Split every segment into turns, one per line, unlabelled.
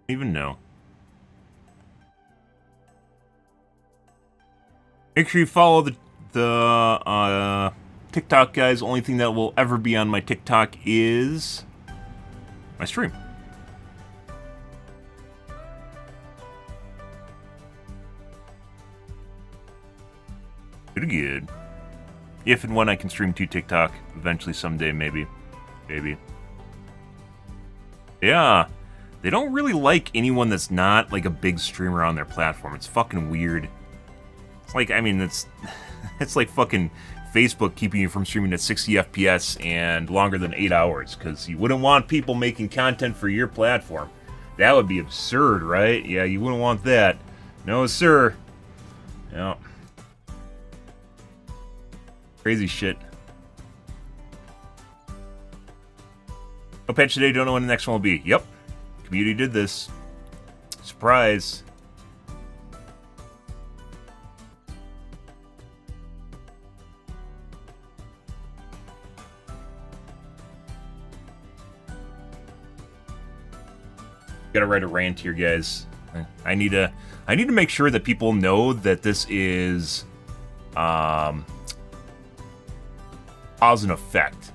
Even know. Make sure you follow the TikTok, guys. Only thing that will ever be on my TikTok is my stream. Pretty good. If and when I can stream to TikTok, eventually someday, maybe. Maybe. Yeah. They don't really like anyone that's not like a big streamer on their platform. It's fucking weird. It's like, I mean, it's like fucking Facebook keeping you from streaming at 60 FPS and longer than 8 hours, because you wouldn't want people making content for your platform. That would be absurd, right? Yeah, you wouldn't want that. No, sir. Yeah. Crazy shit. No patch today, don't know when the next one will be. Yep. Community did this. Surprise. Gotta write a rant here, guys. I need to make sure that people know that this is cause and effect.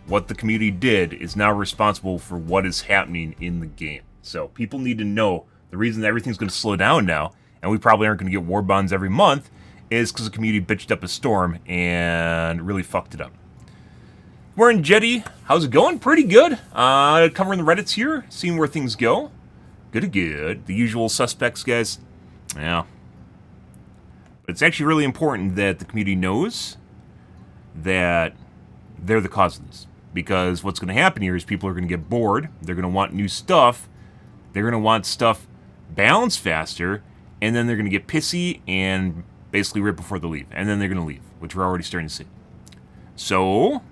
What the community did is now responsible for what is happening in the game. So people need to know the reason that everything's going to slow down now, and we probably aren't going to get war bonds every month, is because the community bitched up a storm and really fucked it up. We're in Jetty. How's it going? Pretty good. Covering the Reddits here, seeing where things go. Good. The usual suspects, guys. Yeah. But it's actually really important that the community knows that they're the cause of this. Because what's going to happen here is people are going to get bored. They're going to want new stuff. They're going to want stuff balanced faster. And then they're going to get pissy and basically right before they leave. And then they're going to leave, which we're already starting to see. So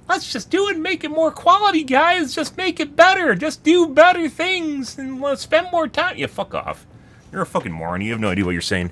let's just do it and make it more quality, guys. Just make it better. Just do better things and let's spend more time. Yeah, fuck off. You're a fucking moron. You have no idea what you're saying.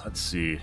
Let's see.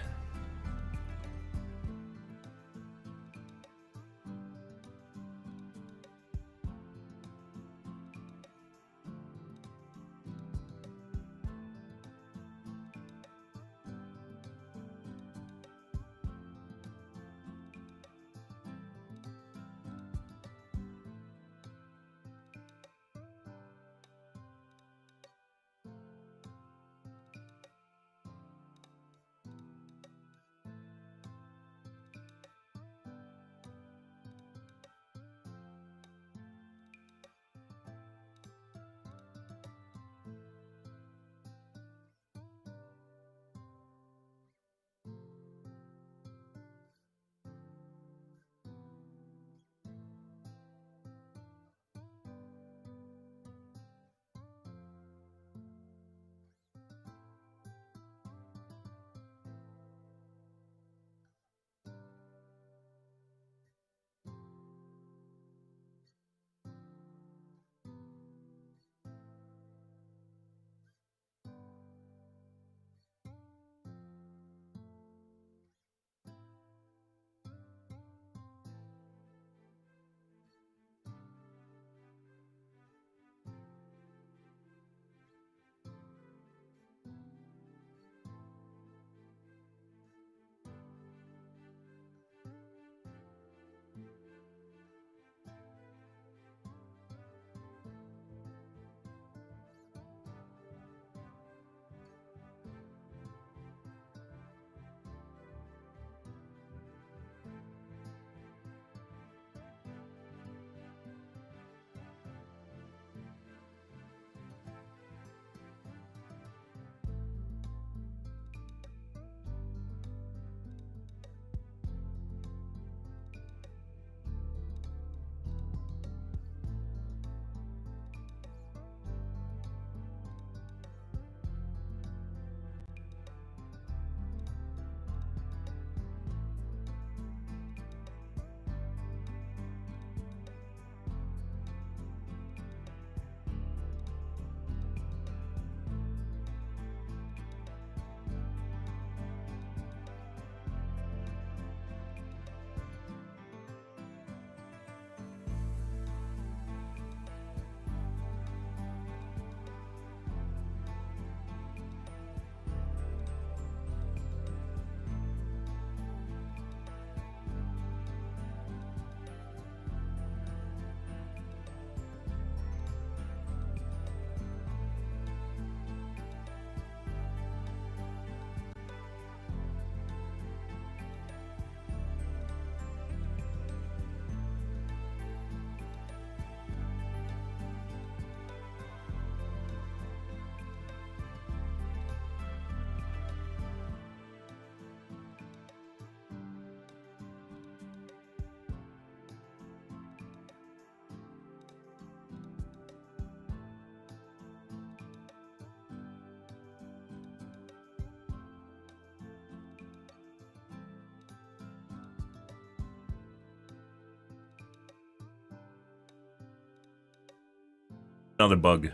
Another bug.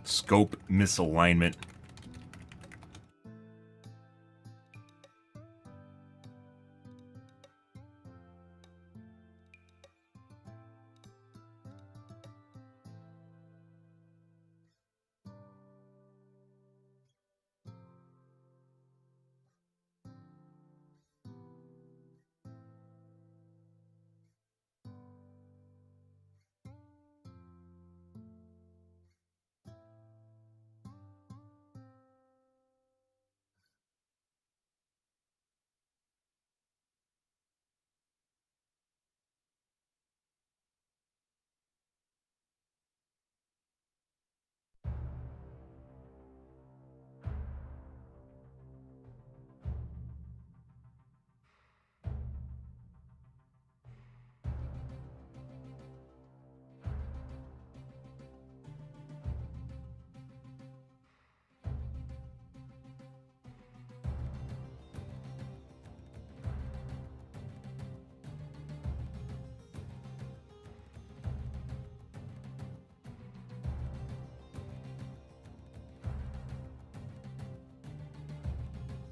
Scope misalignment.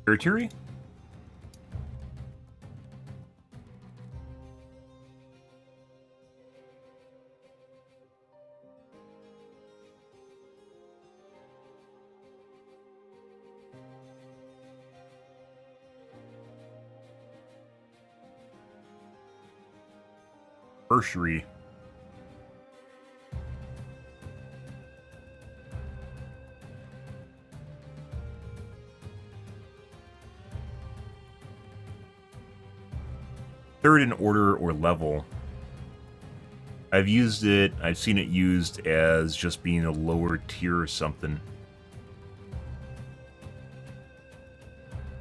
Territory? Tertiary. Third in order or level. I've used it, I've seen it used as just being a lower tier or something.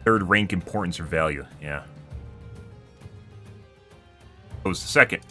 Third rank importance or value, yeah. Goes to second.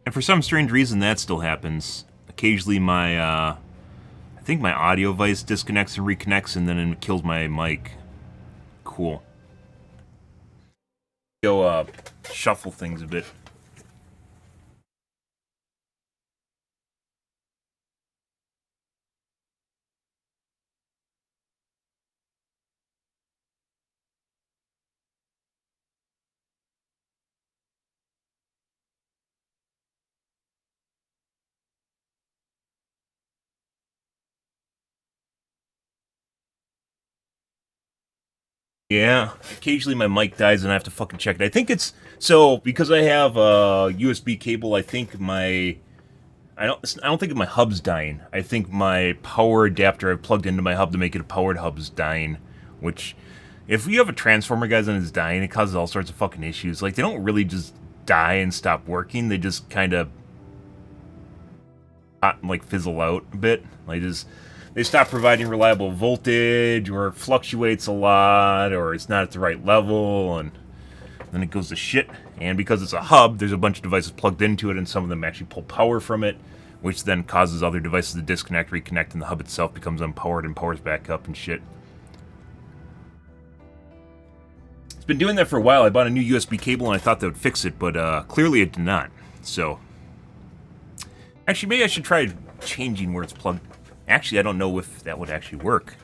And for some strange reason, that still happens. Occasionally I think my audio device disconnects and reconnects, and then it kills my mic. Cool. Go, shuffle things a bit. Yeah, occasionally my mic dies and I have to fucking check it. I think it's so because I have a USB cable. I think I don't think my hub's dying. I think my power adapter I plugged into my hub to make it a powered hub's dying. Which, if you have a transformer, guys, and it's dying, it causes all sorts of fucking issues. Like they don't really just die and stop working. They just kind of like fizzle out a bit. Like just they stop providing reliable voltage, or it fluctuates a lot, or it's not at the right level, and then it goes to shit. And because it's a hub, there's a bunch of devices plugged into it, and some of them actually pull power from it, which then causes other devices to disconnect, reconnect, and the hub itself becomes unpowered and powers back up and shit. It's been doing that for a while. I bought a new USB cable, and I thought that would fix it, but clearly it did not. So, actually, maybe I should try changing where it's plugged. Actually, I don't know if that would actually work.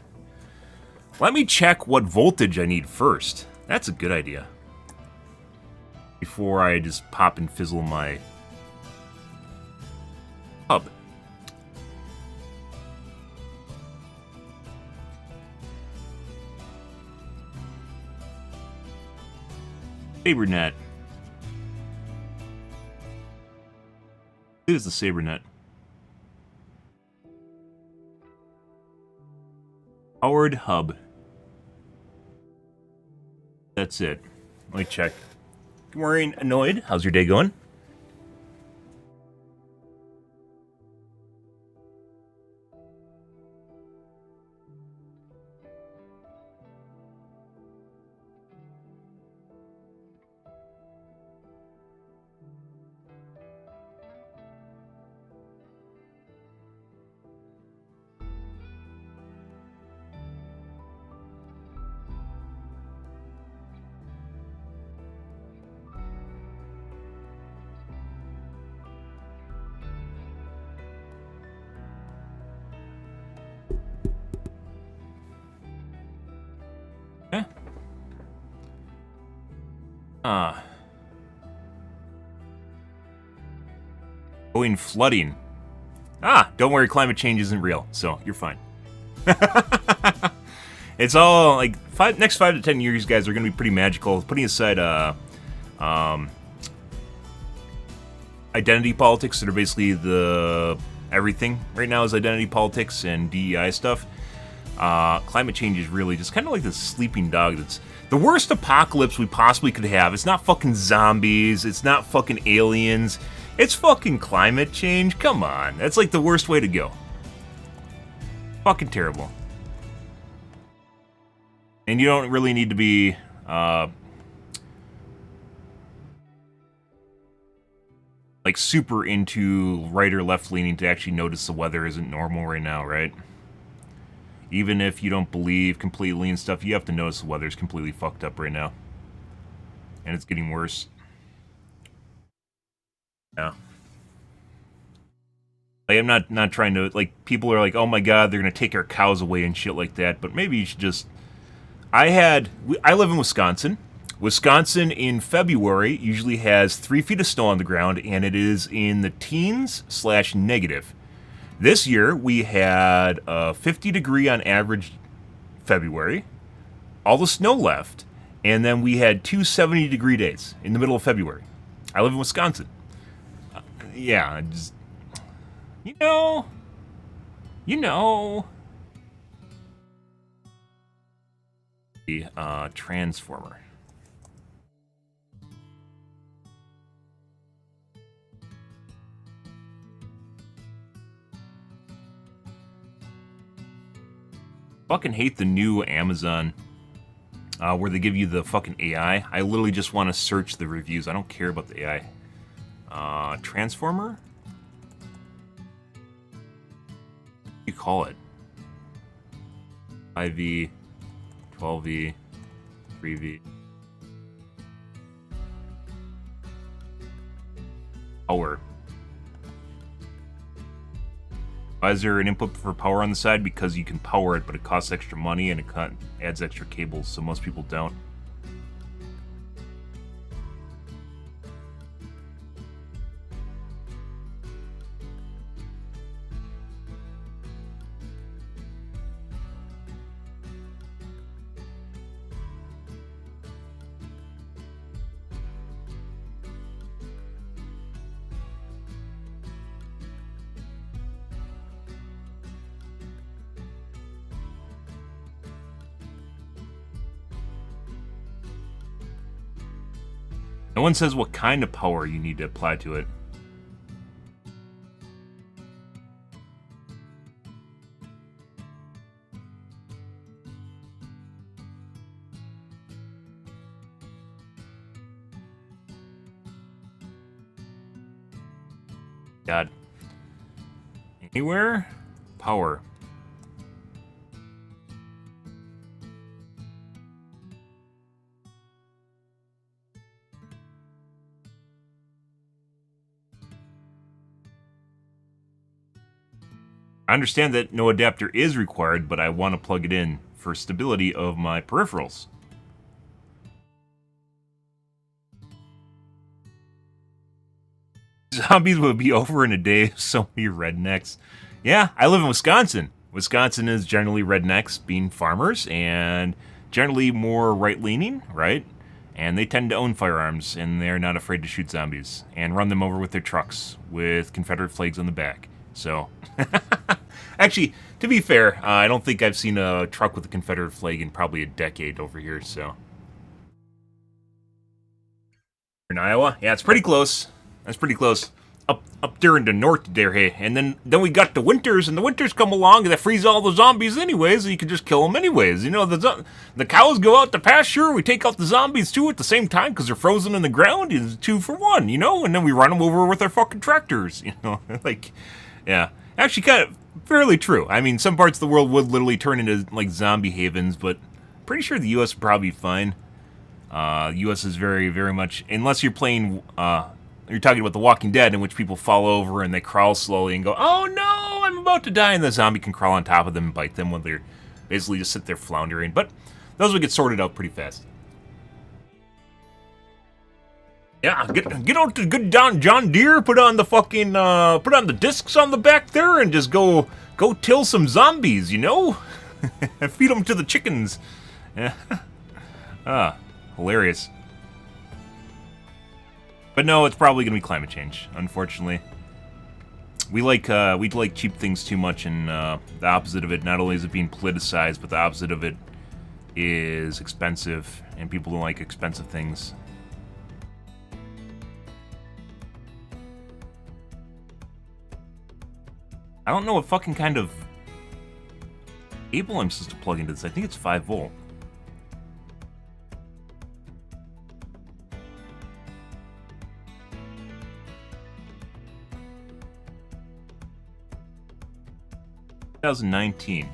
Let me check what voltage I need first. That's a good idea. Before I just pop and fizzle my hub. SaberNet. It is the SaberNet. Powered hub. That's it. Let me check. Good morning, Annoyed. How's your day going? Going flooding. Don't worry, climate change isn't real, so you're fine. It's all like next 5 to 10 years, guys, are going to be pretty magical. Putting aside identity politics that are basically the everything right now is identity politics and DEI stuff. Climate change is really just kind of like this sleeping dog that's the worst apocalypse we possibly could have. It's not fucking zombies. It's not fucking aliens. It's fucking climate change. Come on. That's like the worst way to go. Fucking terrible. And you don't really need to be like super into right or left leaning to actually notice the weather isn't normal right now, right? Even if you don't believe completely in stuff, you have to notice the weather's completely fucked up right now. And it's getting worse. Yeah. Like, I'm not trying to, like, people are like, oh my god, they're gonna take our cows away and shit like that, but maybe you should just... I live in Wisconsin. Wisconsin in February usually has 3 feet of snow on the ground, and it is in the teens/negative. This year, we had a 50-degree on average February, all the snow left, and then we had 2 70-degree days in the middle of February. I live in Wisconsin. Yeah, just... You know... The, transformer. Fucking hate the new Amazon where they give you the fucking AI. I literally just want to search the reviews. I don't care about the AI. Transformer? What do you call it? 5V, 12V, 3V. Power. Why is there an input for power on the side? Because you can power it, but it costs extra money and it adds extra cables, so most people don't. No one says what kind of power you need to apply to it. God. Anywhere? Power. I understand that no adapter is required, but I want to plug it in for stability of my peripherals. Zombies would be over in a day. So many rednecks. Yeah, I live in Wisconsin. Wisconsin is generally rednecks being farmers and generally more right-leaning, right? And they tend to own firearms, and they're not afraid to shoot zombies and run them over with their trucks with Confederate flags on the back. So, actually, to be fair, I don't think I've seen a truck with a Confederate flag in probably a decade over here, so. In Iowa? Yeah, it's pretty close. That's pretty close. Up there in the north there, hey. And then we got the winters, and the winters come along, and they freeze all the zombies anyways, and you can just kill them anyways. You know, the cows go out to pasture, we take out the zombies too at the same time, because they're frozen in the ground. It's 2 for 1, you know? And then we run them over with our fucking tractors, you know? Like, yeah. Actually, kind of fairly true. I mean, some parts of the world would literally turn into, like, zombie havens, but pretty sure the U.S. would probably be fine. U.S. is very, very much, unless you're playing, you're talking about The Walking Dead, in which people fall over and they crawl slowly and go, oh no, I'm about to die, and the zombie can crawl on top of them and bite them when they're basically just sit there floundering. But those would get sorted out pretty fast. Yeah, get out the good John Deere, put on the fucking, put on the discs on the back there, and just go till some zombies, you know? Feed them to the chickens. Yeah. Hilarious. But no, it's probably going to be climate change, unfortunately. We like cheap things too much, and the opposite of it, not only is it being politicized, but the opposite of it is expensive, and people don't like expensive things. I don't know what fucking kind of cable I'm supposed to plug into this. I think it's 5 volt. $2019.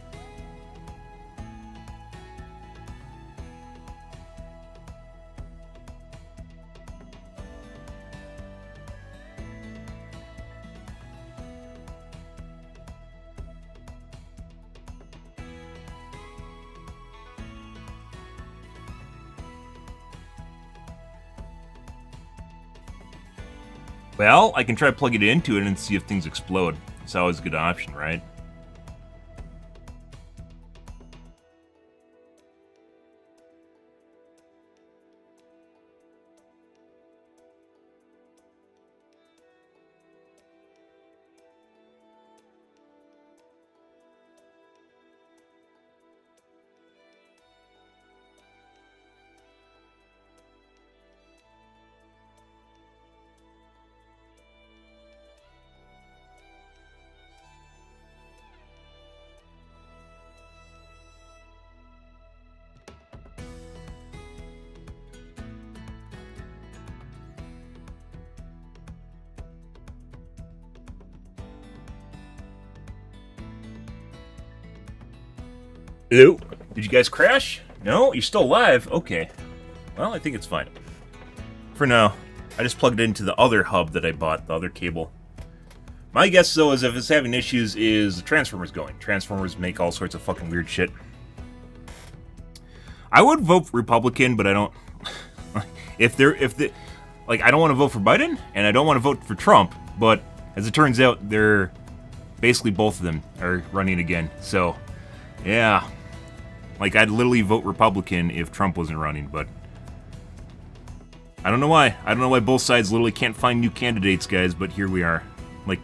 Well, I can try plugging it into it and see if things explode. It's always a good option, right? Hello? Did you guys crash? No? You're still alive? Okay. Well, I think it's fine. For now. I just plugged it into the other hub that I bought, the other cable. My guess, though, is if it's having issues, is the transformer's going. Transformers make all sorts of fucking weird shit. I would vote Republican, but I don't... Like, I don't want to vote for Biden, and I don't want to vote for Trump, but as it turns out, they're... Basically, both of them are running again, so... Yeah. Like, I'd literally vote Republican if Trump wasn't running, but... I don't know why. I don't know why both sides literally can't find new candidates, guys, but here we are. Like,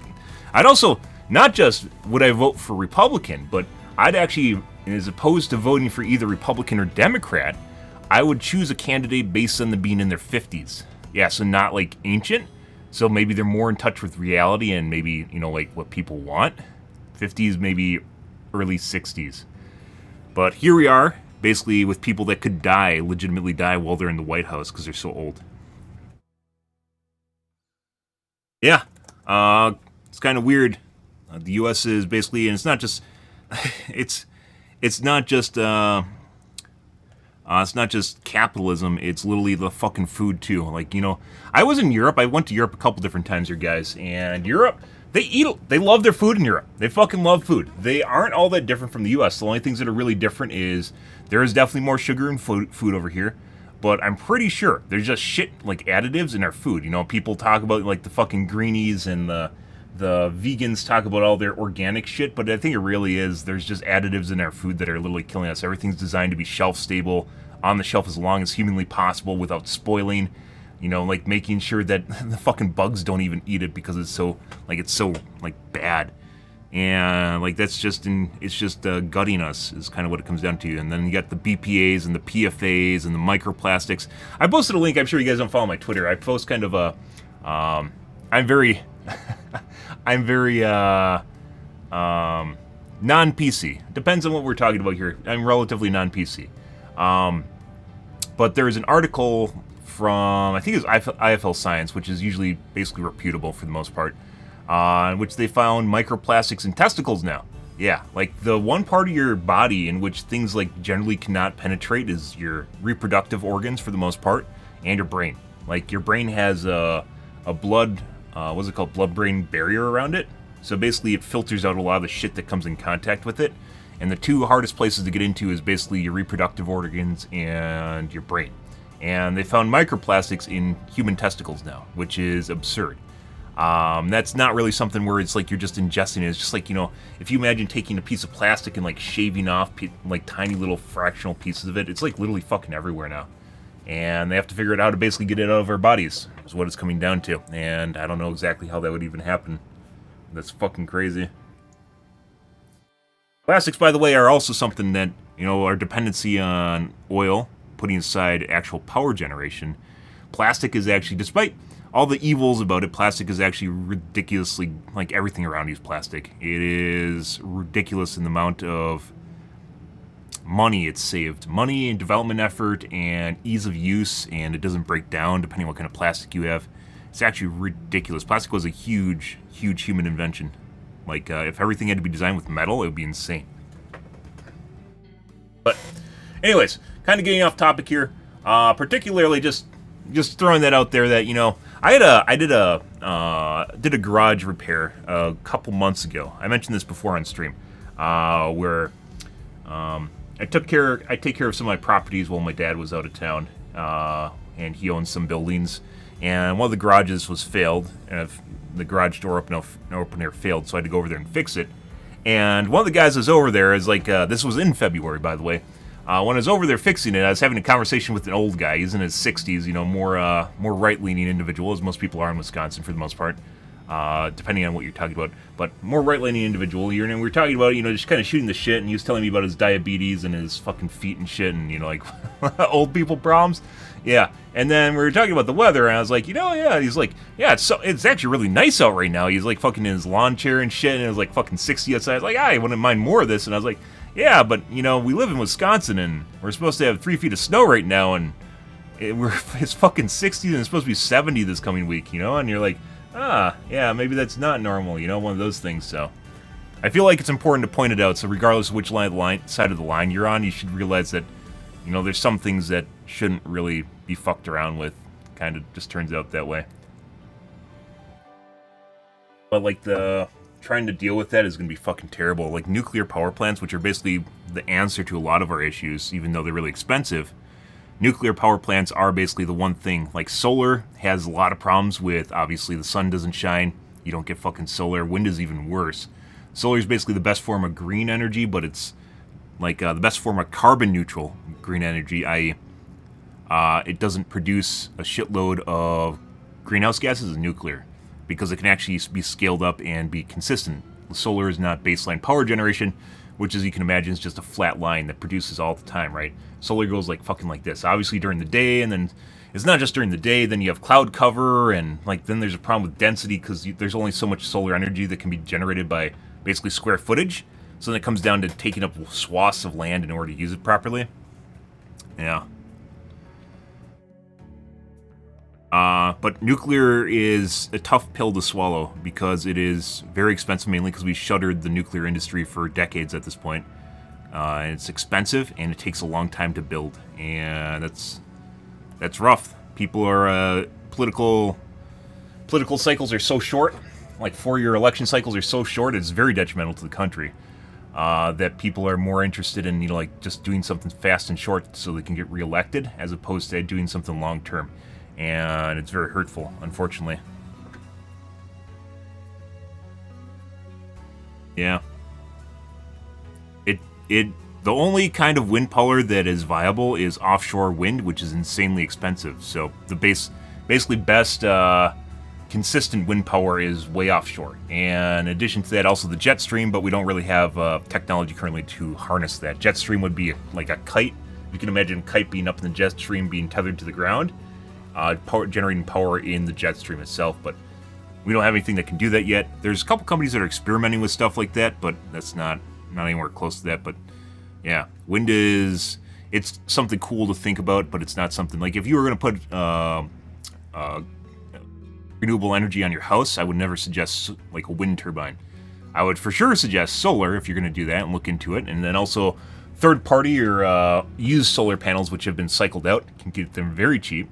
I'd also... Not just would I vote for Republican, but I'd actually, as opposed to voting for either Republican or Democrat, I would choose a candidate based on them being in their 50s. Yeah, so not like ancient. So maybe they're more in touch with reality and maybe, you know, like what people want. 50s, maybe early 60s. But here we are, basically with people that could die, legitimately die while they're in the White House because they're so old. Yeah, it's kind of weird. The U.S. is basically, and it's not just, it's not just, it's not just capitalism. It's literally the fucking food too. Like, you know, I was in Europe. I went to Europe a couple different times here, guys. And Europe, they love their food in Europe. They fucking love food. They aren't all that different from the U.S. The only things that are really different is there is definitely more sugar in food over here. But I'm pretty sure there's just shit like additives in our food. You know, people talk about like the fucking greenies and the vegans talk about all their organic shit, but I think it really is there's just additives in our food that are literally killing us. Everything's designed to be shelf stable, on the shelf as long as humanly possible without spoiling. You know, like making sure that the fucking bugs don't even eat it because it's so bad. And like that's just gutting us is kind of what it comes down to. And then you got the BPAs and the PFAs and the microplastics. I posted a link. I'm sure you guys don't follow my Twitter. I post kind of a I'm very non-PC. Depends on what we're talking about here. I'm relatively non-PC. But there's an article from, I think it's IFL Science, which is usually basically reputable for the most part, in which they found microplastics in testicles now. Yeah, like the one part of your body in which things like generally cannot penetrate is your reproductive organs for the most part, and your brain. Like your brain has a blood, what's it called, blood-brain barrier around it. So basically it filters out a lot of the shit that comes in contact with it. And the two hardest places to get into is basically your reproductive organs and your brain. And they found microplastics in human testicles now, which is absurd. That's not really something where it's like you're just ingesting it. It's just like, you know, if you imagine taking a piece of plastic and like shaving off like tiny little fractional pieces of it, it's like literally fucking everywhere now. And they have to figure out how to basically get it out of our bodies, is what it's coming down to. And I don't know exactly how that would even happen. That's fucking crazy. Plastics, by the way, are also something that, you know, our dependency on oil, putting aside actual power generation, plastic is actually, despite all the evils about it, plastic is actually ridiculously, like everything around you is plastic. It is ridiculous in the amount of money it's saved. Money and development effort and ease of use, and it doesn't break down depending on what kind of plastic you have. It's actually ridiculous. Plastic was a huge, huge human invention. Like, if everything had to be designed with metal, it would be insane. But, anyways, kind of getting off topic here. Particularly just throwing that out there that, you know, I did a garage repair a couple months ago. I mentioned this before on stream, where I take care of some of my properties while my dad was out of town, and he owns some buildings. And one of the garages was failed, and the garage door opener failed, so I had to go over there and fix it. And one of the guys that was over there is like, this was in February, by the way. When I was over there fixing it, I was having a conversation with an old guy. He's in his 60s, you know, more right-leaning individual, as most people are in Wisconsin for the most part, depending on what you're talking about. But more right-leaning individual here, and we were talking about, you know, just kind of shooting the shit, and he was telling me about his diabetes and his fucking feet and shit, and, you know, like, old people problems. Yeah, and then we were talking about the weather, and I was like, you know, yeah, he's like, yeah, it's actually really nice out right now. He's like fucking in his lawn chair and shit, and it was like fucking 60 outside. I was like, I wouldn't mind more of this, and I was like, yeah, but, you know, we live in Wisconsin, and we're supposed to have 3 feet of snow right now, and it's fucking 60, and it's supposed to be 70 this coming week, you know, and you're like, yeah, maybe that's not normal, you know, one of those things, so. I feel like it's important to point it out, so regardless of which side of the line you're on, you should realize that, you know, there's some things that shouldn't really be fucked around with. Kind of just turns out that way. But, like, trying to deal with that is going to be fucking terrible. Like, nuclear power plants, which are basically the answer to a lot of our issues, even though they're really expensive. Nuclear power plants are basically the one thing. Like, solar has a lot of problems with, obviously, the sun doesn't shine. You don't get fucking solar. Wind is even worse. Solar is basically the best form of green energy, but it's like the best form of carbon-neutral green energy, i.e., it doesn't produce a shitload of greenhouse gases as nuclear, because it can actually be scaled up and be consistent. Solar is not baseline power generation, which, as you can imagine, is just a flat line that produces all the time, right? Solar goes like fucking like this. Obviously during the day, and then it's not just during the day. Then you have cloud cover, and like then there's a problem with density because there's only so much solar energy that can be generated by basically square footage. So then it comes down to taking up swaths of land in order to use it properly. Yeah. But nuclear is a tough pill to swallow because it is very expensive, mainly because we shuttered the nuclear industry for decades at this point. And it's expensive, and it takes a long time to build, and that's rough. People are political cycles are so short, like 4-year election cycles are so short. It's very detrimental to the country. That people are more interested in like just doing something fast and short so they can get reelected, as opposed to doing something long term. And it's very hurtful, unfortunately. Yeah. The only kind of wind power that is viable is offshore wind, which is insanely expensive. So the basically best consistent wind power is way offshore. And in addition to that, also the jet stream, but we don't really have technology currently to harness that. Jet stream would be like a kite. You can imagine a kite being up in the jet stream, being tethered to the ground. Generating power in the jet stream itself, but we don't have anything that can do that yet. There's a couple companies that are experimenting with stuff like that, but that's not anywhere close to that. But yeah, wind it's something cool to think about, but it's not something like if you were going to put renewable energy on your house, I would never suggest like a wind turbine. I would for sure suggest solar if you're going to do that and look into it, and then also third party or used solar panels which have been cycled out. You can get them very cheap.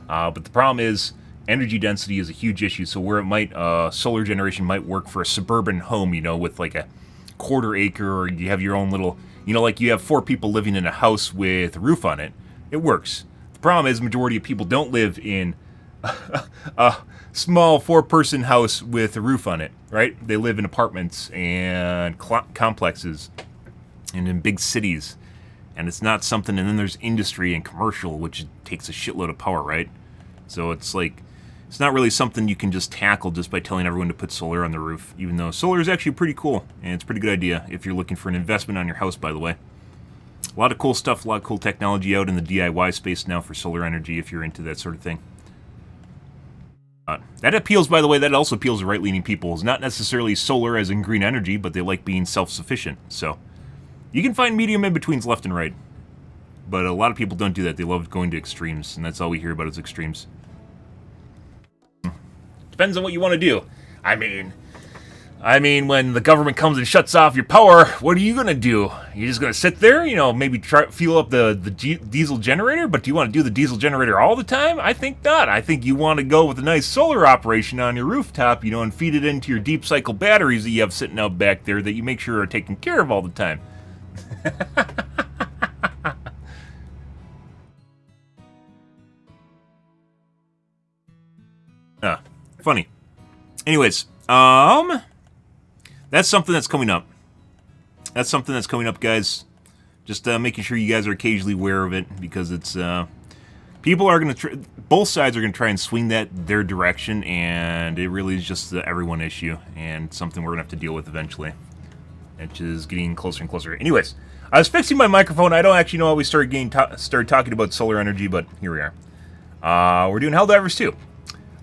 But the problem is energy density is a huge issue. So where it might solar generation might work for a suburban home, you know, with like a quarter acre, or you have your own little, you know, like you have 4 people living in a house with a roof on it. It works. The problem is majority of people don't live in a small 4-person house with a roof on it, right? They live in apartments and complexes and in big cities. And it's not something, and then there's industry and commercial, which takes a shitload of power, right? So it's like, it's not really something you can just tackle just by telling everyone to put solar on the roof, even though solar is actually pretty cool, and it's a pretty good idea if you're looking for an investment on your house, by the way. A lot of cool stuff, a lot of cool technology out in the DIY space now for solar energy if you're into that sort of thing. That appeals, by the way, that also appeals to right-leaning people. It's not necessarily solar as in green energy, but they like being self-sufficient, so... You can find medium in-betweens left and right. But a lot of people don't do that. They love going to extremes, and that's all we hear about is extremes. Depends on what you want to do. I mean, when the government comes and shuts off your power, what are you going to do? You're just going to sit there, you know, maybe try fuel up the diesel generator? But do you want to do the diesel generator all the time? I think not. I think you want to go with a nice solar operation on your rooftop, you know, and feed it into your deep cycle batteries that you have sitting out back there that you make sure are taken care of all the time. Funny. Anyways, that's something that's coming up. That's something that's coming up, guys. Just making sure you guys are occasionally aware of it, because it's people are going to both sides are going to try and swing that their direction, and it really is just the everyone issue and something we're going to have to deal with eventually, which is getting closer and closer. Anyways, I was fixing my microphone. I don't actually know how we started talking about solar energy, but here we are. We're doing Helldivers 2.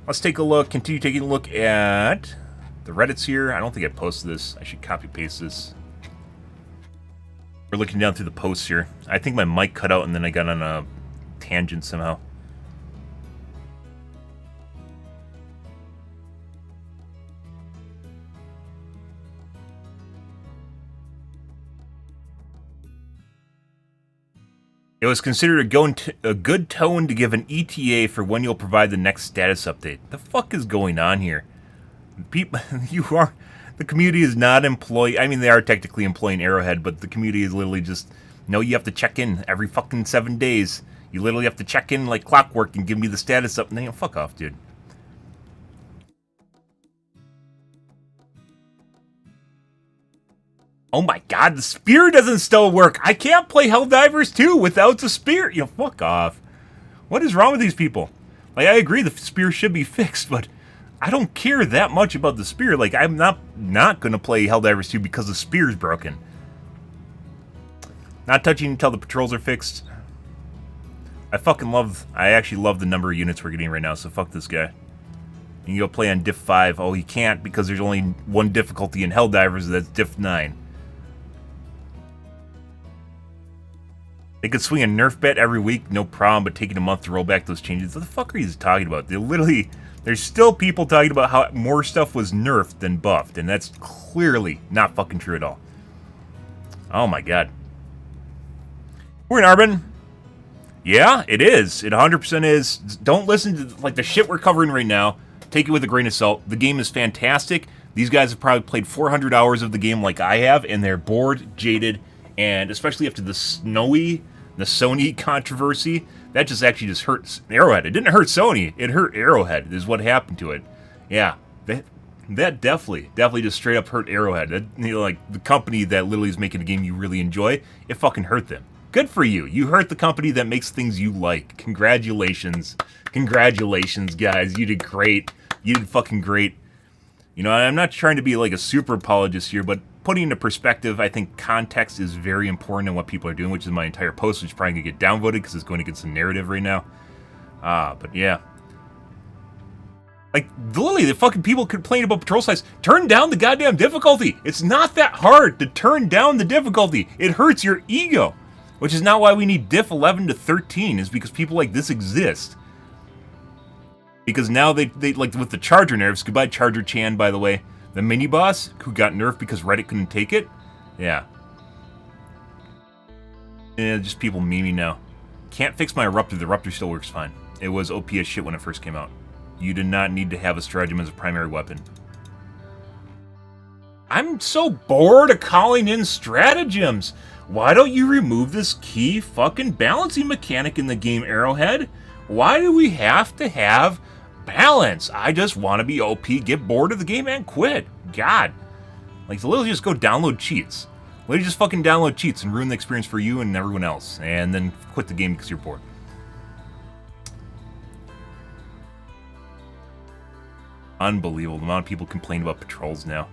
Let's take a look, continue taking a look at the Reddits here. I don't think I posted this. I should copy paste this. We're looking down through the posts here. I think my mic cut out and then I got on a tangent somehow. It was considered a good tone to give an ETA for when you'll provide the next status update. The fuck is going on here? People, the community is not employing. I mean, they are technically employing Arrowhead, but the community is literally just, no, you have to check in every fucking 7 days. You literally have to check in like clockwork and give me the status update. You know, fuck off, dude. Oh my god, the spear doesn't still work. I can't play Helldivers 2 without the spear. You know, fuck off. What is wrong with these people? Like, I agree the spear should be fixed, but I don't care that much about the spear. Like, I'm not going to play Helldivers 2 because the spear's broken. Not touching until the patrols are fixed. I actually love the number of units we're getting right now, so fuck this guy. You can go play on Diff 5. Oh, he can't because there's only one difficulty in Helldivers, that's Diff 9. They could swing a nerf bet every week, no problem, but taking a month to roll back those changes. What the fuck are you talking about? There's still people talking about how more stuff was nerfed than buffed, and that's clearly not fucking true at all. Oh my god. We're in Arbin. Yeah, it is. It 100% is. Don't listen to like the shit we're covering right now. Take it with a grain of salt. The game is fantastic. These guys have probably played 400 hours of the game like I have, and they're bored, jaded, and especially after the Sony controversy, that actually just hurt Arrowhead. It didn't hurt Sony. It hurt Arrowhead is what happened to it. Yeah, that definitely just straight up hurt Arrowhead. That, like the company that literally is making a game you really enjoy, it fucking hurt them. Good for you. You hurt the company that makes things you like. Congratulations. Congratulations, guys. You did great. You did fucking great. You know, I'm not trying to be like a super apologist here, but putting into perspective, I think context is very important in what people are doing, which is my entire post, which is probably going to get downvoted because it's going against the narrative right now. But yeah. Like, literally, the fucking people complain about patrol size. Turn down the goddamn difficulty. It's not that hard to turn down the difficulty. It hurts your ego. Which is not why we need Diff 11 to 13, is because people like this exist. Because now they like, with the Charger nerfs, goodbye Charger Chan, by the way, the mini-boss, who got nerfed because Reddit couldn't take it, yeah. Just people memeing now. Can't fix my Eruptor, the Eruptor still works fine. It was OP as shit when it first came out. You did not need to have a stratagem as a primary weapon. I'm so bored of calling in stratagems. Why don't you remove this key fucking balancing mechanic in the game, Arrowhead? Why do we have to have balance? I just want to be OP, get bored of the game, and quit. God. Like, so literally just go download cheats. Literally just fucking download cheats and ruin the experience for you and everyone else. And then quit the game because you're bored. Unbelievable. The amount of people complain about patrols now.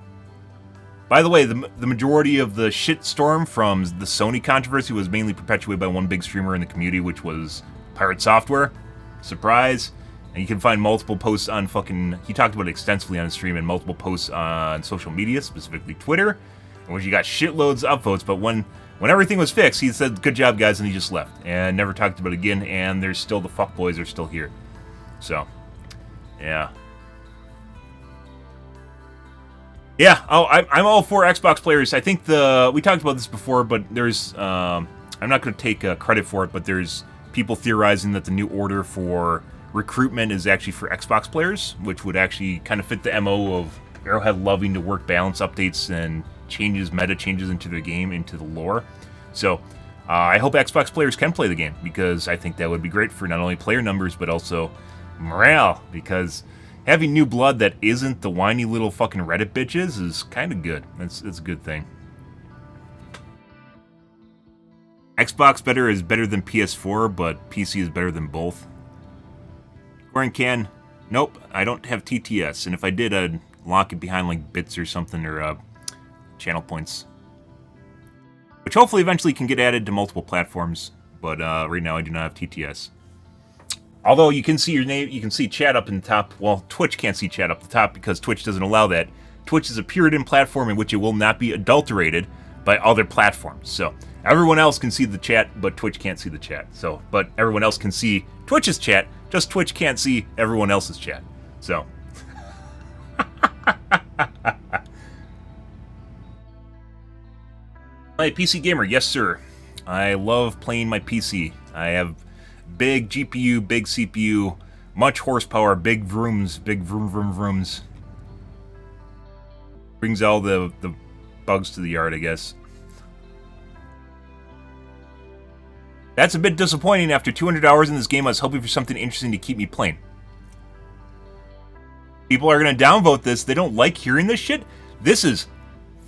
By the way, the majority of the shitstorm from the Sony controversy was mainly perpetuated by one big streamer in the community, which was Pirate Software. Surprise. And you can find multiple posts on fucking... He talked about it extensively on his stream and multiple posts on social media, specifically Twitter, in which he got shitloads of upvotes, but when everything was fixed, he said, good job, guys, and he just left. And never talked about it again, and there's still the fuckboys are still here. So, yeah. Yeah, I'm all for Xbox players. I think we talked about this before, but there's, I'm not going to take credit for it, but there's people theorizing that the new order for recruitment is actually for Xbox players, which would actually kind of fit the MO of Arrowhead loving to work balance updates and meta changes into the game, into the lore. So, I hope Xbox players can play the game, because I think that would be great for not only player numbers, but also morale, because having new blood that isn't the whiny little fucking Reddit bitches is kind of good. It's a good thing. Xbox is better than PS4, but PC is better than both. Goran Can, nope, I don't have TTS, and if I did, I'd lock it behind like bits or something, or channel points. Which hopefully eventually can get added to multiple platforms, but right now I do not have TTS. Although you can see your name, you can see chat up in the top. Well, Twitch can't see chat up the top because Twitch doesn't allow that. Twitch is a Puritan platform in which it will not be adulterated by other platforms. So everyone else can see the chat, but Twitch can't see the chat. So, but everyone else can see Twitch's chat, just Twitch can't see everyone else's chat. So. My PC gamer, yes sir. I love playing my PC. I have big GPU, big CPU, much horsepower, big vrooms, big vroom vroom vrooms. Brings all the bugs to the yard, I guess. That's a bit disappointing. After 200 hours in this game, I was hoping for something interesting to keep me playing. People are going to downvote this. They don't like hearing this shit. This is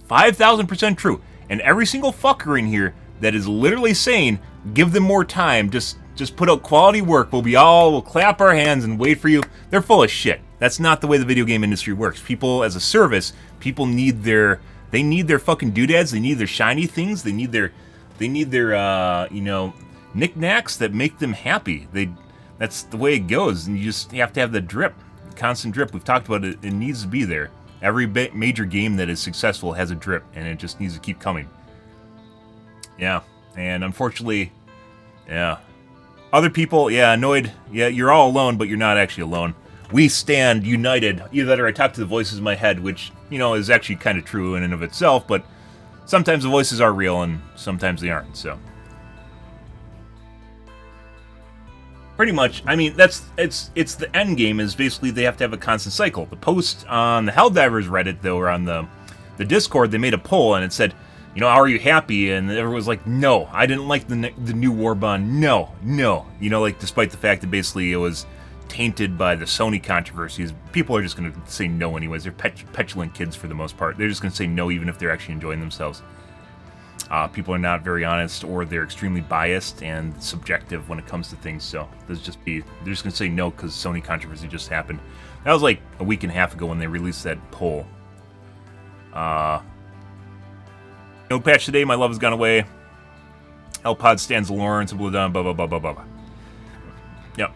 5,000% true. And every single fucker in here that is literally saying, give them more time, just put out quality work, we'll clap our hands and wait for you. They're full of shit. That's not the way the video game industry works. People, as a service, people need their fucking doodads, they need their shiny things, they need their you know, knickknacks that make them happy. That's the way it goes, and you just have to have the drip, constant drip. We've talked about it. It needs to be there. Every major game that is successful has a drip, and it just needs to keep coming. Yeah, and unfortunately, yeah. Other people, yeah, annoyed. Yeah, you're all alone, but you're not actually alone. We stand united. Either that or I talk to the voices in my head, which, you know, is actually kind of true in and of itself, but sometimes the voices are real and sometimes they aren't, so. Pretty much, I mean, it's the end game is basically they have to have a constant cycle. The post on the Helldivers Reddit, though, or on the Discord, they made a poll and it said, you know, are you happy? And everyone was like, no, I didn't like the new war bond. No. You know, like, despite the fact that basically it was tainted by the Sony controversies, people are just going to say no anyways. They're petulant kids for the most part. They're just going to say no even if they're actually enjoying themselves. People are not very honest, or they're extremely biased and subjective when it comes to things, so they're just going to say no because Sony controversy just happened. That was like a week and a half ago when they released that poll. No patch today, my love has gone away. Hellpod stands alone, simple done, blah, blah, blah, blah, blah. Yep.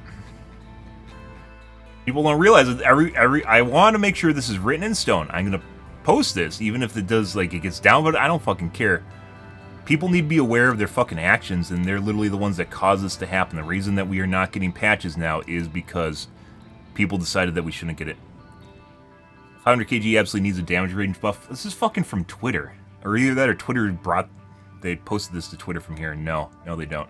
People don't realize that I want to make sure this is written in stone. I'm going to post this, even if it does, like, it gets downvoted, I don't fucking care. People need to be aware of their fucking actions, and they're literally the ones that cause this to happen. The reason that we are not getting patches now is because people decided that we shouldn't get it. 500 kg absolutely needs a damage range buff. This is fucking from Twitter. Or either that or Twitter they posted this to Twitter from here. No, they don't.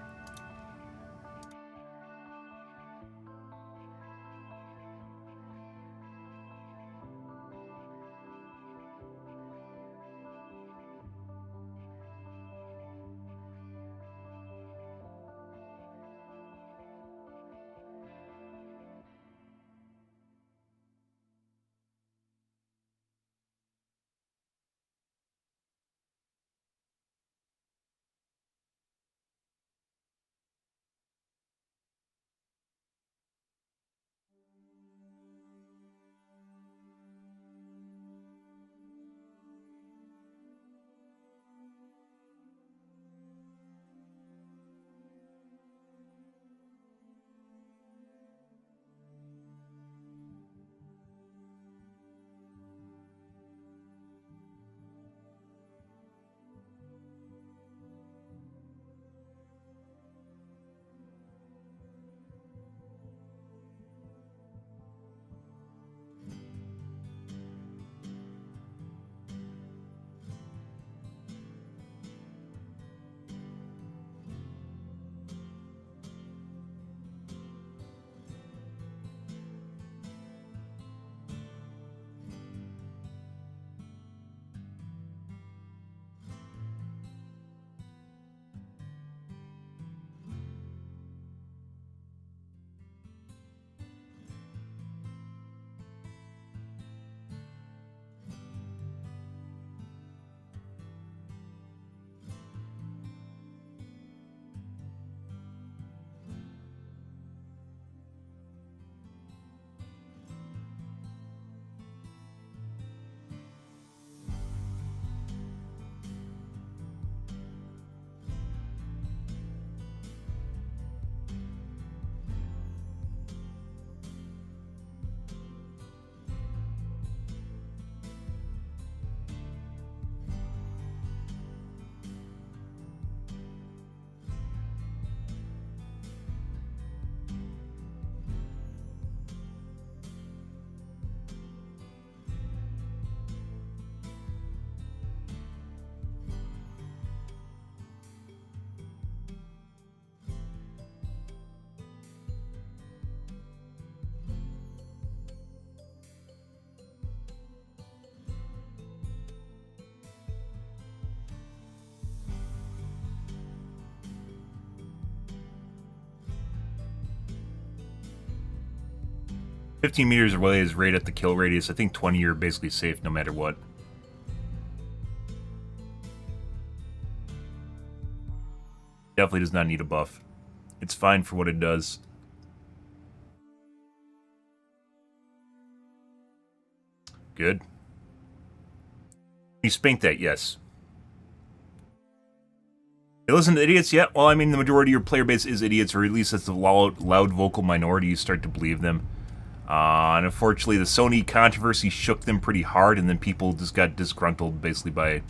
"15 meters away is right at the kill radius. I think 20 you're basically safe no matter what." Definitely does not need a buff. It's fine for what it does. Good. You spanked that, yes. They listen to idiots yet? Well, I mean, the majority of your player base is idiots, or at least it's the loud vocal minority. You start to believe them. And unfortunately, the Sony controversy shook them pretty hard, and then people just got disgruntled basically by it.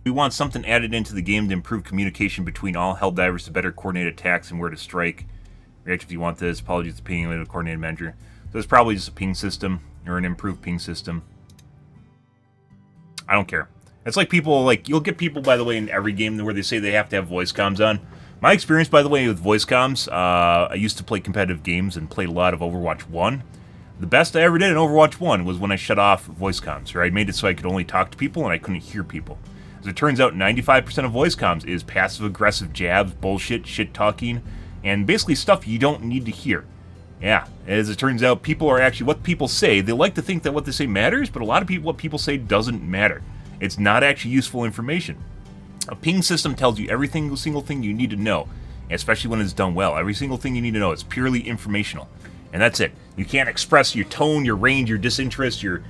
We want something added into the game to improve communication between all Helldivers to better coordinate attacks and where to strike. React if you want this. Apologies to pinging with a coordinated manager. So it's probably just a ping system, or an improved ping system. I don't care. It's like people, like, you'll get people, by the way, in every game where they say they have to have voice comms on. My experience, by the way, with voice comms, I used to play competitive games and played a lot of Overwatch 1. The best I ever did in Overwatch 1 was when I shut off voice comms, or I made it so I could only talk to people and I couldn't hear people. As it turns out, 95% of voice comms is passive-aggressive jabs, bullshit, shit-talking, and basically stuff you don't need to hear. Yeah, as it turns out, people are actually, what people say, they like to think that what they say matters, but a lot of people, what people say doesn't matter. It's not actually useful information. A ping system tells you every single thing you need to know, especially when it's done well. Every single thing you need to know. It's purely informational. And that's it. You can't express your tone, your range, your disinterest, your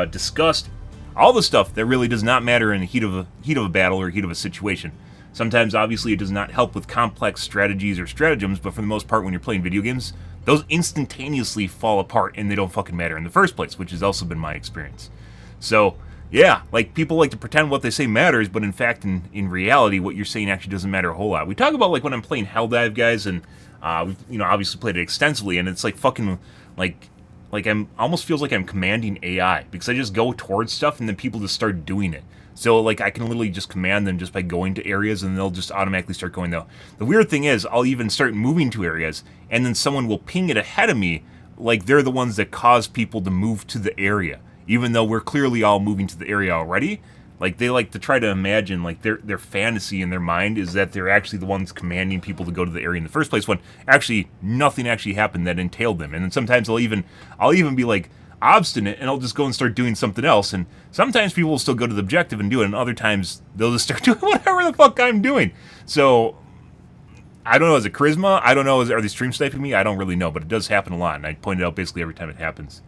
disgust, all the stuff that really does not matter in the heat of a battle or heat of a situation. Sometimes, obviously, it does not help with complex strategies or stratagems, but for the most part, when you're playing video games, those instantaneously fall apart and they don't fucking matter in the first place, which has also been my experience. So, yeah, like, people like to pretend what they say matters, but in fact, in reality, what you're saying actually doesn't matter a whole lot. We talk about, like, when I'm playing Helldive, guys, and, we've, obviously played it extensively, and it's like fucking, like I'm, almost feels like I'm commanding AI, because I just go towards stuff, and then people just start doing it. So, like, I can literally just command them just by going to areas, and they'll just automatically start going, though. The weird thing is, I'll even start moving to areas, and then someone will ping it ahead of me, like they're the ones that cause people to move to the area. Even though we're clearly all moving to the area already, like, they like to try to imagine, like, their fantasy in their mind is that they're actually the ones commanding people to go to the area in the first place, when actually nothing actually happened that entailed them. And then sometimes I'll even be, like, obstinate, and I'll just go and start doing something else, and sometimes people will still go to the objective and do it, and other times they'll just start doing whatever the fuck I'm doing. So, I don't know, is it charisma? I don't know, are they stream sniping me? I don't really know, but it does happen a lot, and I point it out basically every time it happens.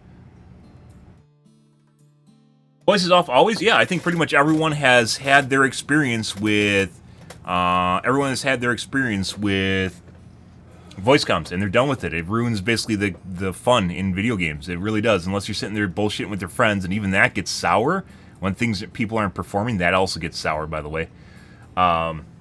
Voices off always? Yeah, I think pretty much everyone has had their experience with, voice comms, and they're done with it. It ruins basically the fun in video games. It really does, unless you're sitting there bullshitting with your friends, and even that gets sour when people aren't performing. That also gets sour, by the way.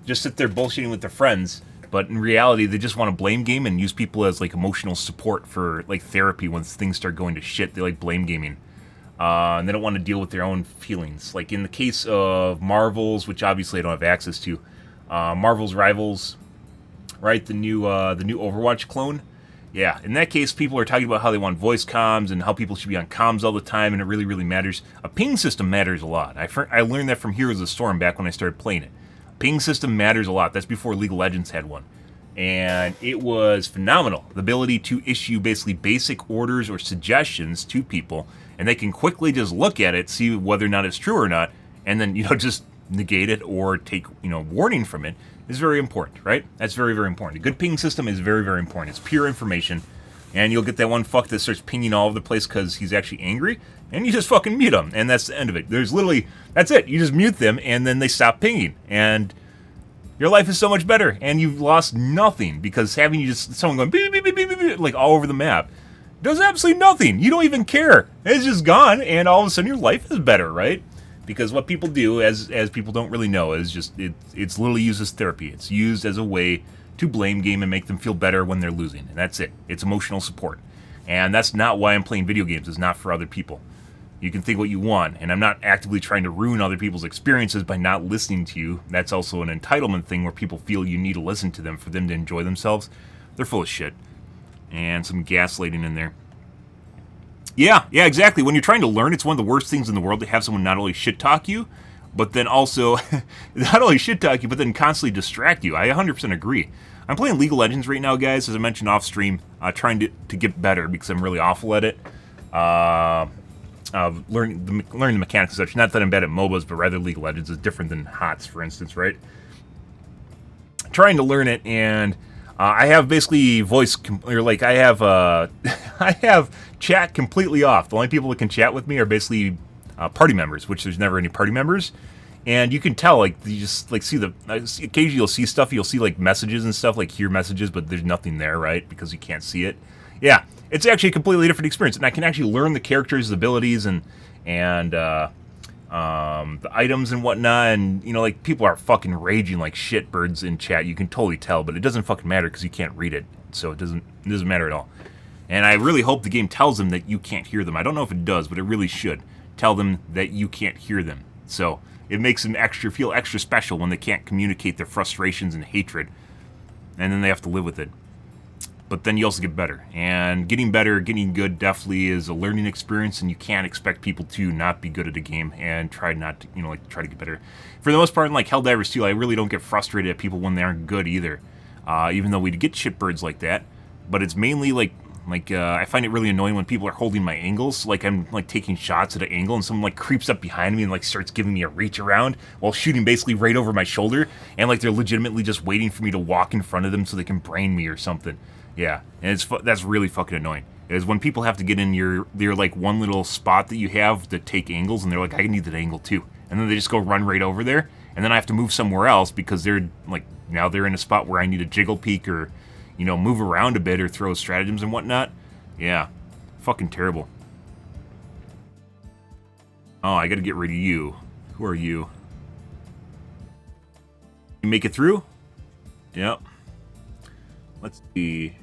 Just sit there bullshitting with their friends, but in reality, they just want to blame game and use people as, like, emotional support for, like, therapy when things start going to shit. They like blame gaming. And they don't want to deal with their own feelings. Like in the case of Marvel's, which obviously I don't have access to, Marvel's Rivals, right? The new Overwatch clone. Yeah, in that case, people are talking about how they want voice comms and how people should be on comms all the time, and it really, really matters. A ping system matters a lot. I learned that from Heroes of the Storm back when I started playing it. A ping system matters a lot. That's before League of Legends had one. And it was phenomenal. The ability to issue basically basic orders or suggestions to people, and they can quickly just look at it, see whether or not it's true or not, and then, just negate it or take, warning from it, is very important, right? That's very, very important. A good ping system is very, very important. It's pure information, and you'll get that one fuck that starts pinging all over the place because he's actually angry, and you just fucking mute them, and that's the end of it. That's it. You just mute them, and then they stop pinging, and your life is so much better, and you've lost nothing, because having someone going beep, beep, beep, beep, beep, like all over the map does absolutely nothing. You don't even care. It's just gone, and all of a sudden your life is better, right? Because what people do, as people don't really know, is just it's literally used as therapy. It's used as a way to blame game and make them feel better when they're losing, and that's it. It's emotional support, and that's not why I'm playing video games. It's not for other people. You can think what you want, and I'm not actively trying to ruin other people's experiences by not listening to you. That's also an entitlement thing where people feel you need to listen to them for them to enjoy themselves. They're full of shit. And some gaslighting in there. Yeah, exactly. When you're trying to learn, it's one of the worst things in the world to have someone not only shit-talk you, but then also, not only shit-talk you, but then constantly distract you. I 100% agree. I'm playing League of Legends right now, guys, as I mentioned off-stream, trying to get better because I'm really awful at it. Learning the mechanics and such. Not that I'm bad at MOBAs, but rather League of Legends is different than HOTS, for instance, right? Trying to learn it, and I have basically or like I have I have chat completely off. The only people that can chat with me are basically party members, which there's never any party members. And you can tell, like, you just like see occasionally you'll see stuff, you'll see like messages and stuff, like hear messages, but there's nothing there, right? Because you can't see it. Yeah, it's actually a completely different experience, and I can actually learn the characters' abilities and the items and whatnot, and, you know, like, people are fucking raging like shitbirds in chat. You can totally tell, but it doesn't fucking matter because you can't read it, so it doesn't matter at all. And I really hope the game tells them that you can't hear them. I don't know if it does, but it really should tell them that you can't hear them. So it makes them feel extra special when they can't communicate their frustrations and hatred, and then they have to live with it. But then you also get better, and getting better, getting good definitely is a learning experience, and you can't expect people to not be good at a game and try not to, try to get better. For the most part, in like Helldivers 2, I really don't get frustrated at people when they aren't good either, even though we get shitbirds like that. But it's mainly I find it really annoying when people are holding my angles, like I'm like taking shots at an angle and someone like creeps up behind me and like starts giving me a reach around while shooting basically right over my shoulder, and like they're legitimately just waiting for me to walk in front of them so they can brain me or something. Yeah, and that's really fucking annoying. Is when people have to get in your like one little spot that you have to take angles, and they're like, I need that angle too, and then they just go run right over there, and then I have to move somewhere else because they're like, now they're in a spot where I need a jiggle peek or, move around a bit or throw stratagems and whatnot. Yeah, fucking terrible. Oh, I gotta get rid of you. Who are you? You make it through? Yep. Let's see.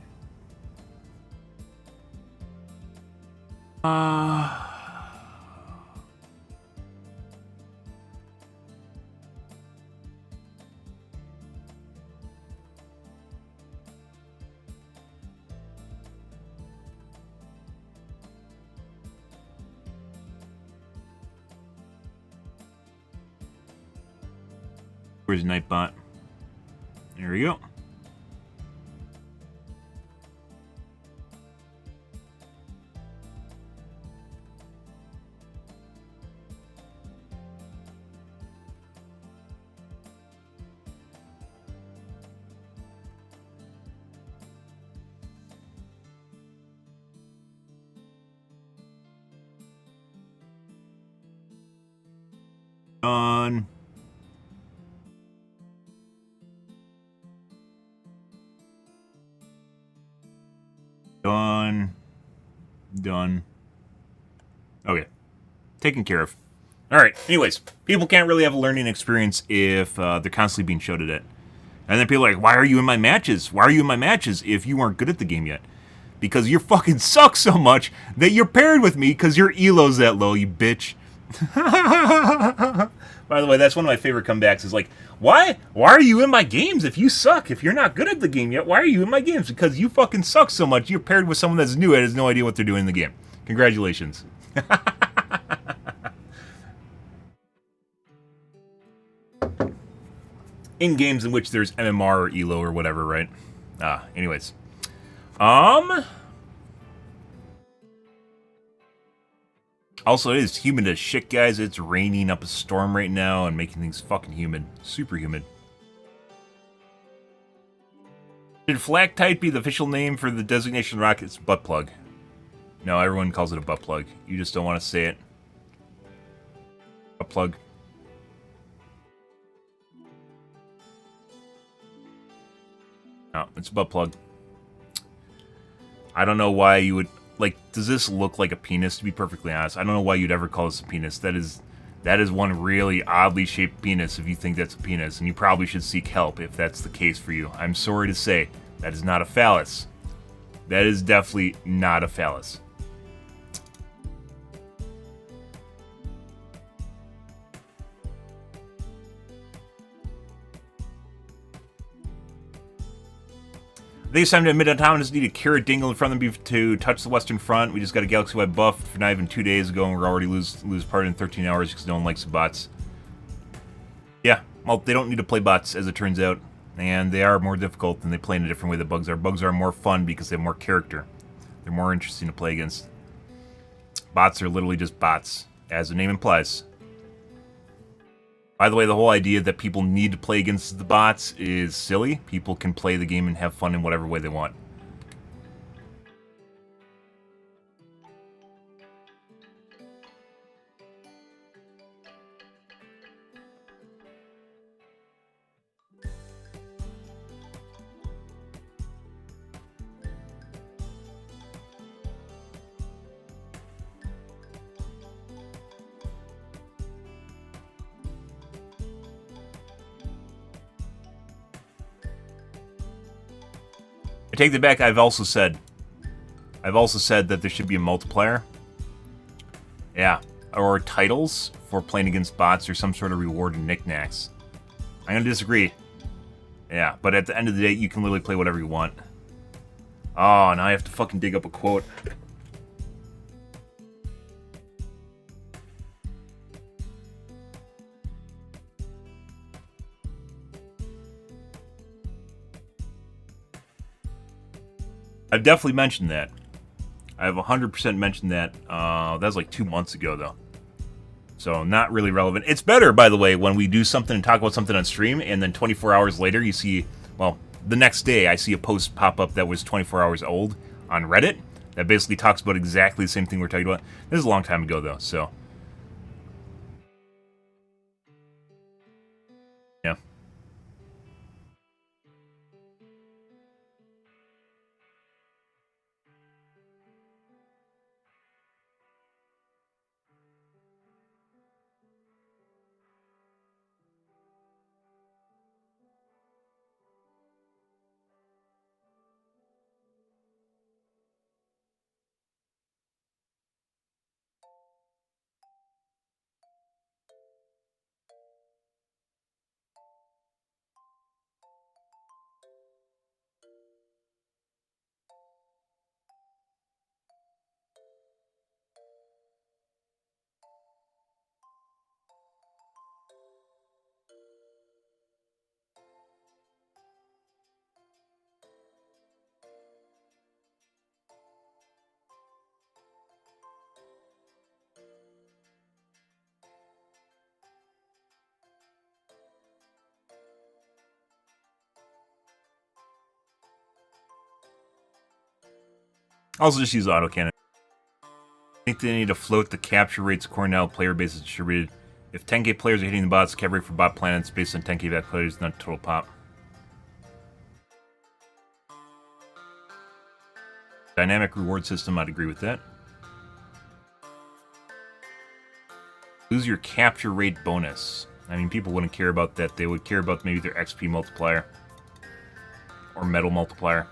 Where's Nightbot? There we go. Done. Done. Okay. Taken care of. Alright, anyways. People can't really have a learning experience if they're constantly being shouted at. And then people are like, why are you in my matches? Why are you in my matches if you weren't good at the game yet? Because you fucking suck so much that you're paired with me because your elo's that low, you bitch. By the way, that's one of my favorite comebacks is like, why are you in my games if you suck? If you're not good at the game yet, why are you in my games? Because you fucking suck so much. You're paired with someone that's new and has no idea what they're doing in the game. Congratulations. In games in which there's MMR or ELO or whatever, right? Anyways. Also, it is humid as shit, guys. It's raining up a storm right now and making things fucking humid. Super humid. Should Flactite be the official name for the designation of rocket? It's butt plug. No, everyone calls it a butt plug. You just don't want to say it. Butt plug. No, it's a butt plug. I don't know why you would... Like, does this look like a penis, to be perfectly honest? I don't know why you'd ever call this a penis. That is one really oddly shaped penis if you think that's a penis, and you probably should seek help if that's the case for you. I'm sorry to say, that is not a phallus. That is definitely not a phallus. I think it's time to admit Autonomous need a carrot dingle in front of them to touch the Western Front. We just got a Galaxy Web buff for not even 2 days ago, and we're already lose part in 13 hours because no one likes the bots. Yeah, well, they don't need to play bots, as it turns out. And they are more difficult, and they play in a different way than bugs are. Bugs are more fun because they have more character. They're more interesting to play against. Bots are literally just bots, as the name implies. By the way, the whole idea that people need to play against the bots is silly. People can play the game and have fun in whatever way they want. I take that back. I've also said that there should be a multiplier. Yeah, or titles for playing against bots or some sort of reward and knickknacks. I'm gonna disagree. Yeah, but at the end of the day, you can literally play whatever you want. Oh, now I have to fucking dig up a quote. I've definitely mentioned that. I've 100% mentioned that. That was like 2 months ago, though. So, not really relevant. It's better, by the way, when we do something and talk about something on stream, and then 24 hours later, you see, well, the next day, I see a post pop up that was 24 hours old on Reddit that basically talks about exactly the same thing we're talking about. This is a long time ago, though, so. Yeah. Also, just use autocannon. I think they need to float the capture rates according to how player base is distributed. If 10k players are hitting the bots, the cap rate for bot planets based on 10k back players, not total pop. Dynamic reward system, I'd agree with that. Lose your capture rate bonus. I mean, people wouldn't care about that. They would care about maybe their XP multiplier. Or medal multiplier.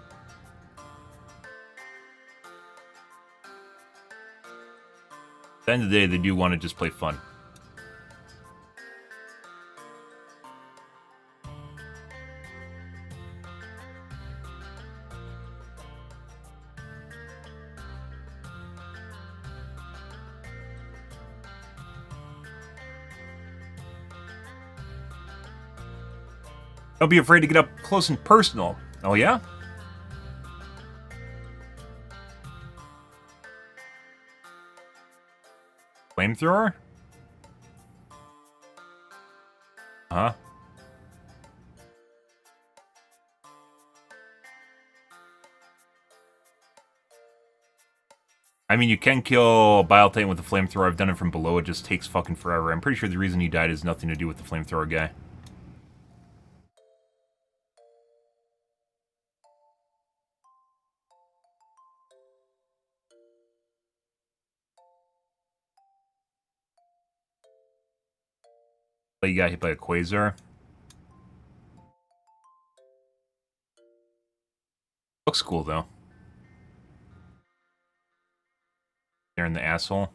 At the end of the day, they do want to just play fun. Don't be afraid to get up close and personal. Oh, yeah? Flamethrower? Huh? I mean, you can kill a Bile Titan with a flamethrower. I've done it from below. It just takes fucking forever. I'm pretty sure the reason he died has nothing to do with the flamethrower guy. But you got hit by a Quasar. Looks cool, though. They're in the asshole.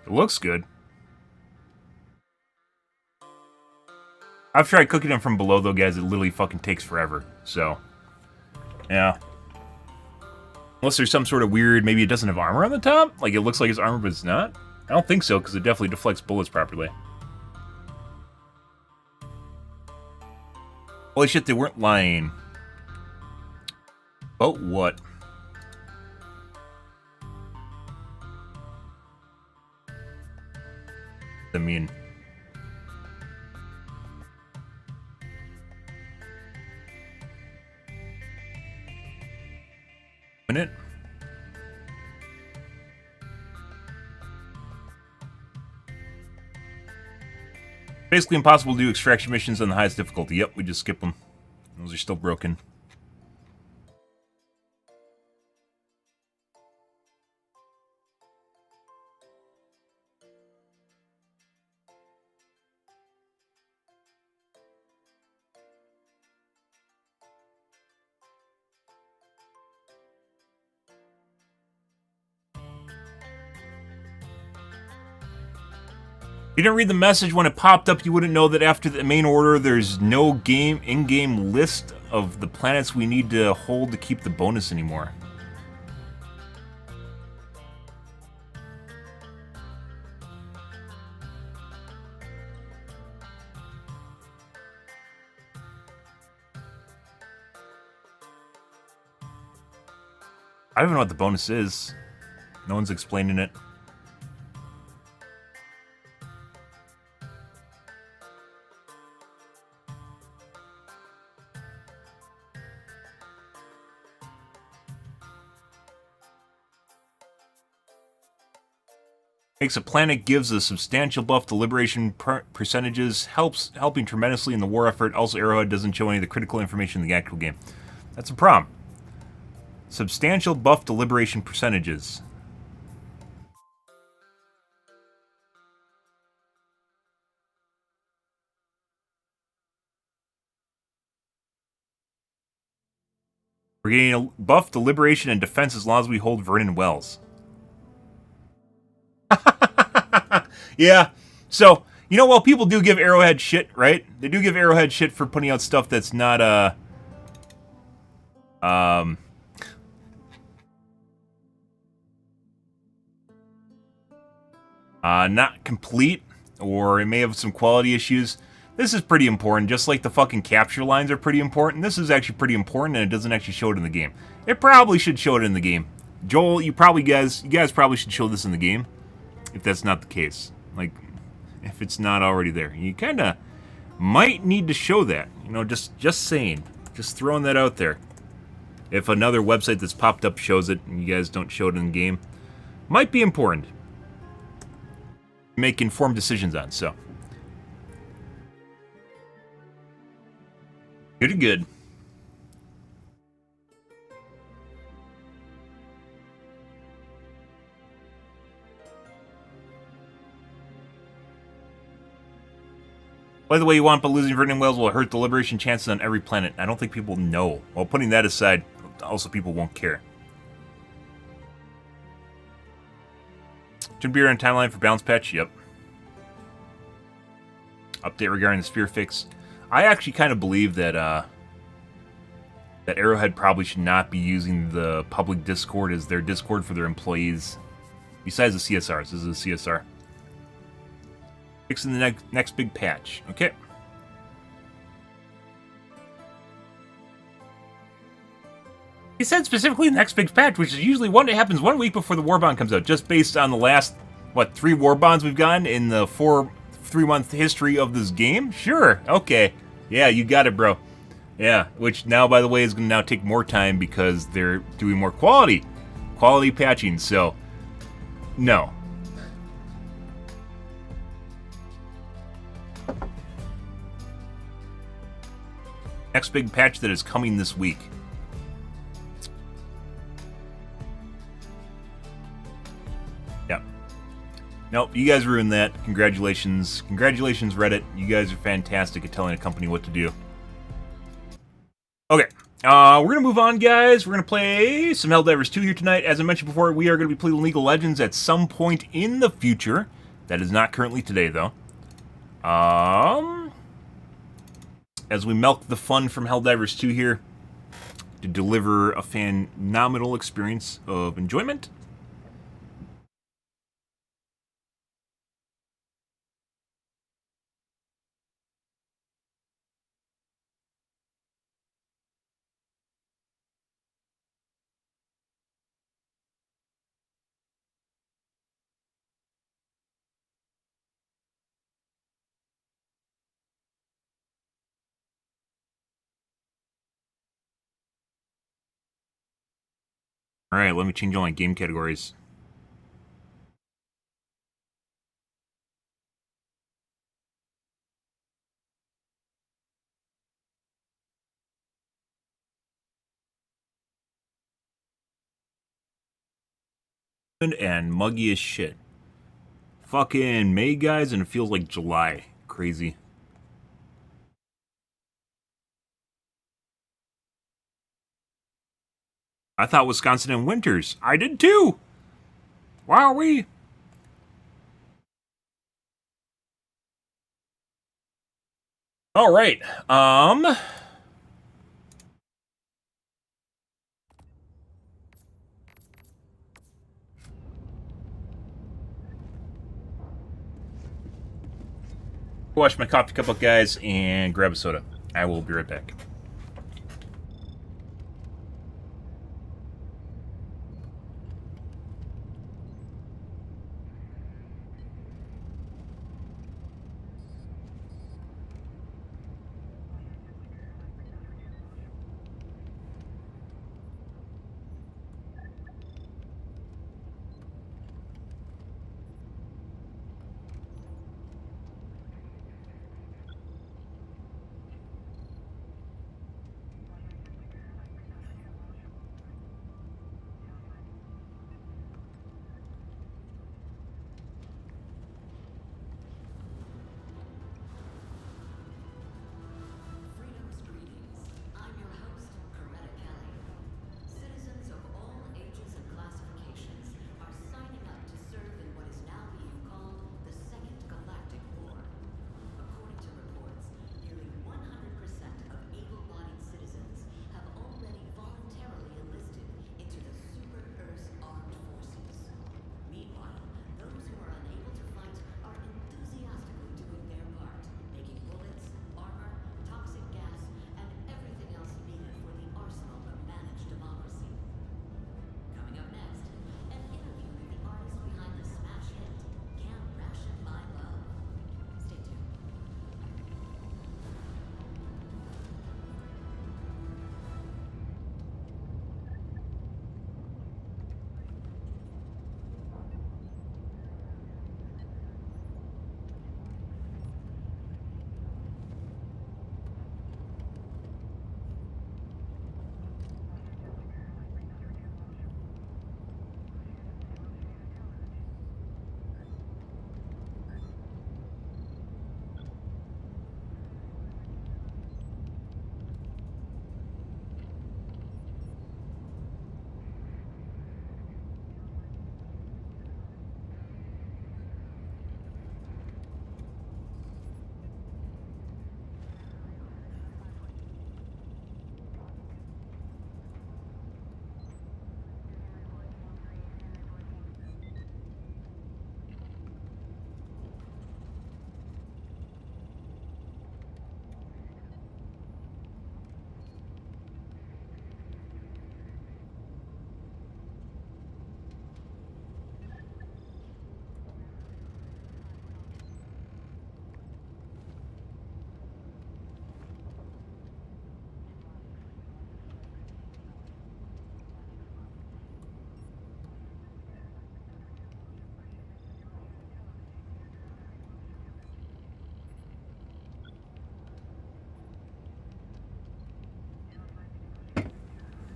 It looks good. I've tried cooking them from below, though, guys. It literally fucking takes forever. So, yeah. Unless there's some sort of weird, maybe it doesn't have armor on the top? Like, it looks like it's armor, but it's not? I don't think so, because it definitely deflects bullets properly. Holy shit, they weren't lying. About what? I mean... Minute. Basically impossible to do extraction missions on the highest difficulty. Yep, we just skip them. Those are still broken. If you didn't read the message when it popped up, you wouldn't know that after the main order, there's no in-game list of the planets we need to hold to keep the bonus anymore. I don't even know what the bonus is. No one's explaining it. Makes a planet, gives a substantial buff to liberation percentages, helping tremendously in the war effort. Also, Arrowhead doesn't show any of the critical information in the actual game. That's a problem. Substantial buff to liberation percentages. We're getting a buff to liberation and defense as long as we hold Vernon Wells. Yeah, so, you know, while people do give Arrowhead shit, right? They do give Arrowhead shit for putting out stuff that's not, not complete, or it may have some quality issues. This is pretty important, just like the fucking capture lines are pretty important. This is actually pretty important, and it doesn't actually show it in the game. It probably should show it in the game. Joel, you guys probably should show this in the game, if that's not the case. Like, if it's not already there. You kind of might need to show that. You know, just saying. Just throwing that out there. If another website that's popped up shows it, and you guys don't show it in the game, might be important. Make informed decisions on, so. Good. Good. By the way, you want, but losing Vernon Wells will hurt the liberation chances on every planet. I don't think people know. Well, putting that aside, also people won't care. Should be on timeline for balance patch. Yep. Update regarding the sphere fix. I actually kind of believe that that Arrowhead probably should not be using the public Discord as their Discord for their employees. Besides the CSRs, this is a CSR. Fixing the next big patch. Okay. He said specifically the next big patch, which is usually one that happens 1 week before the War Bond comes out, just based on the last, what, 3 War Bonds we've gotten in the 3-month history of this game? Sure. Okay. Yeah, you got it, bro. Yeah, which now, by the way, is going to now take more time because they're doing more quality patching, so no. Next big patch that is coming this week. Yeah. Nope, you guys ruined that. Congratulations. Congratulations, Reddit. You guys are fantastic at telling a company what to do. Okay. We're going to move on, guys. We're going to play some Helldivers 2 here tonight. As I mentioned before, we are going to be playing League of Legends at some point in the future. That is not currently today, though. as we milk the fun from Helldivers 2 here to deliver a phenomenal experience of enjoyment. Alright, let me change all my game categories. And muggy as shit. Fucking May, guys, and it feels like July. Crazy. I thought Wisconsin in winters. I did too! Wowee! Alright, wash my coffee cup up, guys, and grab a soda. I will be right back.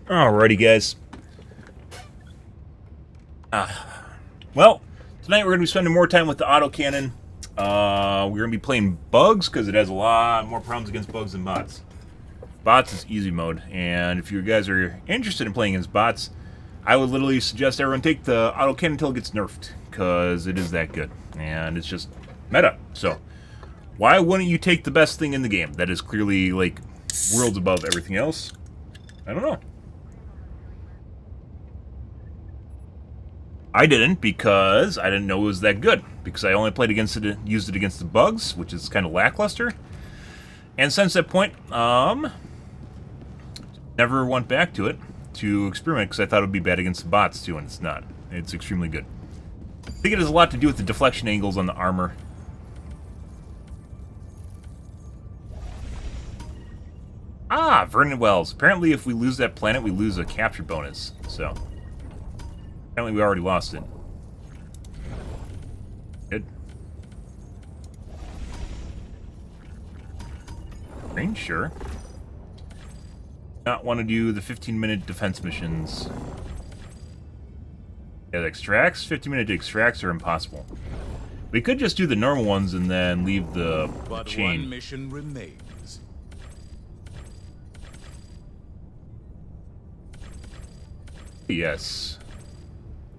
Alrighty, guys. Well, tonight we're going to be spending more time with the autocannon. We're going to be playing bugs, because it has a lot more problems against bugs than bots. Bots is easy mode, and if you guys are interested in playing against bots, I would literally suggest everyone take the autocannon until it gets nerfed, because it is that good, and it's just meta. So, Why wouldn't you take the best thing in the game that is clearly, like, worlds above everything else? I don't know. I didn't because I didn't know it was that good. Because I only played against it, used it against the bugs, which is kind of lackluster. And since that point, never went back to it to experiment because I thought it would be bad against the bots too, and it's not. It's extremely good. I think it has a lot to do with the deflection angles on the armor. Ah, Vernon Wells. Apparently if we lose that planet, we lose a capture bonus. So, apparently we already lost it. Good. Range, sure. Not want to do the 15-minute defense missions. Yeah, the extracts, 15-minute extracts are impossible. We could just do the normal ones and then leave the chain.
One mission remains.
Yes.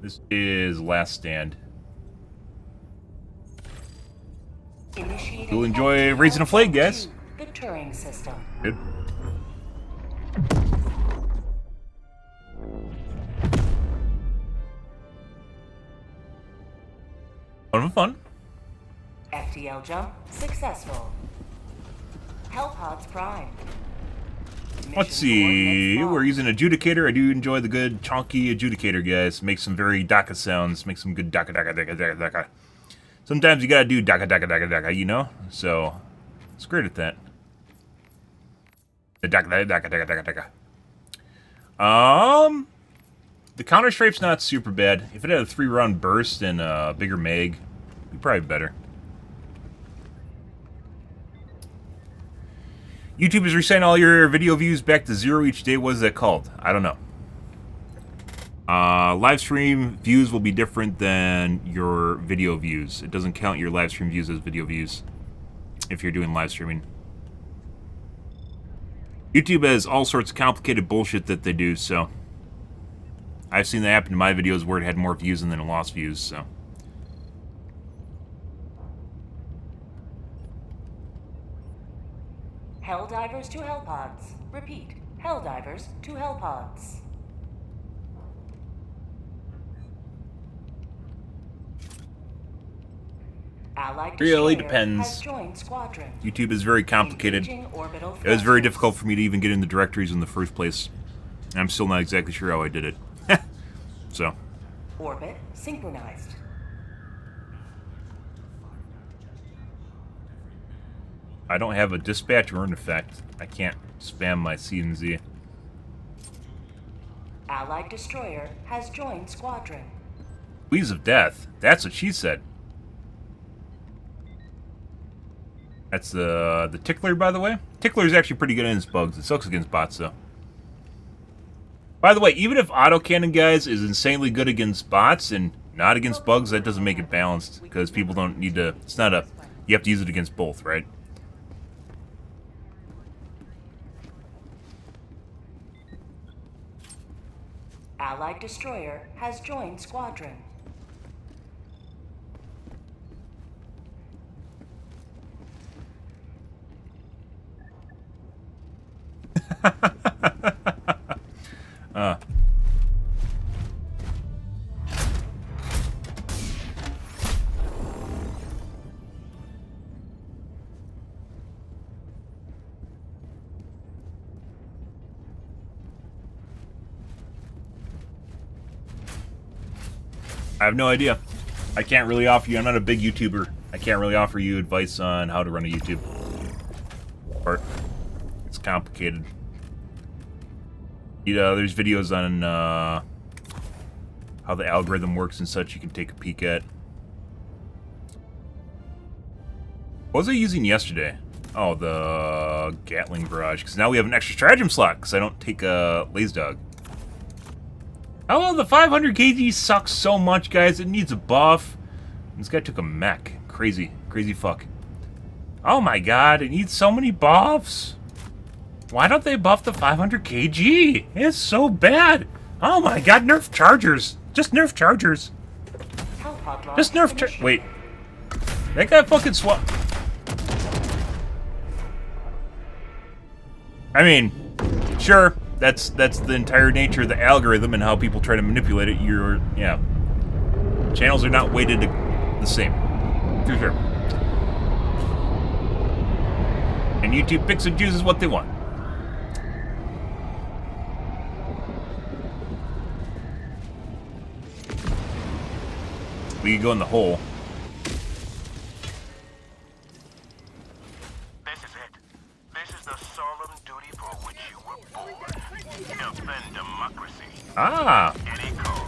This is Last Stand. You'll enjoy raising a flag, guys.
The Turing system.
Good. Fun.
FTL jump successful. Hellpods prime.
Let's see. We're using adjudicator. I do enjoy the good chonky adjudicator, guys. Make some very DACA sounds. Make some good DACA, DACA, DACA, DACA, DACA. Sometimes you gotta do DACA, DACA, DACA, DACA, you know? So, it's great at that. The DACA, DACA, DACA, DACA, DACA. The counter strape's not super bad. If it had a 3-round burst and a bigger mag, it'd be probably better. YouTube is resetting all your video views back to 0 each day. What is that called? I don't know. Live stream views will be different than your video views. It doesn't count your live stream views as video views if you're doing live streaming. YouTube has all sorts of complicated bullshit that they do, so I've seen that happen to my videos where it had more views and then it lost views, so.
Helldivers to Hellpods. Repeat. Helldivers to Hellpods. Allied
Really
destroyer
depends.
has joined squadron.
YouTube is very complicated. It was very difficult for me to even get in the directories in the first place. And I'm still not exactly sure how I did it. So.
Orbit synchronized.
I don't have a dispatch or an effect. I can't spam my C and Z.
Allied destroyer has joined squadron.
Squeeze of death. That's what she said. That's the Tickler, by the way. Tickler is actually pretty good against bugs. It sucks against bots, though. By the way, even if autocannon, guys, is insanely good against bots and not against bugs, that doesn't make it balanced, because people don't need to... It's not a... You have to use it against both, right?
Allied destroyer has joined squadron.
I have no idea. I can't really offer you... I'm not a big YouTuber. I can't really offer you advice on how to run a YouTube. Or it's complicated. There's videos on how the algorithm works and such you can take a peek at. What was I using yesterday? Oh, the Gatling barrage. Because now we have an extra stratagem slot because I don't take a Laze Dog. Oh, the 500 kg sucks so much, guys. It needs a buff. This guy took a mech. Crazy. Crazy fuck. Oh my god, it needs so many buffs. Why don't they buff the 500 kg? It's so bad. Oh my god, nerf chargers. Just nerf chargers. Just nerf Wait. That guy fucking I mean, sure, that's the entire nature of the algorithm and how people try to manipulate it. Yeah. Channels are not weighted the same. To be fair. And YouTube picks and chooses what they want. We can go in the hole.
This is it. This is the solemn duty for which you were born. Defend democracy.
Ah!
Any cause.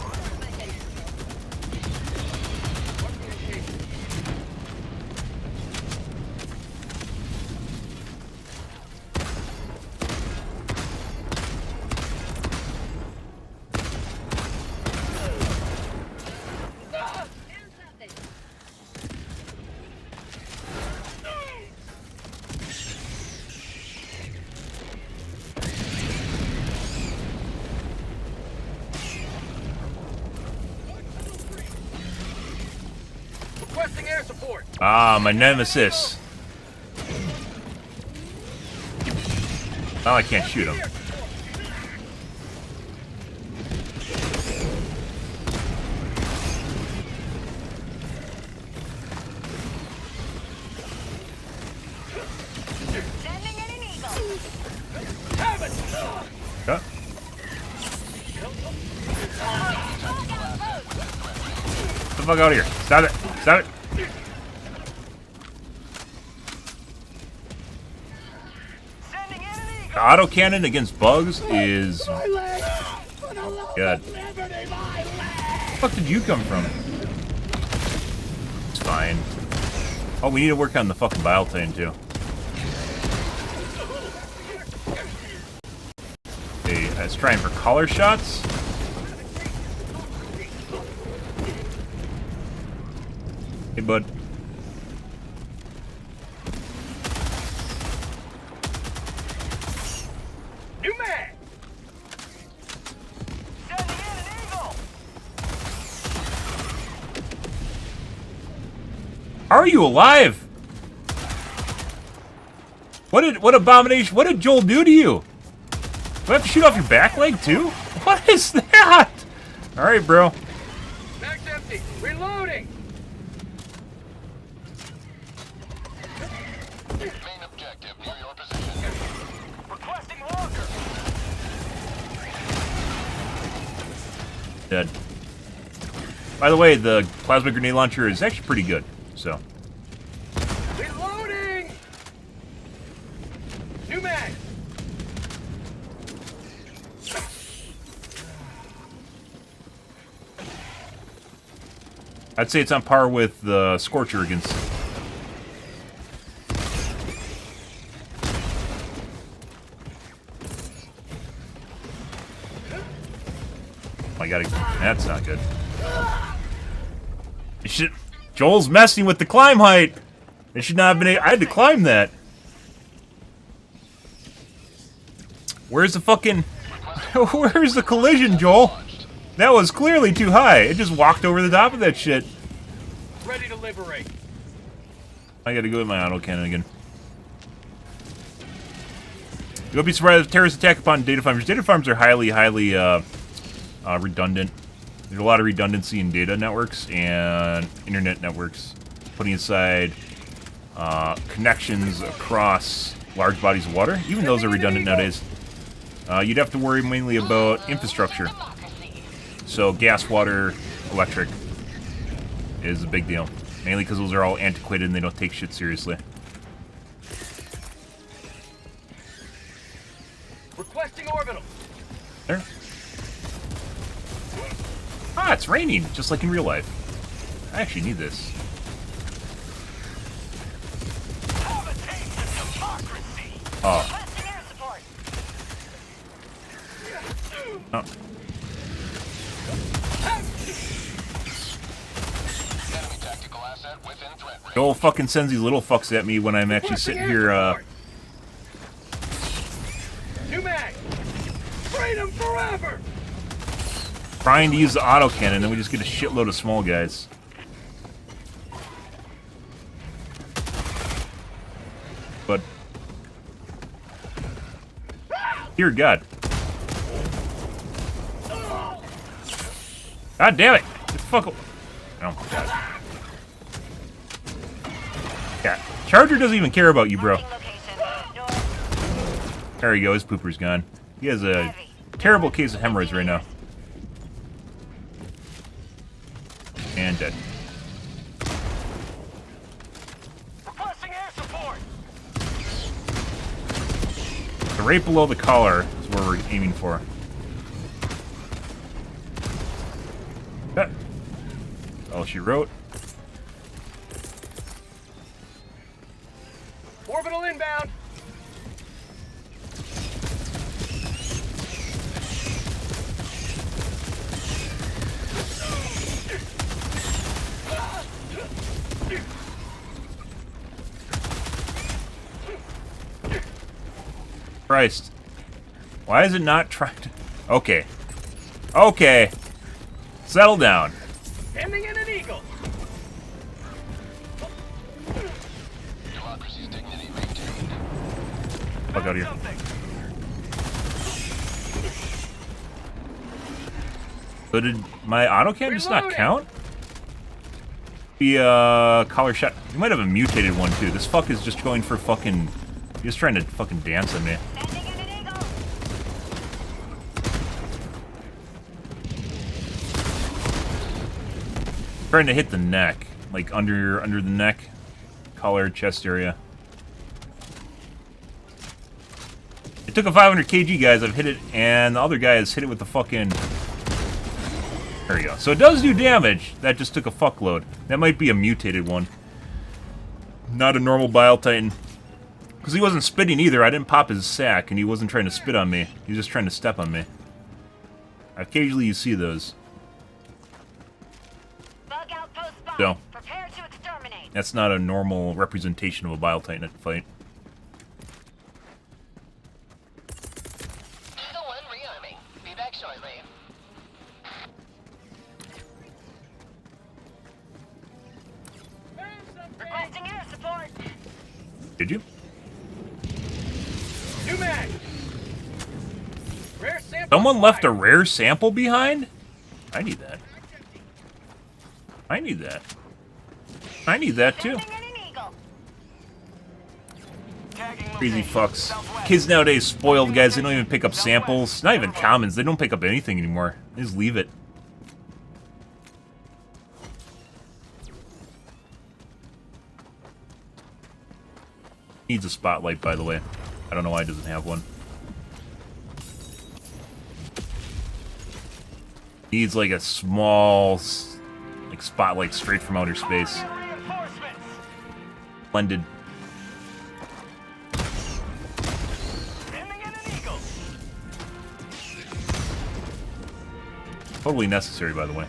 Requesting air support.
Ah, my nemesis. Oh, I can't shoot him.
Sending in an eagle.
Huh? Get the fuck out of here. Stop it. Stop it.
Sending in an eagle.
The autocannon against bugs is good. Where the fuck did you come from? It's fine. Oh, we need to work on the fucking Biotane too. Okay, let's try for collar shots. Hey, bud.
New man. Sending in an eagle.
How are you alive? What abomination? What did Joel do to you? Do I have to shoot off your back leg too? What is that? All right, bro.
Mag's empty. Reloading. Main objective near your position. Requesting walker.
Dead. By the way, the plasma grenade launcher is actually pretty good. So.
Reloading. New mag.
I'd say it's on par with the Scorcher against. I gotta. That's not good. It should. Joel's messing with the climb height. It should not have been. I had to climb that. Where's the fucking? Where's the collision, Joel? That was clearly too high. It just walked over the top of that shit.
Ready to liberate.
I gotta go with my autocannon again. You won't be surprised if terrorists attack upon data farms. Data farms are highly redundant. There's a lot of redundancy in data networks and internet networks. Putting aside connections across large bodies of water. Even those are redundant nowadays. You'd have to worry mainly about infrastructure. So gas, water, electric is a big deal. Mainly because those are all antiquated and they don't take shit seriously.
Requesting orbital.
There. Ah, it's raining, just like in real life. I actually need this. Oh.
Requesting air support.
Oh.
Enemy tactical asset within threat range.
Joel fucking sends these little fucks at me when I'm actually sitting here,
New mag. Freedom forever.
trying to use the autocannon, and then we just get a shitload of small guys. But Dear God. God damn it! Just fuck. Oh my God. Yeah, Charger doesn't even care about you, bro. There you go. His pooper's gone. He has a terrible case of hemorrhoids right now. And dead.
Requesting air support.
So right below the collar is where we're aiming for. All she wrote.
Orbital inbound.
Christ. Why is it not trying to... Okay. Okay. Settle down.
Ending in an eagle.
Fuck out of here. So did my autocam just not count? The collar shot. You might have a mutated one too. This fuck is just going for fucking... He's just trying to fucking dance at me. Trying to hit the neck, like under the neck, collar, chest area. It took a 500 kg, guys. I've hit it, and the other guy has hit it with the fucking... There we go. So it does do damage. That just took a fuckload. That might be a mutated one. Not a normal Bile Titan. Because he wasn't spitting either. I didn't pop his sack, and he wasn't trying to spit on me. He was just trying to step on me. Occasionally you see those. So, that's not a normal representation of a Bile Titan at the fight.
Be back shortly. Requesting air support.
Did you?
New mag. Rare sample.
Someone left a rare sample behind? I need that. I need that. I need that too. Crazy fucks. Kids nowadays spoiled, guys. They don't even pick up samples. Not even commons. They don't pick up anything anymore. They just leave it. Needs a spotlight, by the way. I don't know why it doesn't have one. Needs like a small... like spotlight straight from outer space. Blended. Totally necessary, by the way.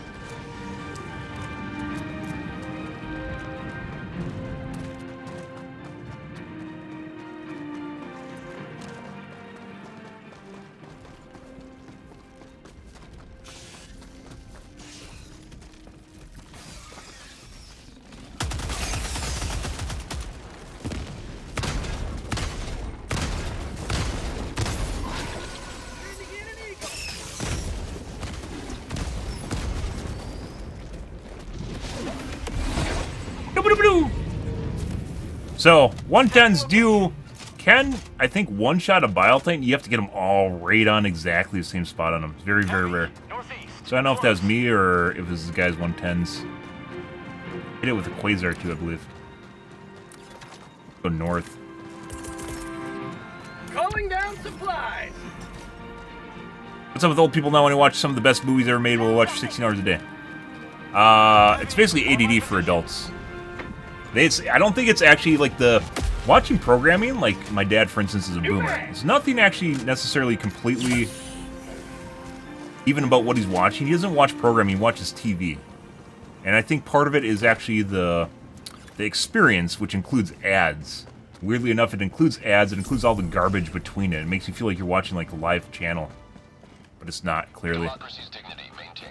So, 110s can, I think, one-shot a Bile Titan. You have to get them all right on exactly the same spot on them. It's very, very rare. So I don't know if that was me or if it was the guy's 110s. Hit it with a Quasar too, I believe. Go north.
Calling down supplies.
What's up with old people now when they watch some of the best movies ever made? We'll watch for 16 hours a day. It's basically ADD for adults. I don't think it's actually like the... Watching programming, like my dad, for instance, is a boomer. It's nothing actually necessarily completely... even about what he's watching. He doesn't watch programming, he watches TV. And I think part of it is actually the experience, which includes ads. Weirdly enough, it includes ads, it includes all the garbage between it. It makes you feel like you're watching like a live channel. But it's not, clearly.
Democracy's dignity maintained.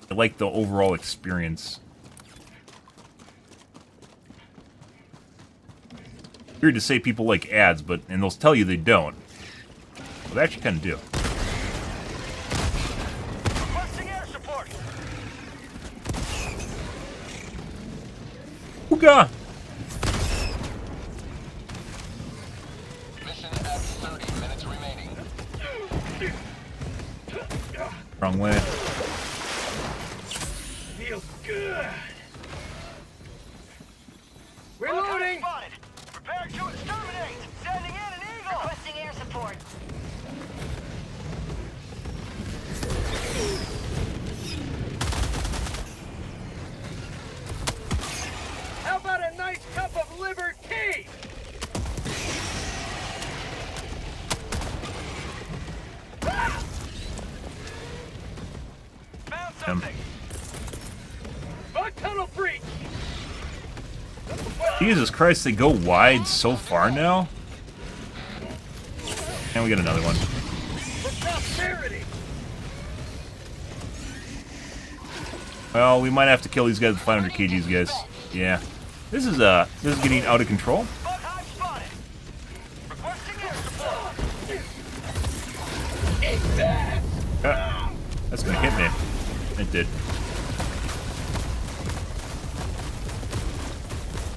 I like the overall experience. Weird to say people like ads, and they'll tell you they don't. Well, they actually kind of do.
Requesting air support.
Ooga!
Mission at 30 minutes remaining.
Wrong way.
Feels good.
Reloading!
Spotted. Prepare to exterminate. Sending in an eagle.
Requesting air support.
How about a nice cup of liver tea? Found something. Bug tunnel breach.
Jesus Christ, they go wide so far now? And we got another one.
For prosperity.
Well, we might have to kill these guys with 500 kgs, guys. Yeah. This is getting out of control.
Bug hive spotted. Requesting air support.
That's gonna hit me. It did.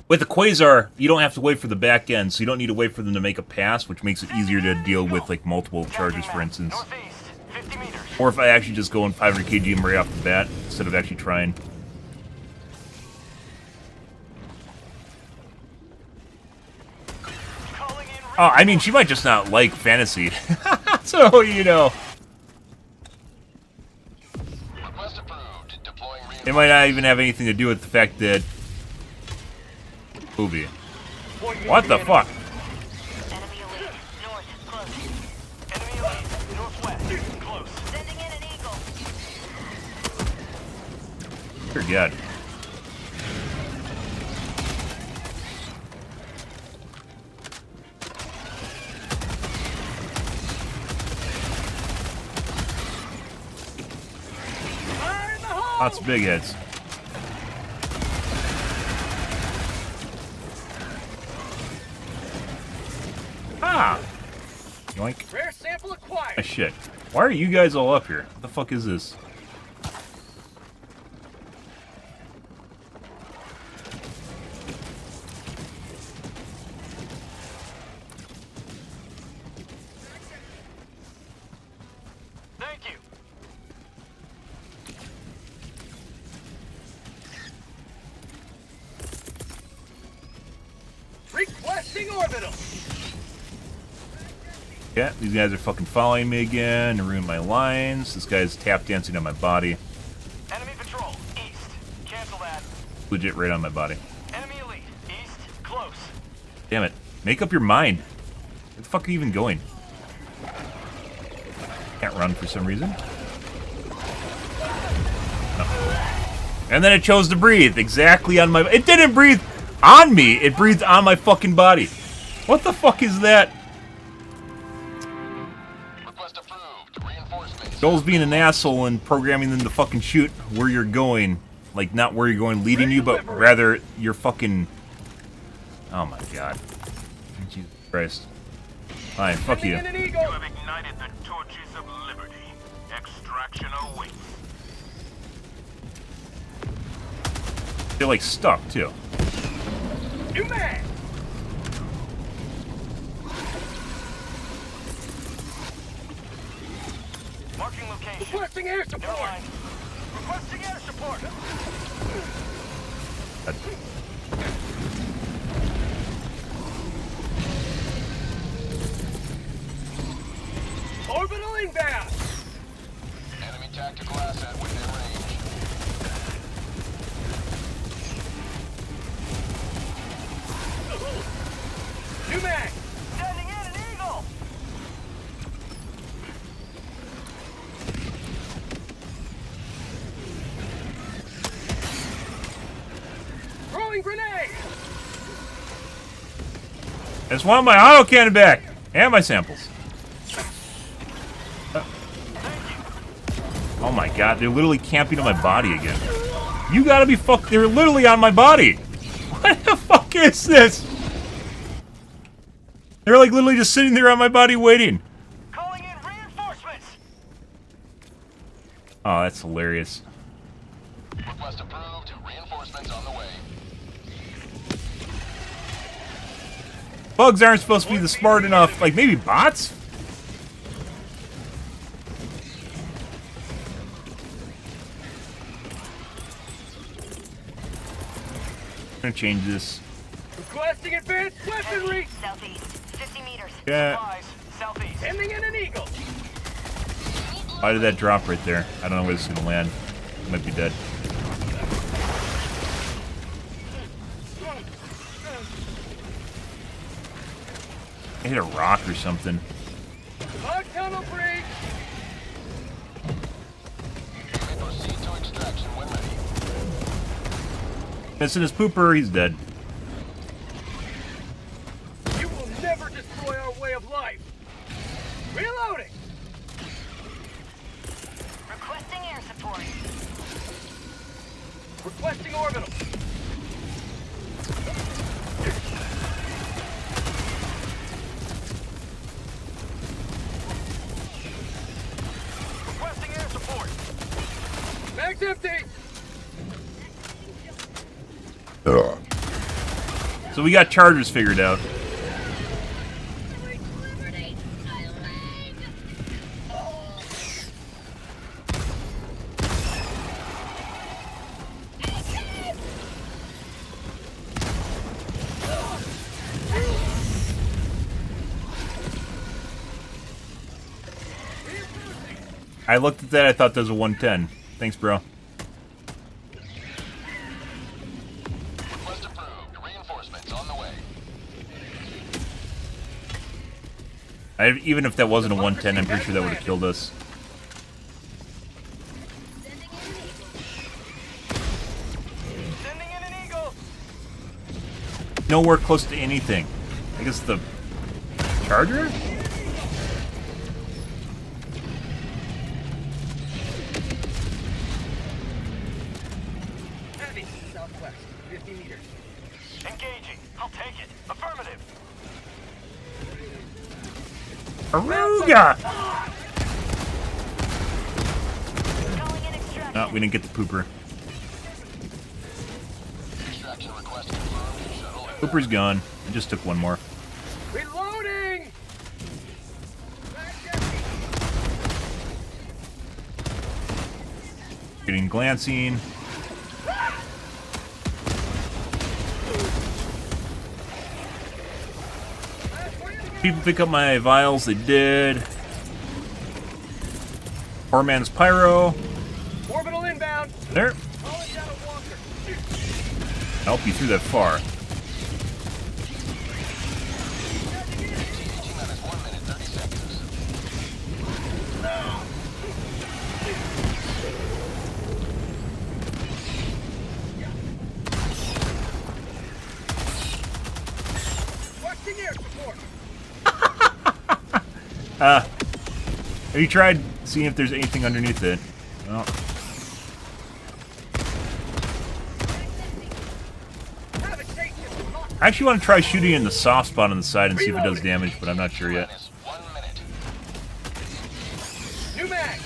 With the Quasar, you don't have to wait for the back end, so you don't need to wait for them to make a pass, which makes it easier to deal with like multiple charges, for instance.
Northeast, 50 meters.
Or if I actually just go in 500 kg and right off the bat, instead of actually trying.
Calling in
Oh, I mean, she might just not like fantasy. So, you know.
request approved. Deploying
It might not even have anything to do with the fact that... Booby. What the fuck?
Enemy elite. North. Close.
Enemy elite, northwest, close.
Sending in an eagle.
Dear God.
Fire in the hole!
Lots of big heads. Ah! Yoink.
Rare sample acquired.
Ah, shit. Why are you guys all up here? What the fuck is this?
Thank you. Requesting orbital.
Yeah, these guys are fucking following me again to ruin my lines. This guy's tap dancing on my body.
Enemy patrol, east. Cancel that.
Legit right on my body.
Enemy elite, east, close.
Damn it. Make up your mind. Where the fuck are you even going? Can't run for some reason. No. And then it chose to breathe exactly on my... It didn't breathe on me. It breathed on my fucking body. What the fuck is that?
Request approved. Reinforcements.
Joel's being an asshole and programming them to fucking shoot where you're going. Like, not where you're going leading you, but rather you're fucking... Oh my god. Jesus Christ. Fine, fuck you.
You have ignited the torches of liberty. Extraction awaits.
They're like stuck, too.
New man. Marking location. Requesting air support. Requesting air support. Orbital inbound. Enemy tactical asset within range. New mag. Sending in an eagle. Throwing grenade.
I just want my auto cannon back! And my samples. Oh my god, they're literally camping on my body again. You gotta be they're literally on my body! What the fuck is this? They're like literally just sitting there on my body waiting.
Calling in reinforcements.
Oh, that's hilarious.
Request approved. Reinforcements on the way.
Bugs aren't supposed to be the smart enough. Like, maybe bots? I'm gonna change this.
Requesting advanced weaponry.
Southeast, 50 meters.
Yeah.
Supplies. Southeast. Sending in an eagle.
Why did that drop right there? I don't know where this is gonna land. Might be dead. I hit a rock or something.
Hog tunnel breach. Proceed to extraction when ready.
Missing his pooper, he's dead.
You will never destroy our way of life. Reloading.
Requesting air support.
Requesting orbital. Requesting air support. Mag's empty.
So we got chargers figured out. I looked at that, I thought that was a 110. Thanks, bro.
Request approved. Reinforcements on the way.
Even if that wasn't a 110, I'm pretty sure that would have killed us.
Sending in an eagle.
Nowhere close to anything. I guess the charger?
Heavy. Southwest. 50 meters. Engaging. I'll take it. Affirmative.
Aruga!
Calling in extraction.
No, we didn't get the pooper.
Extraction request confirmed. Shuttle in.
Pooper's gone. I just took one more.
Reloading.
Getting glancing. People pick up my vials, they did. Poor man's pyro.
Orbital inbound.
There.
Calling down a walker.
Help you through that far.
T-minus 1 minute 30 seconds. Requesting air support.
Have you tried seeing if there's anything underneath it? Well,
Have it taken.
I actually want to try shooting in the soft spot on the side and see if it does damage, but I'm not sure yet.
Minus 1 minute. New mag.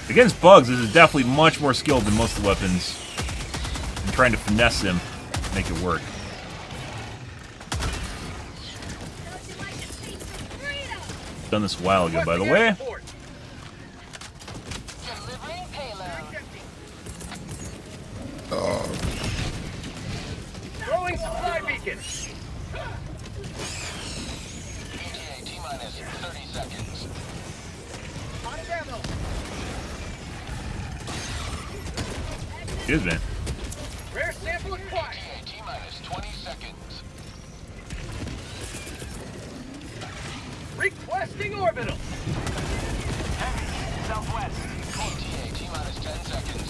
Against bugs, this is definitely much more skilled than most of the weapons. I'm trying to finesse them, make it work. Done this a while ago, by the way.
Delivering payload.
Throwing supply beacon. ETA T-minus 30 seconds. On ammo.
Excuse me.
Rare sample acquired. ETA T-minus 20 seconds. Requesting orbital. Heavy, southwest. ETA T-minus 10 seconds.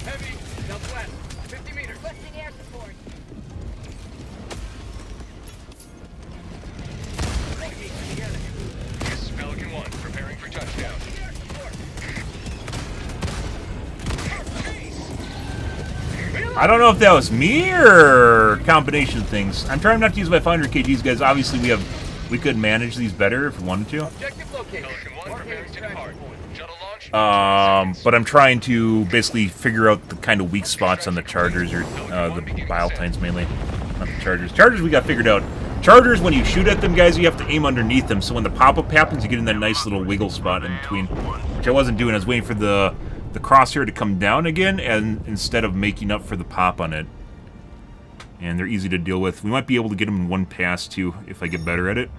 Heavy, southwest. 50 meters.
Requesting air support.
Together. This is Pelican 1, preparing for touchdown. Air support. Reloading.
I don't know if that was me or combination of things. I'm trying not to use my 500 kgs, guys. Obviously, we could manage these better if we wanted to. But I'm trying to basically figure out the kind of weak spots on the chargers, or the Biotines mainly, not the chargers. Chargers we got figured out. Chargers, when you shoot at them, guys, you have to aim underneath them, so when the pop-up happens, you get in that nice little wiggle spot in between, which I wasn't doing. I was waiting for the crosshair to come down again, and instead of making up for the pop on it. And they're easy to deal with. We might be able to get them in one pass, too, if I get better at it.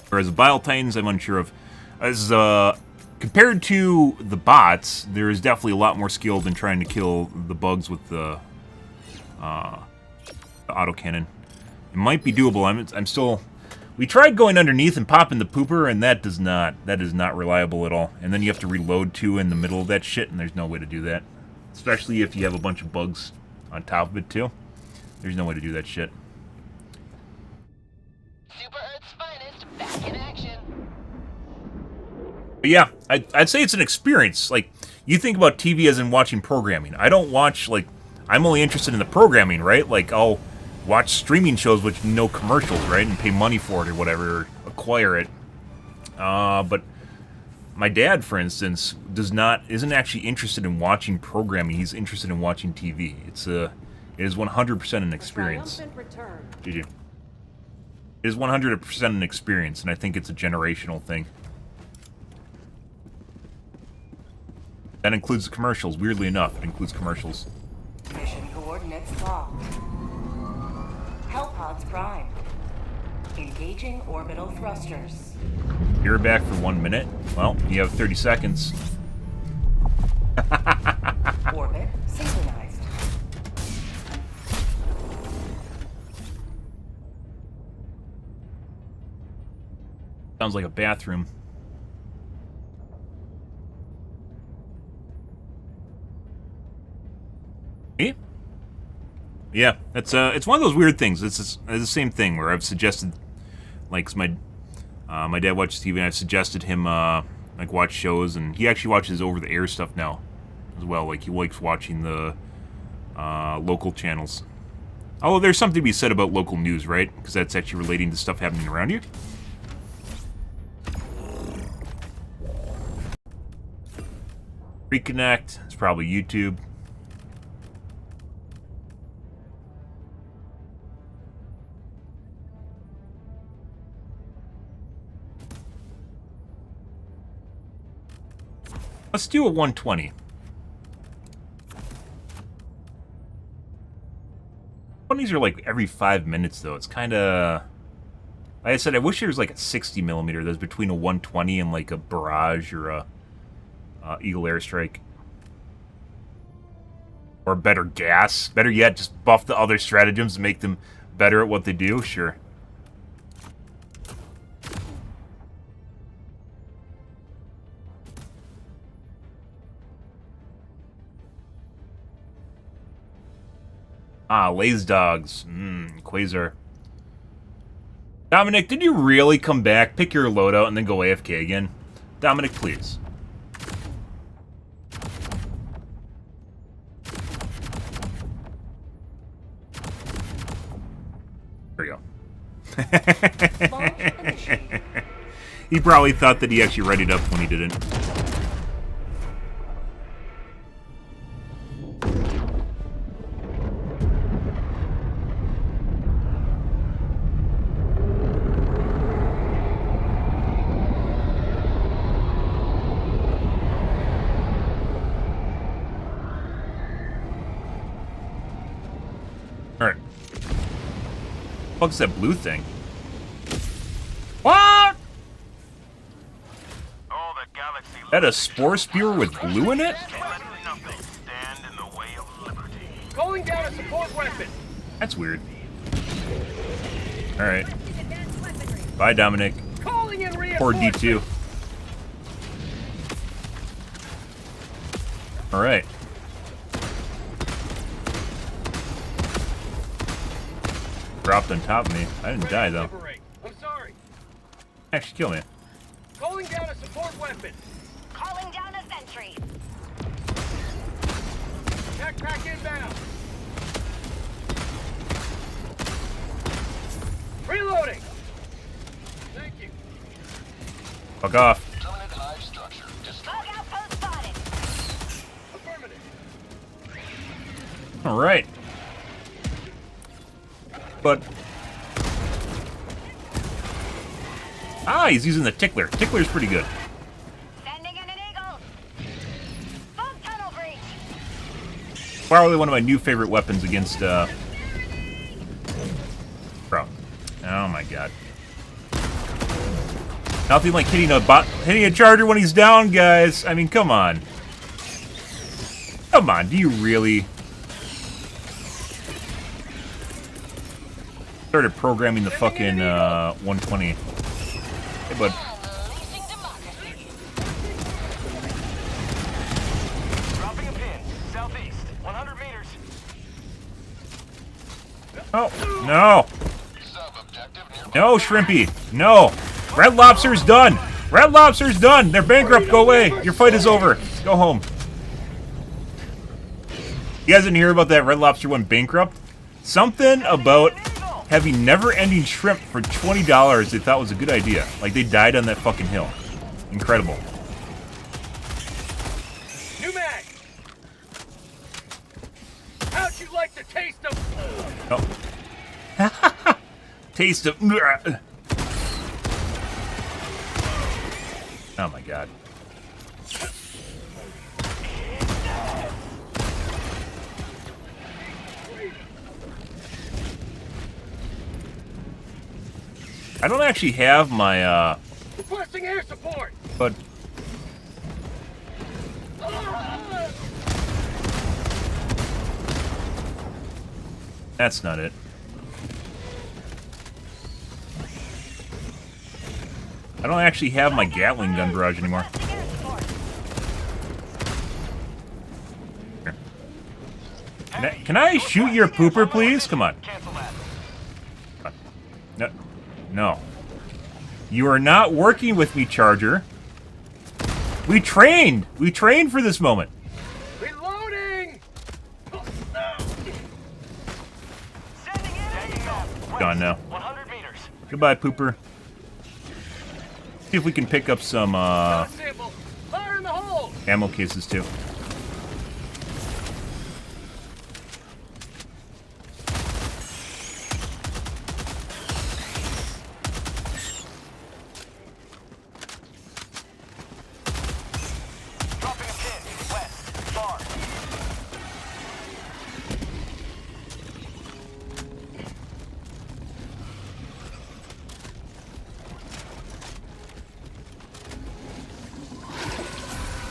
Whereas the Biotines, I'm unsure of. As, compared to the bots, there is definitely a lot more skill than trying to kill the bugs with the autocannon. It might be doable. I'm still... We tried going underneath and popping the pooper, and that is not reliable at all. And then you have to reload, too, in the middle of that shit, and there's no way to do that. Especially if you have a bunch of bugs on top of it, too. There's no way to do that shit.
Super Earth's finest, back in action.
But yeah, I'd say it's an experience. Like, you think about TV as in watching programming. I don't watch, like... I'm only interested in the programming, right? Like, I'll watch streaming shows with no commercials, right? And pay money for it or whatever, or acquire it. But my dad, for instance, isn't actually interested in watching programming. He's interested in watching TV. It is 100% an experience. GG. It is 100% an experience, and I think it's a generational thing. That includes the commercials. Weirdly enough, it includes commercials.
Mission coordinates locked. Hellpods primed. Engaging orbital thrusters.
You're back for 1 minute. Well, you have 30 seconds.
Orbit synchronized.
Sounds like a bathroom. Me? Yeah, it's one of those weird things. It's the same thing where I've suggested, like, my dad watches TV, and I've suggested him like watch shows, and he actually watches over-the-air stuff now as well. Like, he likes watching the local channels. Although there's something to be said about local news, right? Because that's actually relating to stuff happening around you. Reconnect. It's probably YouTube. Let's do a 120. 20s are like every 5 minutes, though. It's kind of... Like I said, I wish there was like a 60mm that's between a 120 and like a Barrage or a Eagle Airstrike. Or better gas. Better yet, just buff the other stratagems and make them better at what they do. Sure. Ah, Laze Dogs. Quasar. Dominic, did you really come back, pick your loadout, and then go AFK again? Dominic, please. There we go. He probably thought that he actually readied up when he didn't. Alright. What's that blue thing? What?
All the galaxy
That a spore spear with glue in it?
let nothing stand in the way of liberty.
Calling down a support weapon.
That's weird. Alright. Bye, Dominic.
Calling in
Poor
reinforcements.
D2. Alright. Dropped on top of me. I didn't die, though.
I'm sorry.
Actually, kill me.
Calling down a support weapon.
Calling down a sentry.
Backpack inbound. Reloading. Thank you.
Fuck off.
Terminate hive structure. Destroyed. Bug outpost spotted.
Affirmative.
All right. But he's using the tickler. Tickler's pretty good.
Sending in an eagle. Bug tunnel breach.
Probably one of my new favorite weapons against bro. Oh my god. Nothing like hitting a charger when he's down, guys. I mean, come on. Come on, do you really? Started programming the fucking 120. Hey, bud.
Unleashing democracy.
Dropping a pin. Southeast. 100 meters.
Oh, no.
Sub-objective nearby.
No, Shrimpy. No. Red Lobster's done. Red Lobster's done. They're bankrupt. Go away. Your fight is over. Go home. You guys didn't hear about that Red Lobster went bankrupt? Something about having never-ending shrimp for $20 they thought was a good idea. Like, they died on that fucking hill. Incredible.
New mag. How'd you like the taste of?
Oh. Taste of... Oh my god. I don't actually have my,
Requesting air support.
but... That's not it. I don't actually have my Gatling gun barrage anymore. Here. Can I shoot your pooper, please? Come on.
Cancel that.
No. No. You are not working with me, Charger. We trained! We trained for this moment.
Reloading.
Sending in an eagle.
Gone now.
100 meters.
Goodbye, pooper. See if we can pick up some
Sample. Fire in the hole.
ammo cases, too.
Dropping a pin. West. Far.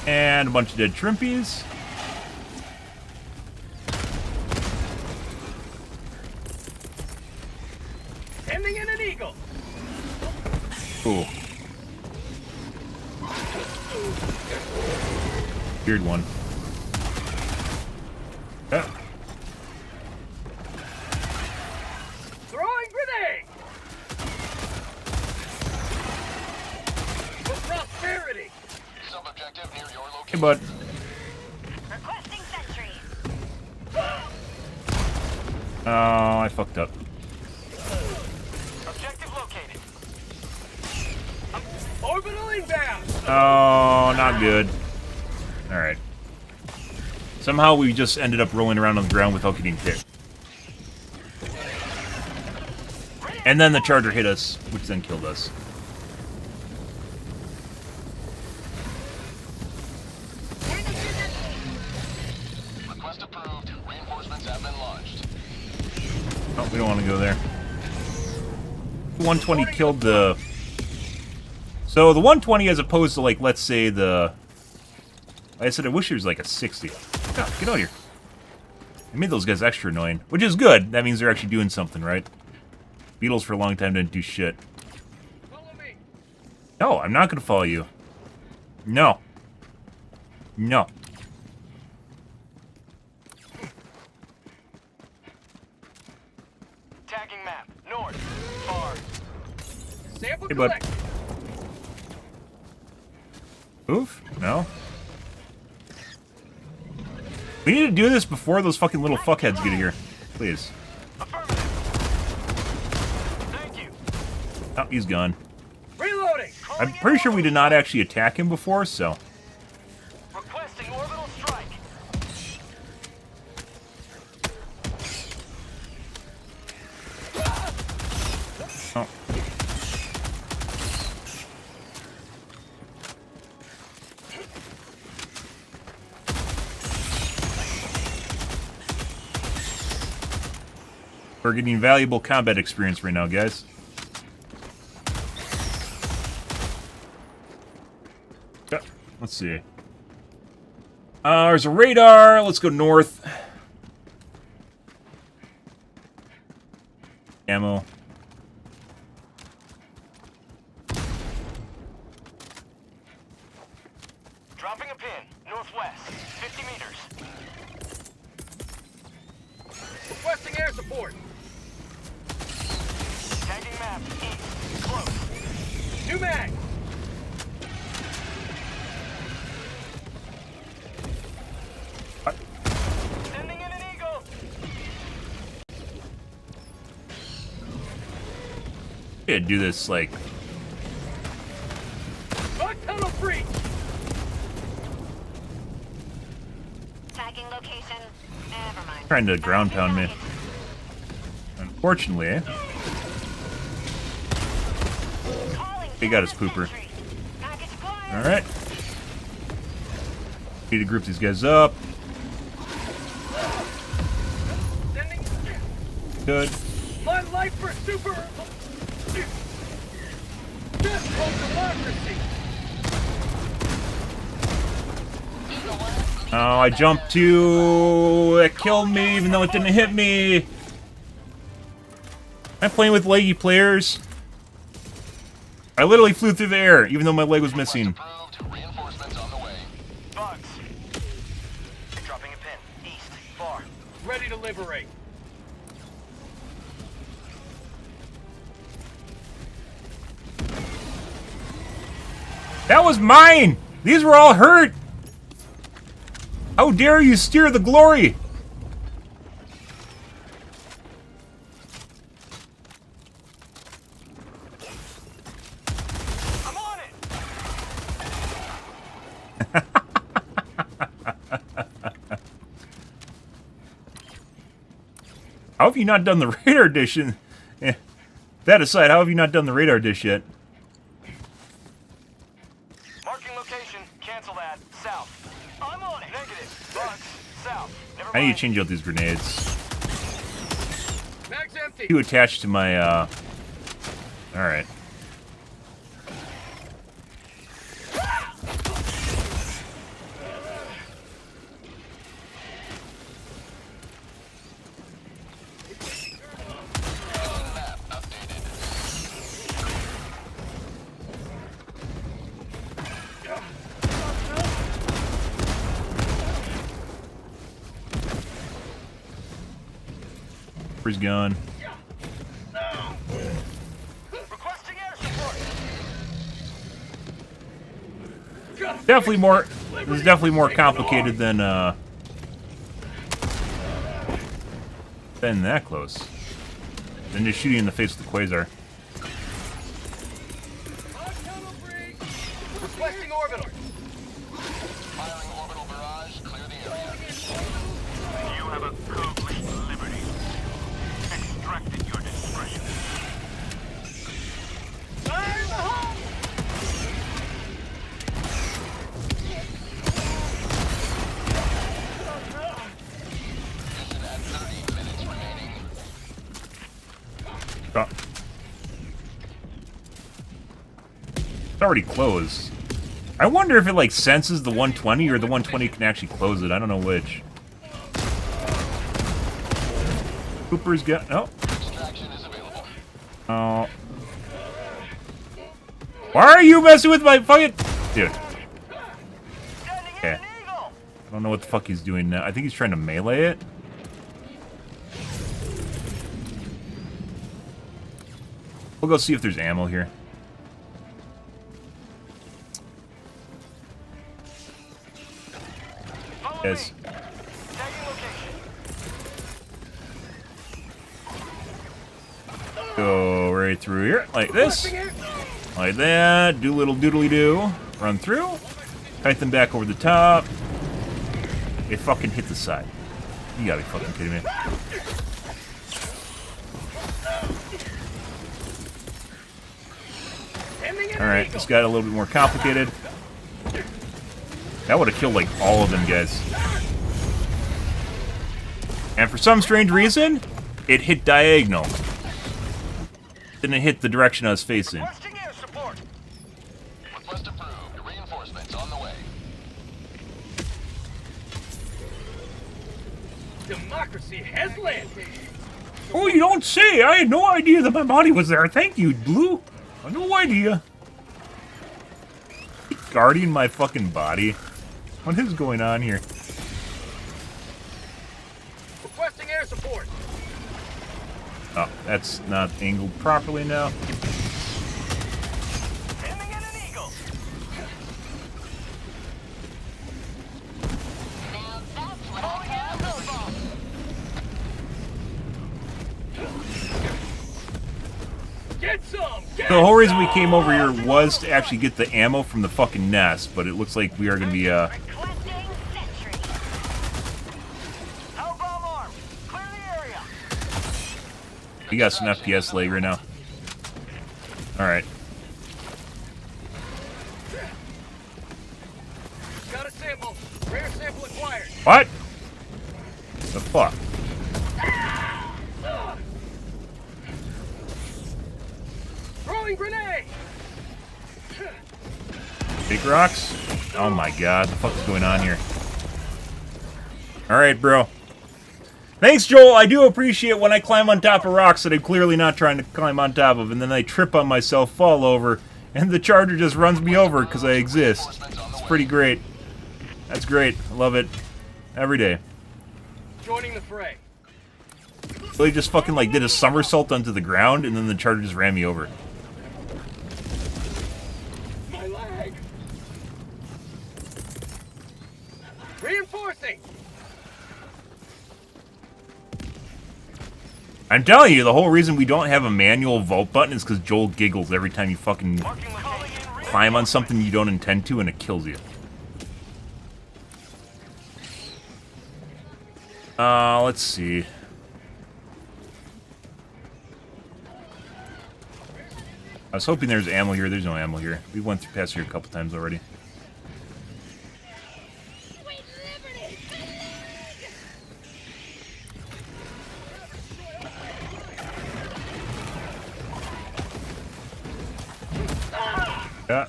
And a bunch of dead shrimpies.
Sending in an eagle.
Cool. Weird one. Yeah.
Throwing grenade. For prosperity.
Sub-objective near your location.
Hey, bud.
Requesting sentry.
Oh, I fucked up.
Objective located.
Orbital inbound.
Oh, not good. Alright. Somehow we just ended up rolling around on the ground without getting hit. And then the charger hit us, which then killed us.
Request approved. Reinforcements have been launched.
Oh, we don't want to go there. 120 killed the... So the 120 as opposed to, like, let's say the... Like I said, I wish there was like a 60. Oh, get out here. I made those guys extra annoying, which is good. That means they're actually doing something, right? Beetles for a long time didn't do shit.
Follow me.
No, I'm not going to follow you. No. No.
Tagging map. North. Far.
Sample
Hey, bud.
collect.
Move? No. We need to do this before those fucking little fuckheads get here. Please.
Affirmative. Thank you.
Oh, he's gone.
Reloading.
I'm pretty sure we did not actually attack him before, so...
Requesting orbital strike.
Oh. We're getting valuable combat experience right now, guys. Yeah, let's see. There's a radar. Let's go north. Ammo.
Dropping a pin. Northwest. 50 meters.
Requesting air support.
Tagging map. East. Close.
New mag.
Sending in an eagle.
Yeah, do this like
Bug tunnel breach.
Tagging location. Never mind.
trying to ground pound me. Unfortunately, he got his pooper. All right. Need to group these guys up.
Sending.
Good.
My life for super. Death for democracy.
Oh, I jumped too. It killed me, even though it didn't hit me. I'm playing with leggy players. I literally flew through the air, even though my leg was missing.
Reinforcements on the way. Bugs. Dropping a pin. East. Far.
Ready to liberate.
That was mine! These were all hurt! How dare you steer the glory!
I'm on it.
How have you not done the radar dish? That aside, how have you not done the radar dish yet?
Marking location. Cancel that. South. I'm on it. Negative. Bugs. South. Never
I need
mind.
to change out these grenades.
Mag's empty.
Too attached to my, Alright. He's gone.
Requesting air support.
Definitely more. This is definitely more complicated than that close. Than just shooting in the face with the quasar.
Bug tunnel breach. Requesting orbital.
Firing orbital barrage. Clear the area. You have a complete liberty. Extract at your discretion.
Fire in the hole.
Mission at 30 minutes remaining.
Oh. It's already closed. I wonder if it like senses the 120 or the 120 can actually close it. I don't know which. Cooper's got. Oh.
Extraction is available.
Oh. Why are you messing with my fucking dude?
Sending in
Okay.
an eagle.
I don't know what the fuck he's doing now. I think he's trying to melee it. We'll go see if there's ammo here.
Follow
Yes.
me.
Go right through here, like this. Like that. Do little doodly doo. Run through. Kite them back over the top. They fucking hit the side. You gotta be fucking kidding me. Alright, this got a little bit more complicated. That would have killed, like, all of them guys. And for some strange reason, it hit diagonal. Didn't hit the direction I was facing.
Requesting air support. Request approved. Reinforcements on the way.
Democracy has landed.
Oh, you don't say! I had no idea that my body was there. Thank you, Blue. I had no idea. Guarding my fucking body. What is going on here?
Requesting air support.
Oh, that's not angled properly now.
Sending in an eagle.
Now that's what I call
Get some. Get
The whole reason we came over here was to actually get the ammo from the fucking nest, but it looks like we are going to be,
requesting sentry.
Hellbomb armed. Clear the area.
we got some FPS lag right now. Alright.
Got a sample. Rare sample acquired.
What? The fuck?
Throwing grenade.
Big rocks? Oh my god, the fuck is going on here? Alright, bro. Thanks, Joel. I do appreciate when I climb on top of rocks that I'm clearly not trying to climb on top of, and then I trip on myself, fall over, and the charger just runs me over because I exist. It's pretty great. That's great. I love it. Every day.
Joining the fray.
So they just fucking like did a somersault onto the ground, and then the charger just ran me over.
My leg. Reinforcing.
I'm telling you, the whole reason we don't have a manual vault button is because Joel giggles every time you fucking climb on something you don't intend to, and it kills you. Let's see. I was hoping there's ammo here. There's no ammo here. We went through past here a couple times already. Yeah.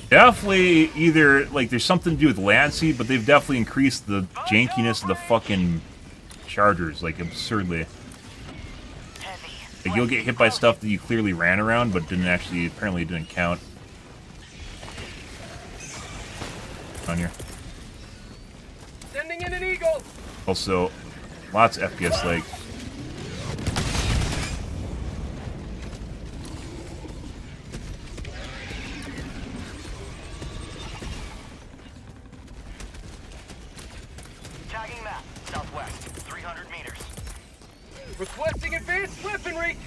Definitely either, like, there's something to do with Lancy, but they've definitely increased the jankiness of the fucking chargers, like, absurdly. Like, you'll get hit by stuff that you clearly ran around, but didn't actually, apparently didn't count. On here.
Sending in an eagle.
Also, lots of FPS lag.
Tagging map. Southwest. 300 meters.
Requesting advanced weaponry.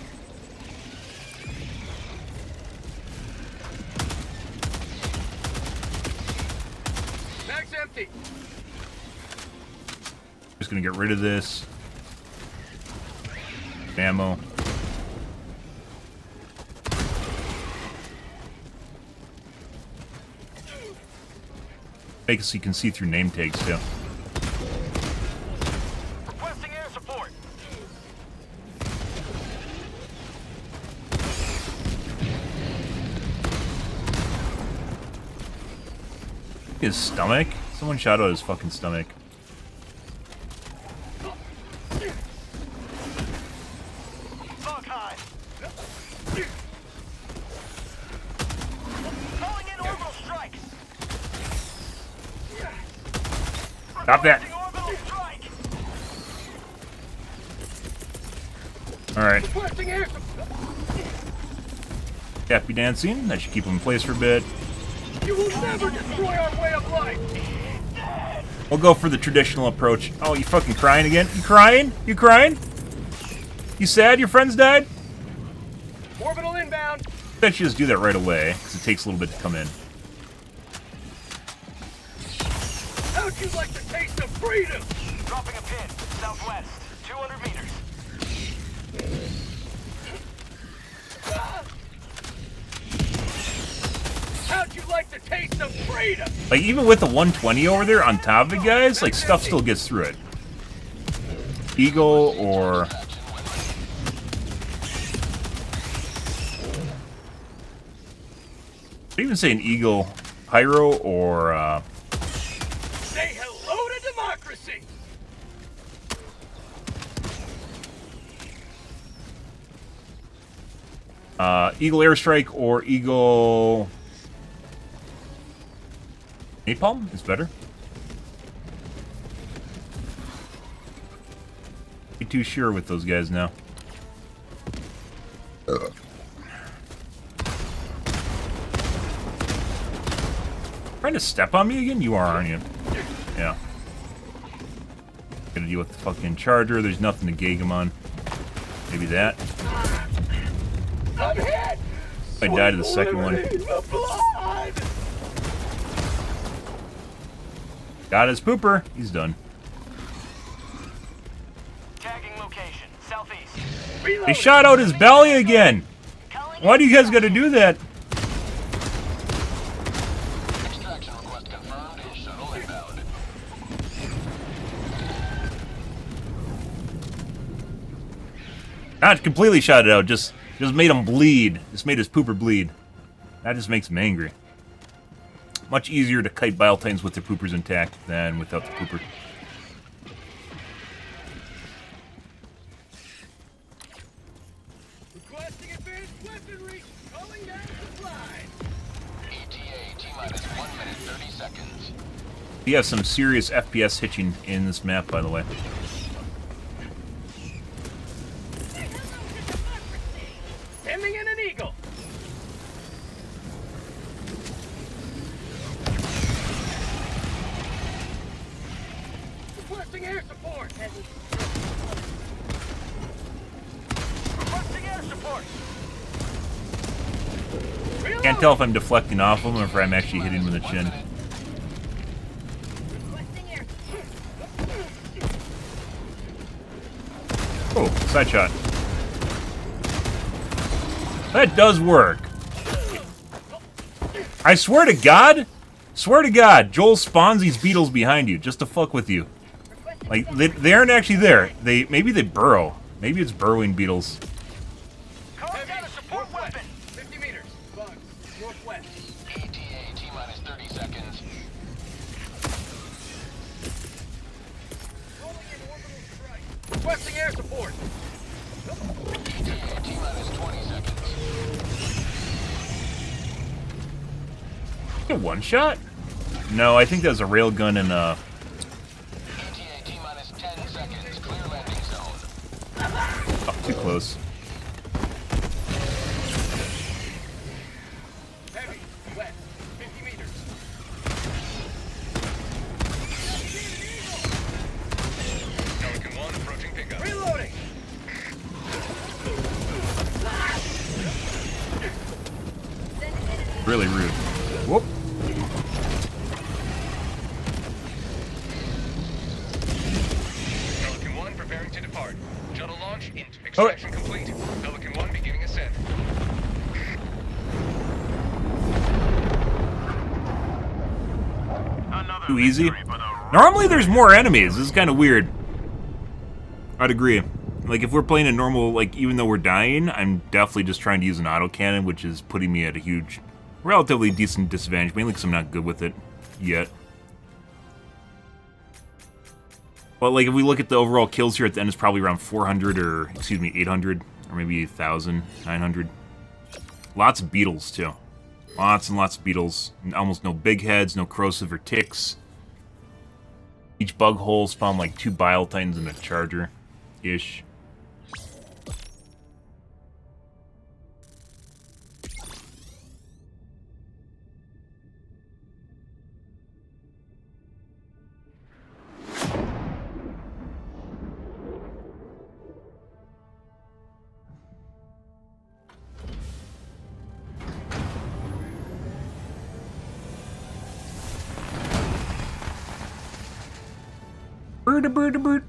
Mag's empty.
Just gonna get rid of this. Ammo. Make it so you can see through name tags too.
Requesting air support.
His stomach? Someone shot out his fucking stomach.
Bug high. Calling in orbital strikes.
Stop that.
Requesting orbital strike.
Alright.
Requesting air support.
Happy dancing. That should keep him in place for a bit.
You will never destroy our way of life.
We'll go for the traditional approach. Oh, you fucking crying again? You crying? You crying? You sad your friends died?
Orbital inbound.
I bet you just do that right away, because it takes a little bit to come in.
How'd you like the taste of freedom?
Dropping a pin. Southwest. 200 meters.
How'd you like the taste of freedom?
Like, even with the 120 over there on top of it, guys, like, stuff still gets through it. Eagle or... I'd even say an Eagle Pyro or,
Say hello to democracy.
Eagle Airstrike or Eagle... Napalm is better. Be too sure with those guys now. Trying to step on me again? You are, aren't you? Yeah. Gotta deal with the fucking charger. There's nothing to gauge him on. Maybe that.
I'm hit.
I died to the second one.
The blood.
Got his pooper. He's done.
Tagging location. Southeast.
They shot out his belly again. Why do you guys gotta do that?
Extraction request confirmed. Shuttle inbound.
Not completely shot it out. Just made him bleed. Just made his pooper bleed. That just makes him angry. Much easier to kite bile titans with their poopers intact than without the pooper.
Requesting advanced weaponry. Calling down supplies.
ETA T-minus 1 minute 30 seconds.
We have some serious FPS hitching in this map, by the way.
Sending in an eagle. Requesting air support.
Requesting air support.
Can't tell if I'm deflecting off him or if I'm actually hitting him in the chin. Oh, side shot. That does work. I swear to God, Joel spawns these beetles behind you just to fuck with you. Like, they aren't actually there. Maybe they burrow. Maybe it's burrowing beetles.
Calling down a support weapon.
50 meters. Bugs. Northwest.
ETA T-minus 30 seconds.
Rolling in orbital strike. Requesting air support.
ETA T-minus 20 seconds.
A one shot? No, I think that was a railgun and
ETA T-minus 10 seconds. Clear landing zone.
oh, too close.
Heavy. West. 50 meters.
Pelican 1 approaching pickup.
Reloading.
Really rude. Whoop.
Pelican 1 preparing to depart. Shuttle launch into extraction complete. Pelican 1 beginning ascent.
Too easy. Normally there's more enemies. This is kind of weird. I'd agree. Like, if we're playing a normal, like, even though we're dying, I'm definitely just trying to use an autocannon, which is putting me at a huge, relatively decent disadvantage, mainly because I'm not good with it yet. But, like, if we look at the overall kills here at the end, it's probably around 400 or, excuse me, 800, or maybe 1,000, 900. Lots of beetles, too. Lots and lots of beetles. Almost no big heads, no corrosive or ticks. Each bug hole spawned like 2 bile titans and a charger-ish. Bird.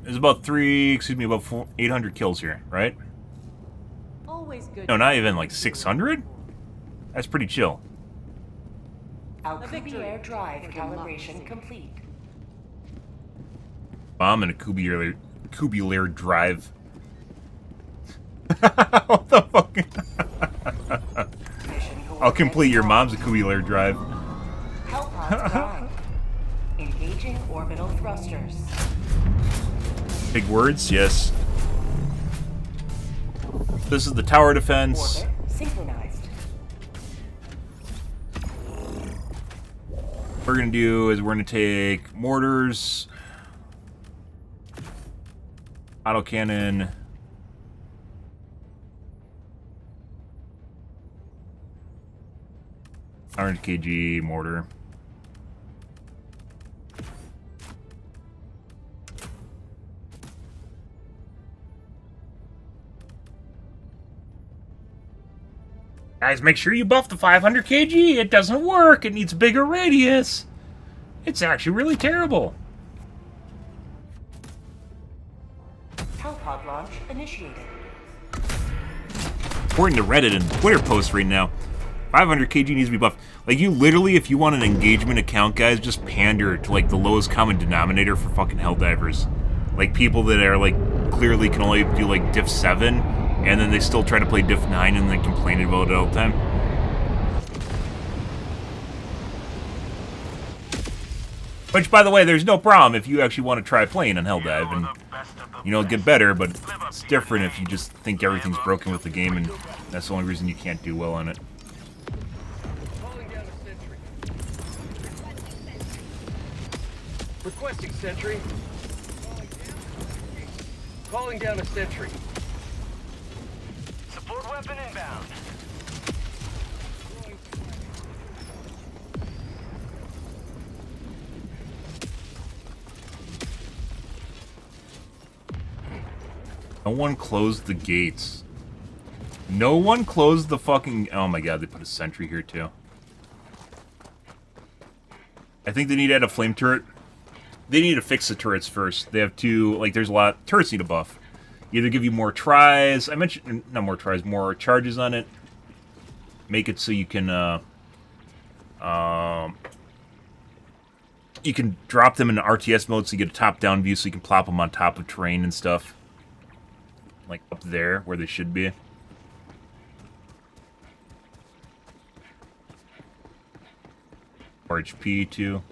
There's about 800 kills here, right?
Always good.
No, not even like 600? That's pretty chill.
Alcubierre drive calibration complete.
Bomb and a cubular drive. What the fuck? I'll complete your mom's cubular drive.
Hellpods prime. Engaging orbital thrusters.
Big words, yes. This is the tower defense.
Orbit synchronized.
What we're gonna do is we're gonna take mortars, autocannon, kg mortar. Guys, make sure you buff the 500 kg. It doesn't work. It needs a bigger radius. It's actually really terrible.
Hellpod launch initiated.
According to Reddit and Twitter posts right now, 500 kg needs to be buffed. Like, you literally, if you want an engagement account, guys, just pander to, like, the lowest common denominator for fucking Helldivers. Like, people that are, like, clearly can only do, like, Diff 7, and then they still try to play Diff 9 and then complain about it all the time. Which, by the way, there's no problem if you actually want to try playing on Helldive and, you know, get better, but it's different if you just think everything's broken with the game and that's the only reason you can't do well on it.
Calling down a sentry. Requesting sentry. Calling down a sentry.
Support weapon inbound.
No one closed the gates. No one closed the fucking... Oh my god, they put a sentry here too. I think they need to add a flame turret. They need to fix the turrets first. They have to... Like, there's a lot... Turrets need a buff. Either give you more tries... I mentioned... Not more tries, more charges on it. Make it so you can, you can drop them in RTS mode so you get a top-down view so you can plop them on top of terrain and stuff. Like, up there, where they should be. Or HP, too.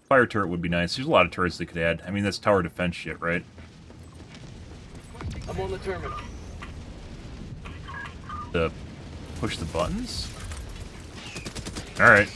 Fire turret would be nice. There's a lot of turrets they could add. I mean, that's tower defense shit, right?
I'm on the terminal.
To push the buttons? Alright.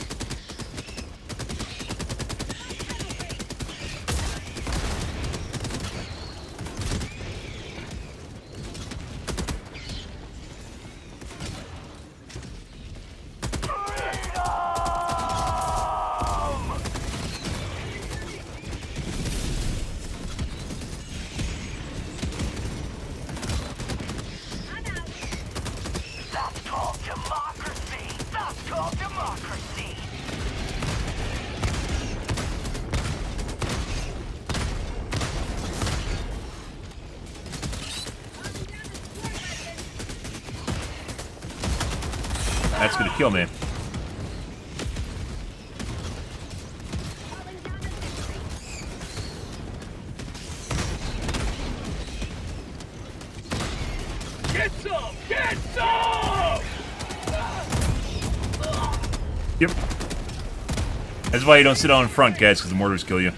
That's called democracy. That's called democracy.
That's gonna kill me.
Get some! Get some!
Yep. That's why you don't sit down in front, guys, because the mortars kill you.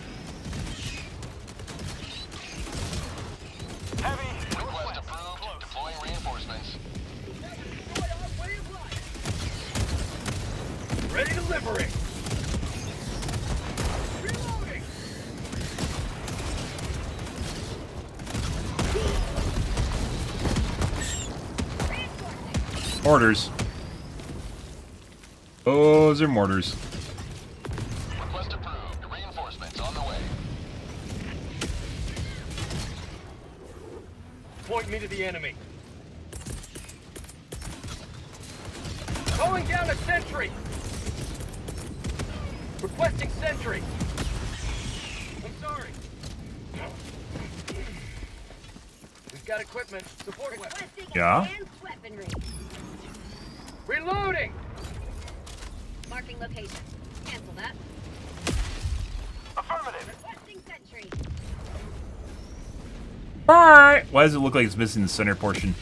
Heavy. Request approved. Deploying reinforcements.
Ready to liberate. Reloading.
Mortars. Those are mortars.
Request approved. Reinforcements on the way.
the enemy. Calling down a sentry. Requesting sentry. I'm sorry. We've got equipment. Support weapon.
Requesting
Yeah?
advanced weaponry.
Reloading.
Marking location. Cancel that.
Affirmative.
Requesting sentry.
Bye! Why does it look like it's missing the center portion?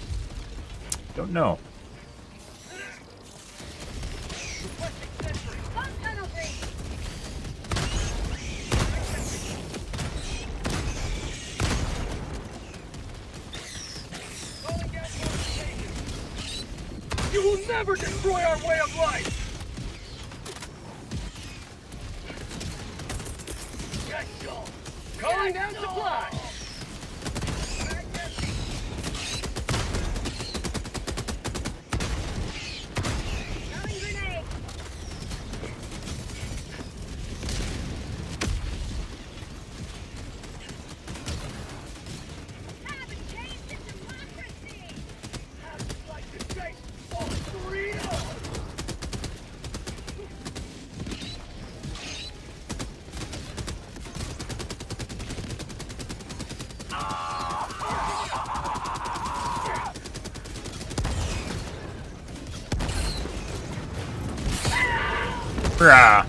Don't know.
Requesting sentry.
Bomb tunnel breach.
Calling down fortifications. You will never destroy our way of life. Yes, y'all. Calling down supplies.
Throwing grenade. Haven't changed to democracy.
I'd like to taste all freedom.
Rah.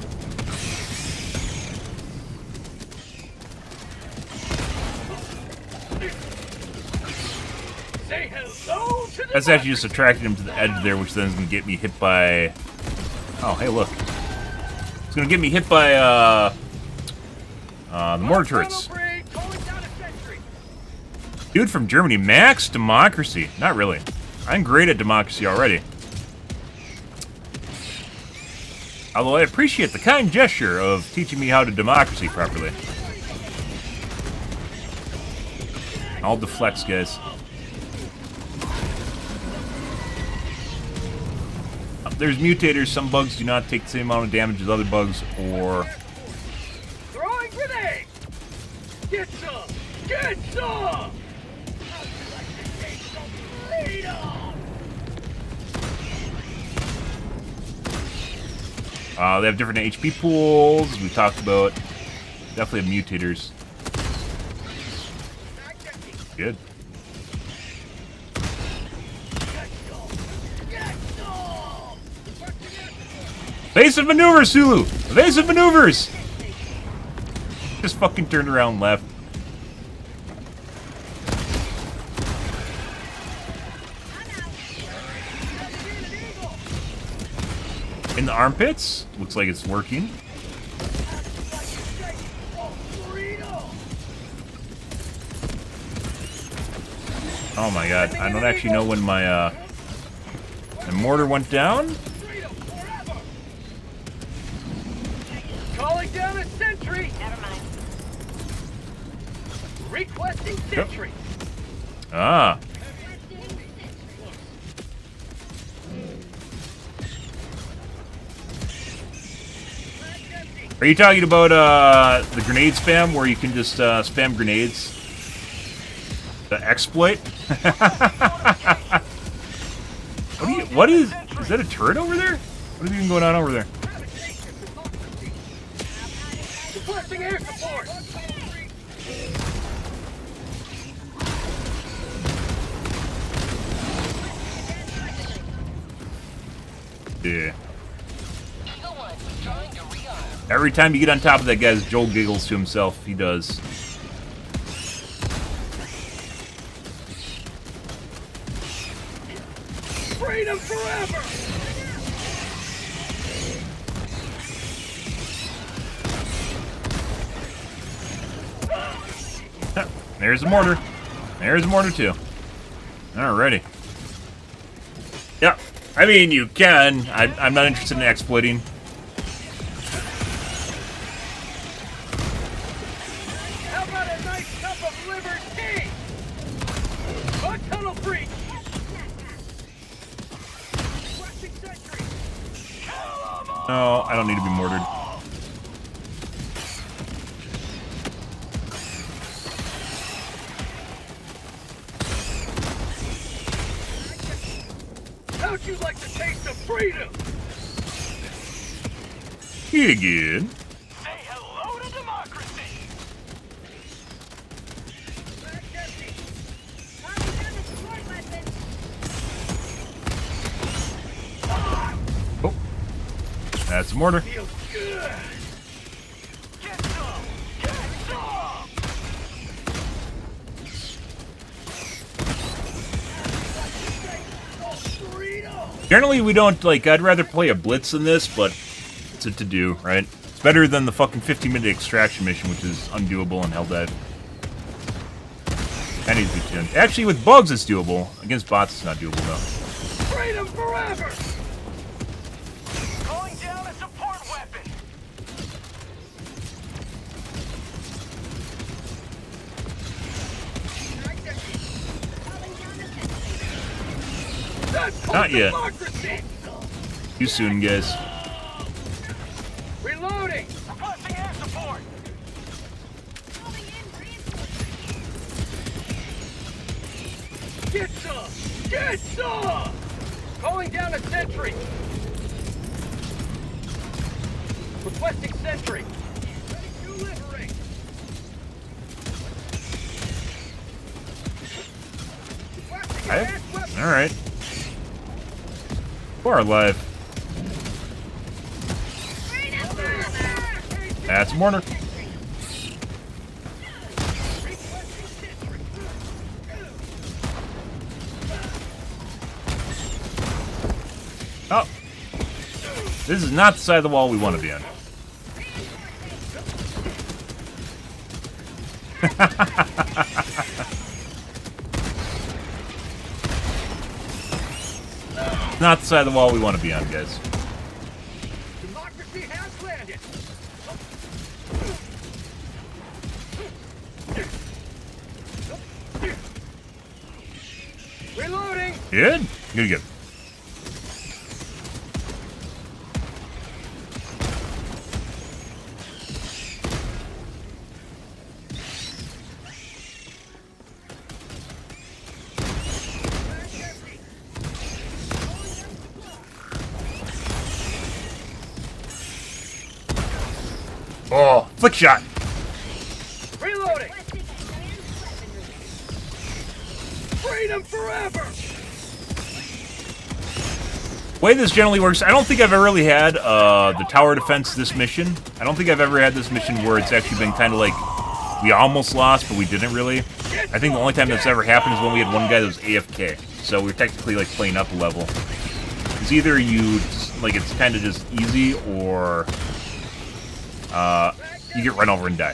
Say hello to the
That's actually just attracting him to the edge there, which then is going to get me hit by... Oh, hey, look. It's going to get me hit by, the mortar turrets.
Calling down a sentry.
Dude from Germany, max democracy. Not really. I'm great at democracy already. Although I appreciate the kind gesture of teaching me how to democracy properly. I'll deflect, guys. There's mutators. Some bugs do not take the same amount of damage as other bugs, or...
Throwing grenade. Get some. Get some. How'd you like to taste some freedom?
They have different HP pools, as we talked about. Definitely have mutators. Good. Evasive maneuvers, Sulu! Evasive maneuvers! Just fucking turned around and left. In the armpits? Looks like it's working. Oh my god, I don't actually know when my mortar went down.
Calling down a sentry.
Never mind.
Requesting sentry.
Ah. Are you talking about the grenade spam where you can just spam grenades? The exploit? What is that a turret over there? What is even going on over there?
Requesting air support.
Yeah. Every time you get on top of that guy, Joel giggles to himself. He does.
Freedom forever.
There's a mortar. There's a mortar too. Alrighty. Yeah, I mean you can. I'm not interested in exploiting.
How about a nice cup of liver tea? A tunnel breach. Requesting sentry.
No, I don't need to be mortared.
you like the taste of freedom?
Again.
Say hello to democracy.
Oh. That's a mortar.
Feels good.
Get some. Get some.
Generally, we don't, like, I'd rather play a blitz than this, but it's a to-do, right? It's better than the fucking 15-minute extraction mission, which is undoable in Helldive. That needs to be tuned. Actually, with bugs, it's doable. Against bots, it's not doable, though.
Freedom forever!
Calling down a support weapon.
That's called
Not yet.
democracy!
Too soon, guys.
Reloading!
Requesting air support.
Get some! Get some! Calling down a sentry! Requesting sentry! Ready to liberate! Requesting advanced weapon!
Alright. We're alive. That's a mortar. Oh. This is not the side of the wall we want to be on. Not the side of the wall we want to be on, guys.
Democracy has landed! Reloading!
Good? Good, good. Oh, flick shot.
Reloading! Freedom forever!
The way this generally works, I don't think I've ever really had the tower defense this mission. I don't think I've ever had this mission where it's actually been kind of like we almost lost, but we didn't really. I think the only time that's ever happened is when we had one guy that was AFK. So we were technically like playing up a level. It's either you, like, it's kind of just easy, or you get run over and die.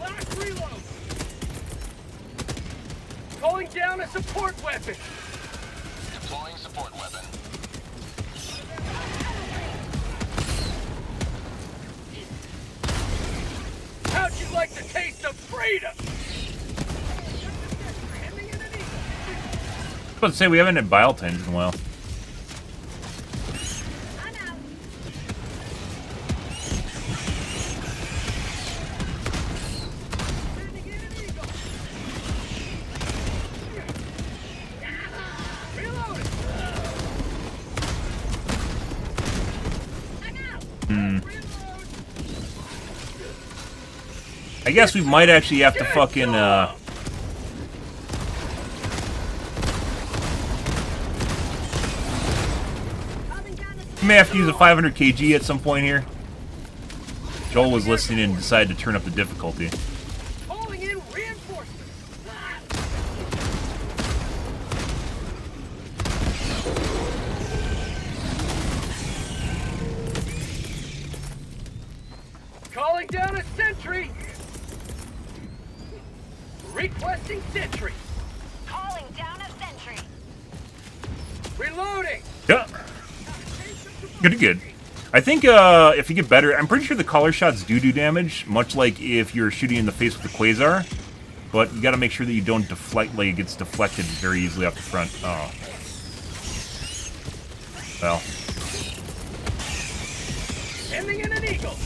Last reload! Calling down a support weapon!
Deploying support weapon.
How'd you like the taste of freedom?
I was about to say, we haven't had bile tins in a while. I guess we might actually have to fucking, we may have to use a 500 kg at some point here. Joel was listening and decided to turn up the difficulty.
Calling in reinforcements! Calling down a sentry! Requesting sentry!
Calling down a sentry.
Reloading!
Yeah. Good, good. I think if you get better, I'm pretty sure the collar shots do damage, much like if you're shooting in the face with the quasar. But you got to make sure that you don't deflect, like it gets deflected very easily off the front. Oh. Well.
Ending in an eagle.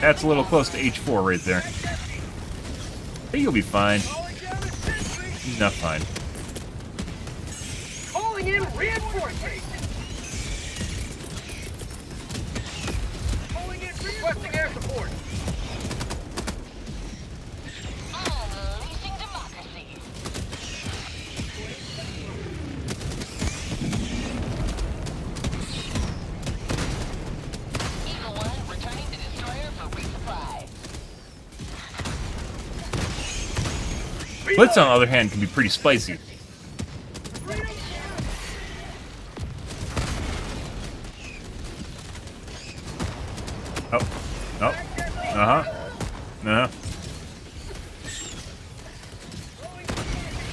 That's a little close to H4 right there. I think you'll be fine.
Calling down a sentry.
He's not fine.
Calling in reinforcements. Calling in requesting air support.
Unleashing democracy. Eagle 1 returning to destroyer for resupply.
Blitz, on the other hand, can be pretty spicy. Oh. Oh. Uh-huh. Uh-huh.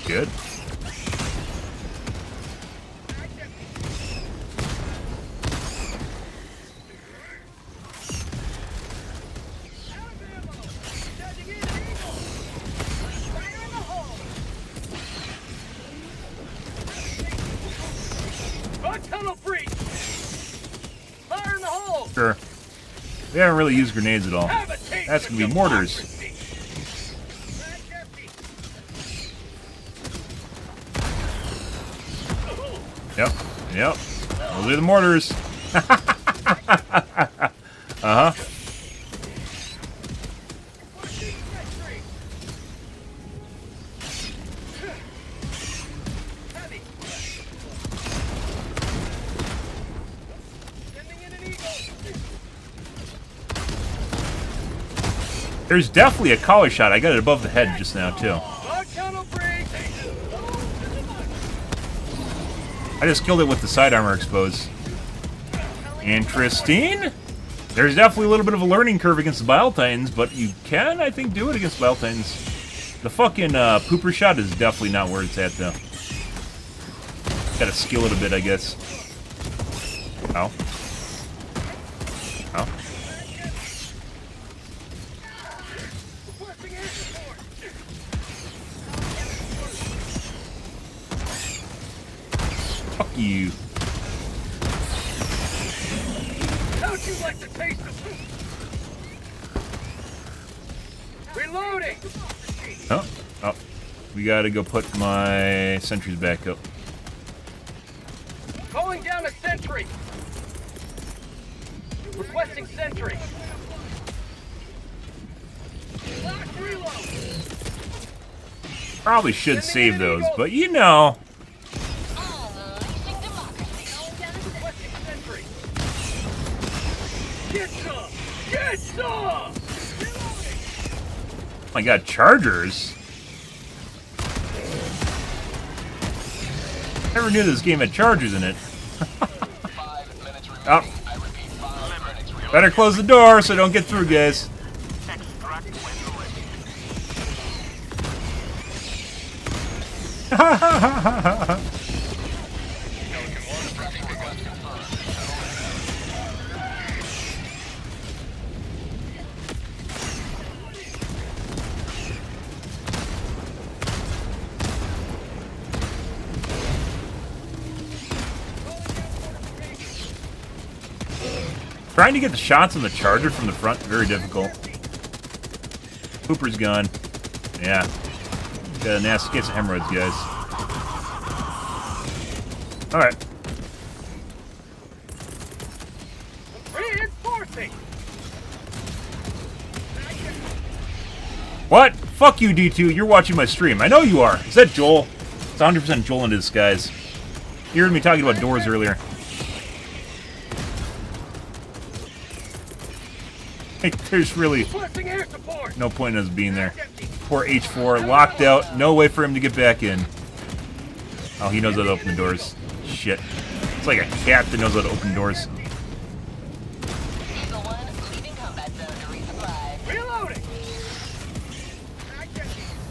Good.
Tunnel breach! Fire in the hole!
Sure. We haven't really used grenades at all.
Have a taste
That's
of
gonna be mortars.
democracy. Back empty.
Yep. Yep. Those are the mortars. Uh-huh.
Heavy. Sending in an eagle.
There's definitely a collar shot. I got it above the head just now, too.
Bug tunnel breach.
I just killed it with the side armor exposed. Interesting. There's definitely a little bit of a learning curve against the Bile Titans, but you can, I think, do it against Bile Titans. The fucking pooper shot is definitely not where it's at, though. Gotta skill it a bit, I guess. Ow. Ow.
Requesting air support.
Fuck you.
How'd you like to taste of reloading?
Oh. Oh. We gotta go put my sentries back up.
Calling down a sentry. Requesting sentry. Lock reload.
Probably should save those, but you know.
Unleashing democracy.
Requesting sentry. Get some! Get some! Reloading.
Oh my god, chargers? Never knew this game had chargers in it.
5 minutes remaining.
Oh.
I repeat, 5 minutes remaining.
Better close the door so I don't get through, guys.
Extract when ready. Tracking request confirmed.
Trying to get the shots on the charger from the front, very difficult. Hooper's gone. Yeah. Got a nasty case of hemorrhoids, guys. Alright.
Reinforcing.
What? Fuck you, D2. You're watching my stream. I know you are. Is that Joel? It's 100% Joel in disguise. You heard me talking about doors earlier. Hey, there's really
Requesting air support.
no point in us being there. Poor H4, locked out. No way for him to get back in. Oh, he knows how to open the doors. Shit. It's like a cat that knows how to open doors.
Eagle 1 leaving combat zone to resupply.
Reloading.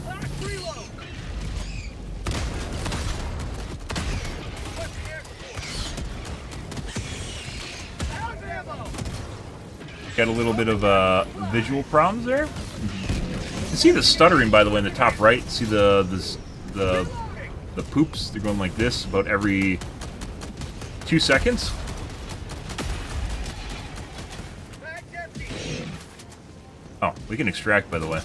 Lock reload. Requesting air support. Out of ammo.
Got a little bit of visual problems there. You see the stuttering, by the way, in the top right. See the poops? They're going like this about every 2 seconds. Oh, we can extract, by the way.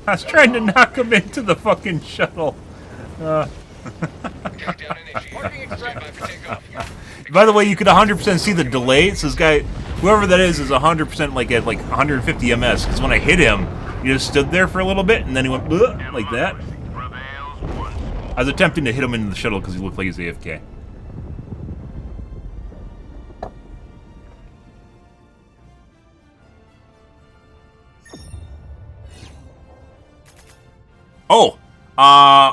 I was trying to knock him into the fucking shuttle.
Countdown initiated. Stand by for takeoff.
By the way, you could 100% see the delay. So this guy, whoever that is 100% like at like 150 ms. Because when I hit him, he just stood there for a little bit, and then he went "Bleh," like that. I was attempting to hit him into the shuttle because he looked like he's AFK. Oh,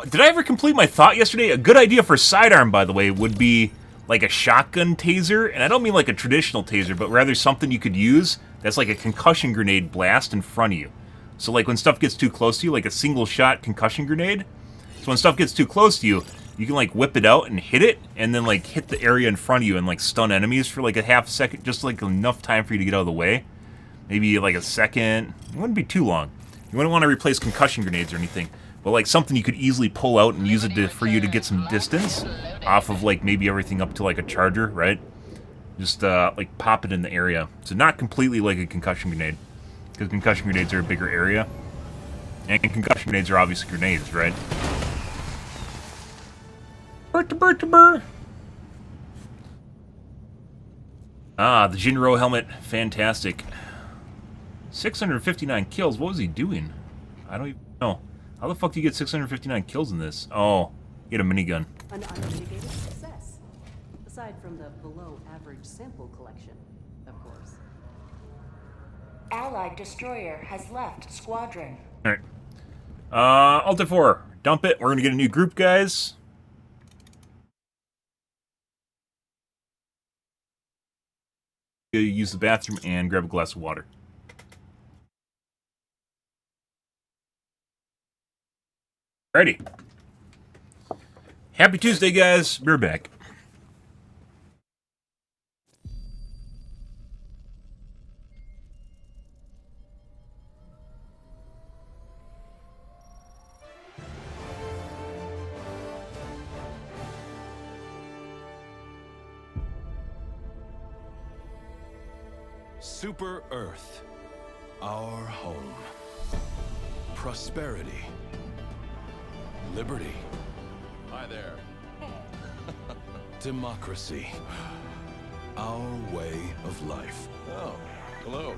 did I ever complete my thought yesterday? A good idea for sidearm, by the way, would be like a shotgun taser. And I don't mean like a traditional taser, but rather something you could use that's like a concussion grenade blast in front of you. So like when stuff gets too close to you, like a single shot concussion grenade. So when stuff gets too close to you, you can like whip it out and hit it, and then like hit the area in front of you and like stun enemies for like a half second, just like enough time for you to get out of the way. Maybe like a second. It wouldn't be too long. You wouldn't want to replace concussion grenades or anything. But like something you could easily pull out and use it for you to get some distance off of like maybe everything up to like a charger, right? Just like pop it in the area. So not completely like a concussion grenade, because concussion grenades are a bigger area, and concussion grenades are obviously grenades, right? Ah, the Jinro helmet, fantastic. 659 kills. What was he doing? I don't even know. How the fuck do you get 659 kills in this? Oh, you get a minigun.
An unmitigated success. Aside from the below-average sample collection, of course.
Allied destroyer has left squadron.
Alright. Alta 4. Dump it. We're gonna get a new group, guys. Use the bathroom and grab a glass of water. Alrighty. Happy Tuesday, guys. We're back.
Super Earth, our home. Prosperity. Liberty. Hi there. Democracy. Our way of life. Oh, hello.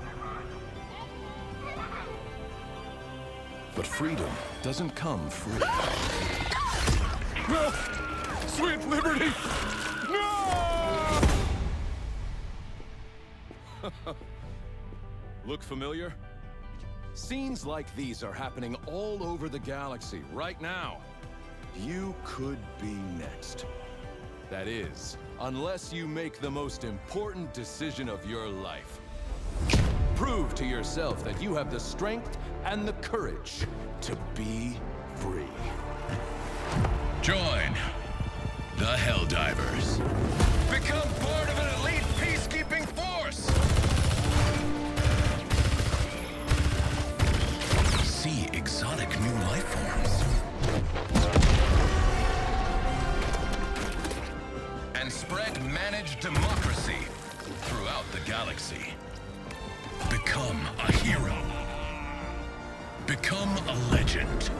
But freedom doesn't come free. No! Sweet liberty! No! Look familiar? Scenes like these are happening all over the galaxy right now. You could be next. That is, unless you make the most important decision of your life. Prove to yourself that you have the strength and the courage to be free. Join the Helldivers. Become part of an elite peacekeeping force. See exotic new life forms. And spread managed democracy throughout the galaxy. Become a hero. Become a legend.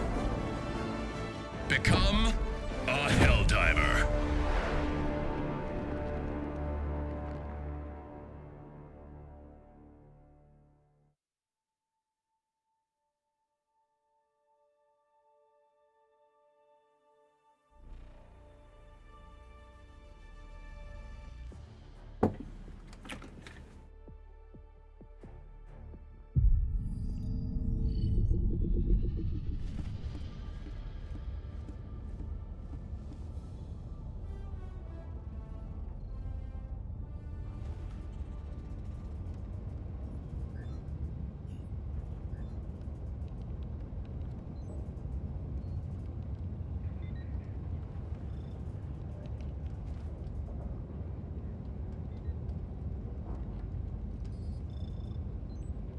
Become a Helldiver.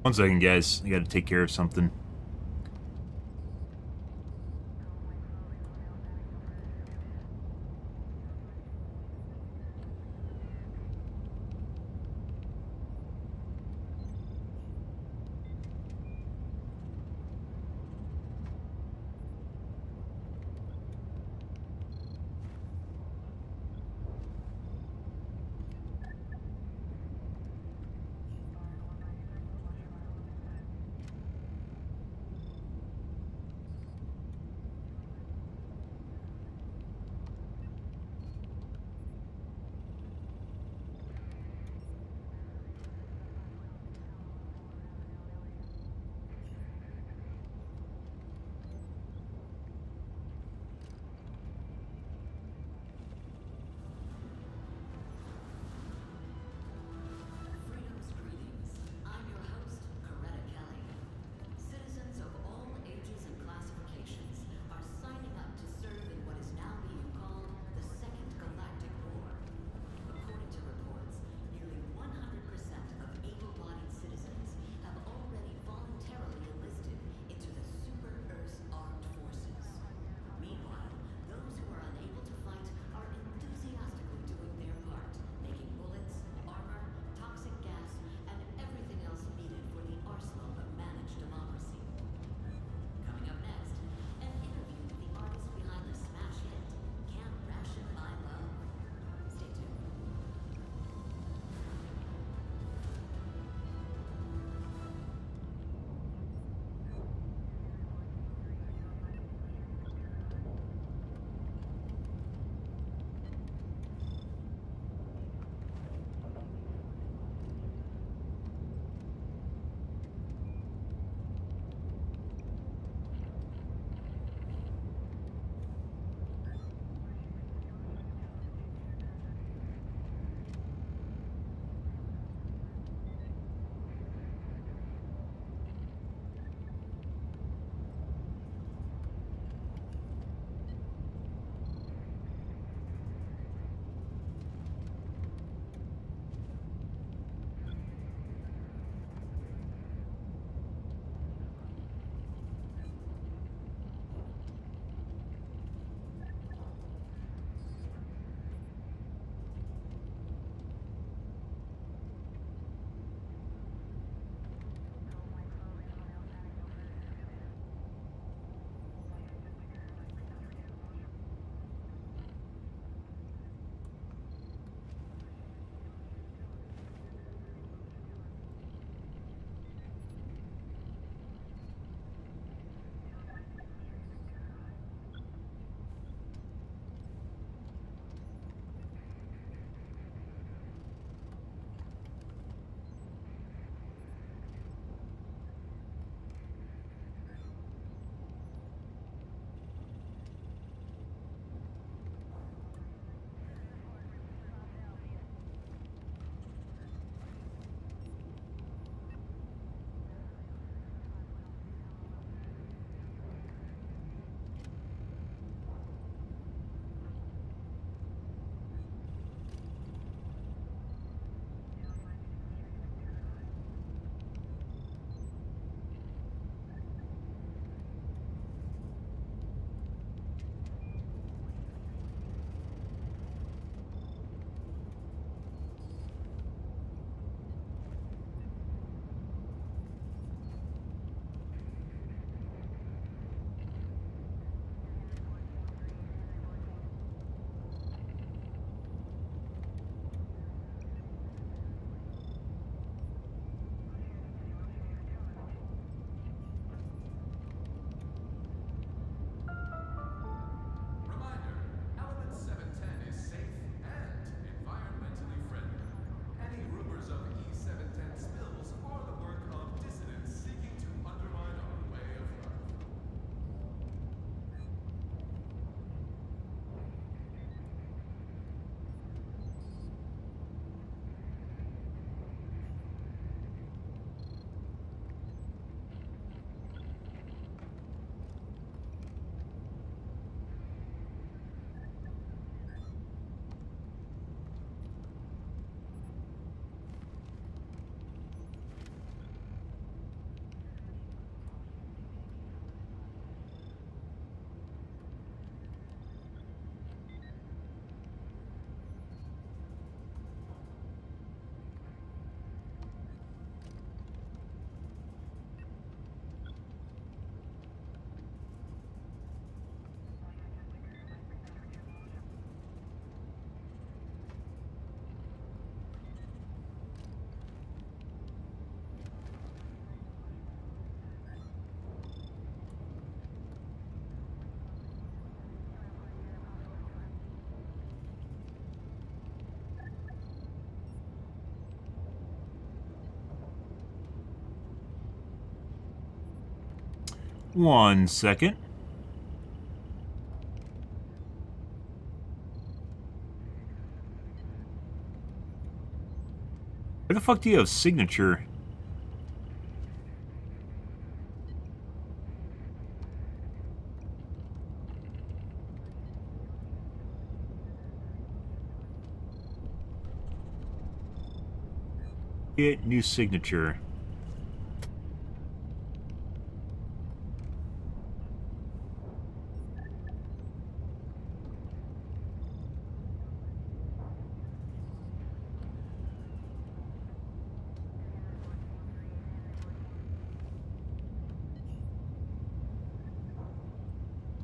One second, guys. I gotta take care of something. 1 second. Where the fuck do you have signature? Get new signature.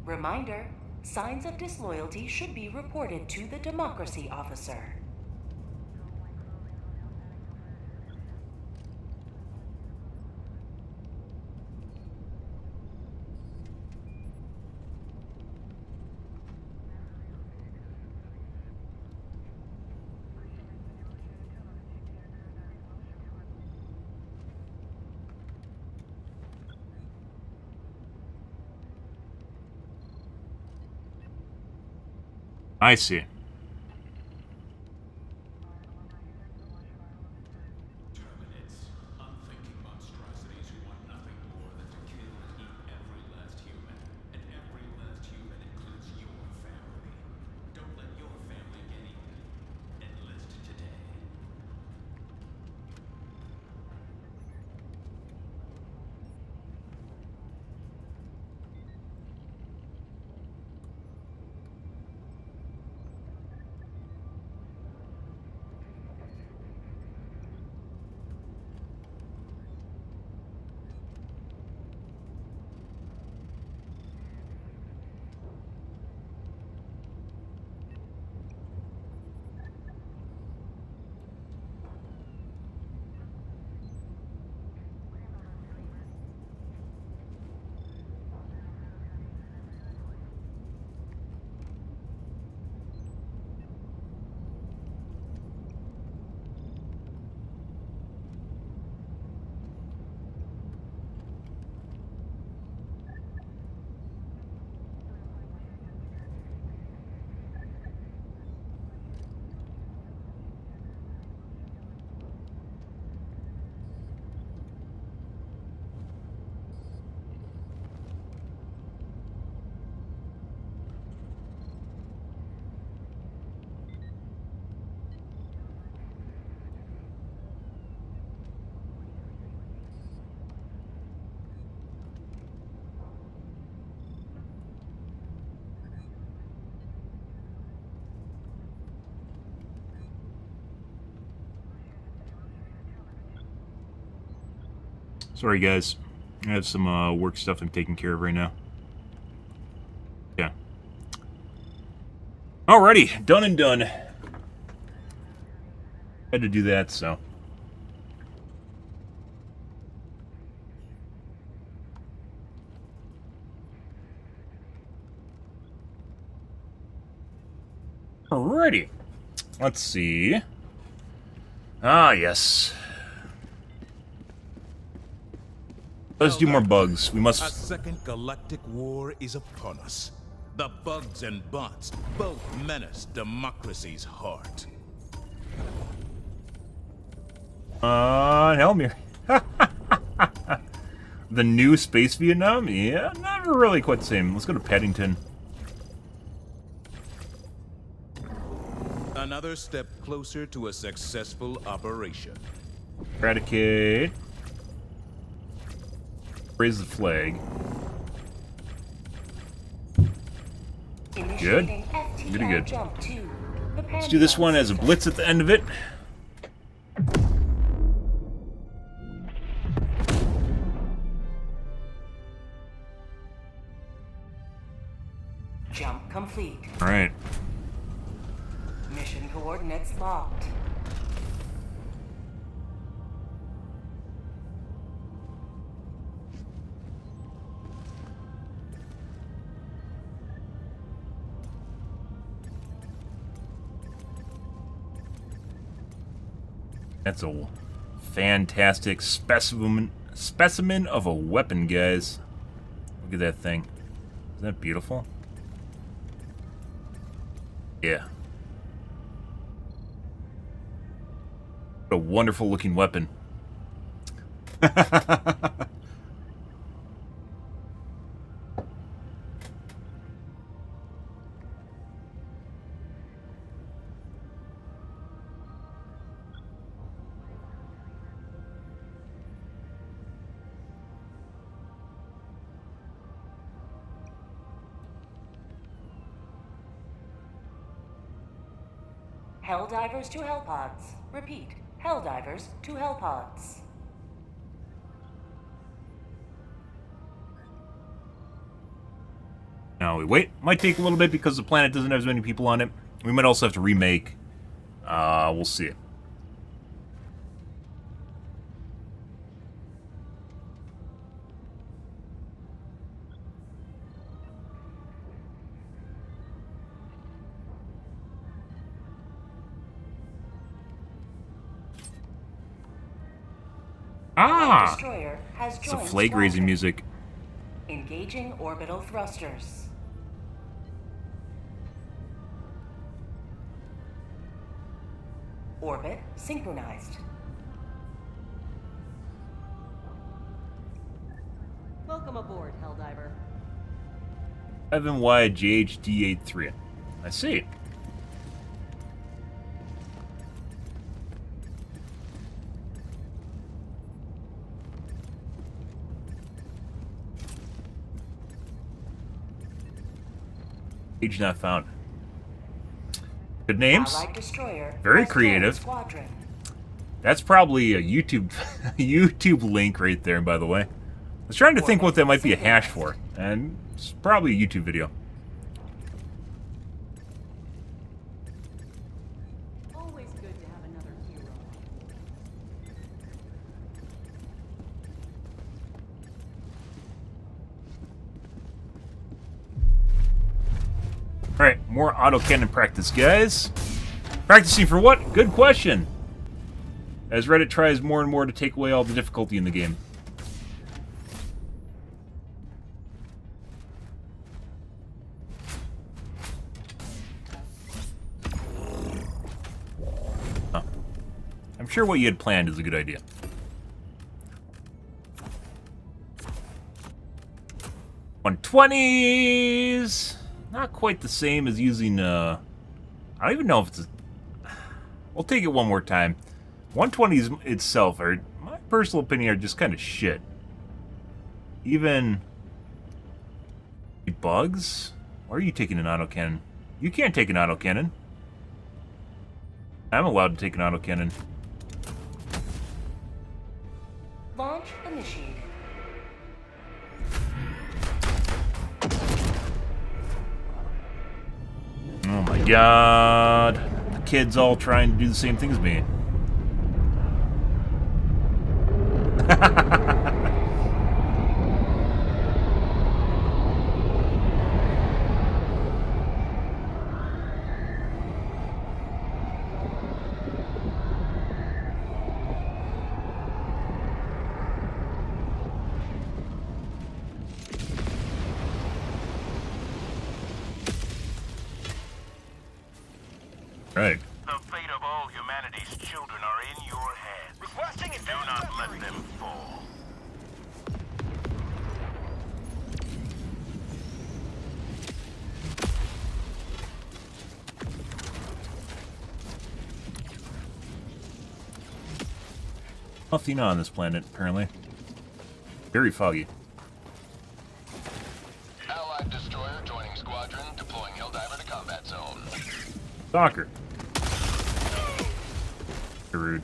Reminder, signs of disloyalty should be reported to the democracy officer.
I see.
Terminates, unthinking monstrosities who want nothing more than to kill and eat every last human. And every last human includes your family. Don't let your family get eaten. Enlist today.
Sorry, guys. I have some work stuff I'm taking care of right now. Yeah. Alrighty, done and done. Had to do that, so. Alrighty. Let's see. Ah, yes. Let's do more bugs. We
A
must...
second galactic war is upon us. The bugs and bots both menace democracy's heart.
Helmir. The new Space Vietnam? Yeah, never really quite the same. Let's go to Paddington.
Another step closer to a successful operation.
Eradicate. Raise the flag. Good.
Initiating FTL
Pretty good.
Jump to the
Let's do this one as a blitz at the end of it.
Jump complete.
Alright.
Mission coordinates locked.
That's a fantastic specimen of a weapon, guys. Look at that thing. Isn't that beautiful? Yeah. What a wonderful looking weapon.
Helldivers to Hellpods. Repeat, Helldivers to Hellpods.
Now we wait. Might take a little bit because the planet doesn't have as many people on it. We might also have to remake. We'll see. Ah!
Destroyer has
It's a
joined
flag raising
squadron.
music.
Engaging orbital thrusters. Orbit synchronized.
Welcome aboard, Helldiver.
Evan Y JHD83. I see. Page not found. Good names.
Allied destroyer
Very
has joined
creative.
Squadron.
That's probably a YouTube YouTube link right there, by the way. I was trying to think what that might be a hash for, and it's probably a YouTube video.
Always good to have another hero.
Alright, more autocannon practice, guys. Practicing for what? Good question. As Reddit tries more and more to take away all the difficulty in the game. Huh. I'm sure what you had planned is a good idea. $120s! Not quite the same as using, I don't even know if it's a... We'll take it one more time. 120s itself are, my personal opinion, are just kind of shit. Even... Bugs? Why are you taking an autocannon? You can't take an autocannon. I'm allowed to take an autocannon.
Launch initiated.
Oh my god. The kids all trying to do the same thing as me. Right.
The fate of all humanity's children are in your hands. Requesting it. Do not let them fall.
Nothing on this planet, apparently. Very foggy.
Allied destroyer joining squadron, deploying Helldiver to combat zone.
Soccer. Rude.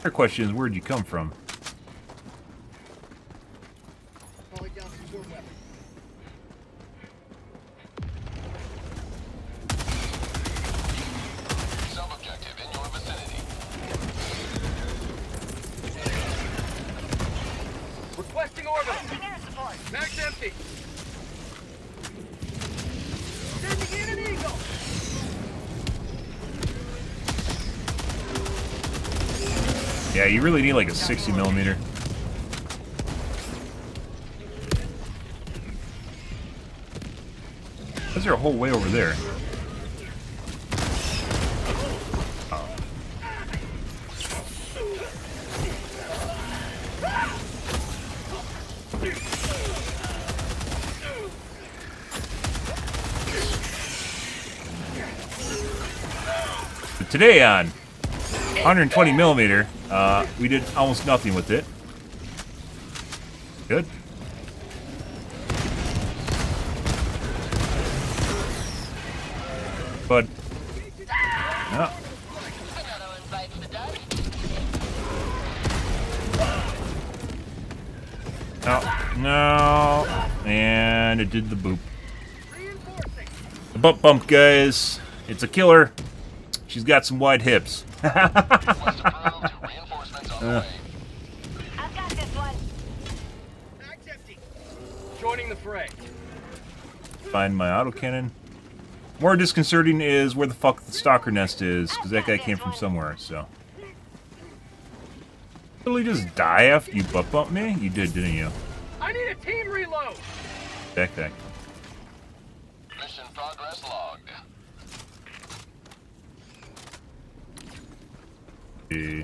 Our question is, where'd you come from?
Calling down support weapon.
Sub-objective in your vicinity.
Requesting orbital.
Requesting air support.
Max empty. Sending in an eagle.
Yeah, you really need like a 60 millimeter. Is there a whole way over there? Oh. But today on 120 millimeter, we did almost nothing with it. Good. But no. No, and it did the boop. The butt bump, guys. It's a killer. She's got some wide hips.
I've got this one.
Bag's empty. Joining the fray.
Find my autocannon. More disconcerting is where the fuck the stalker nest is, because that guy came from somewhere, so. Literally just die after you butt bumped me? You did, didn't you?
I need a team reload.
Backpack.
Mission progress logged.
Eh.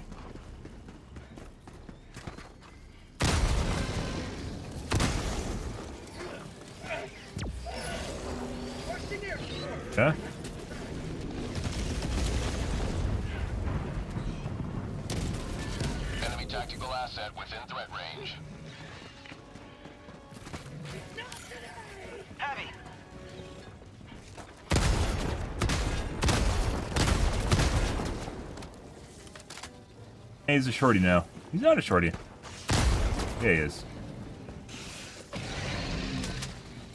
Huh?
Enemy tactical asset within threat range. Heavy.
Hey, he's a shorty now. He's not a shorty. Yeah, he is.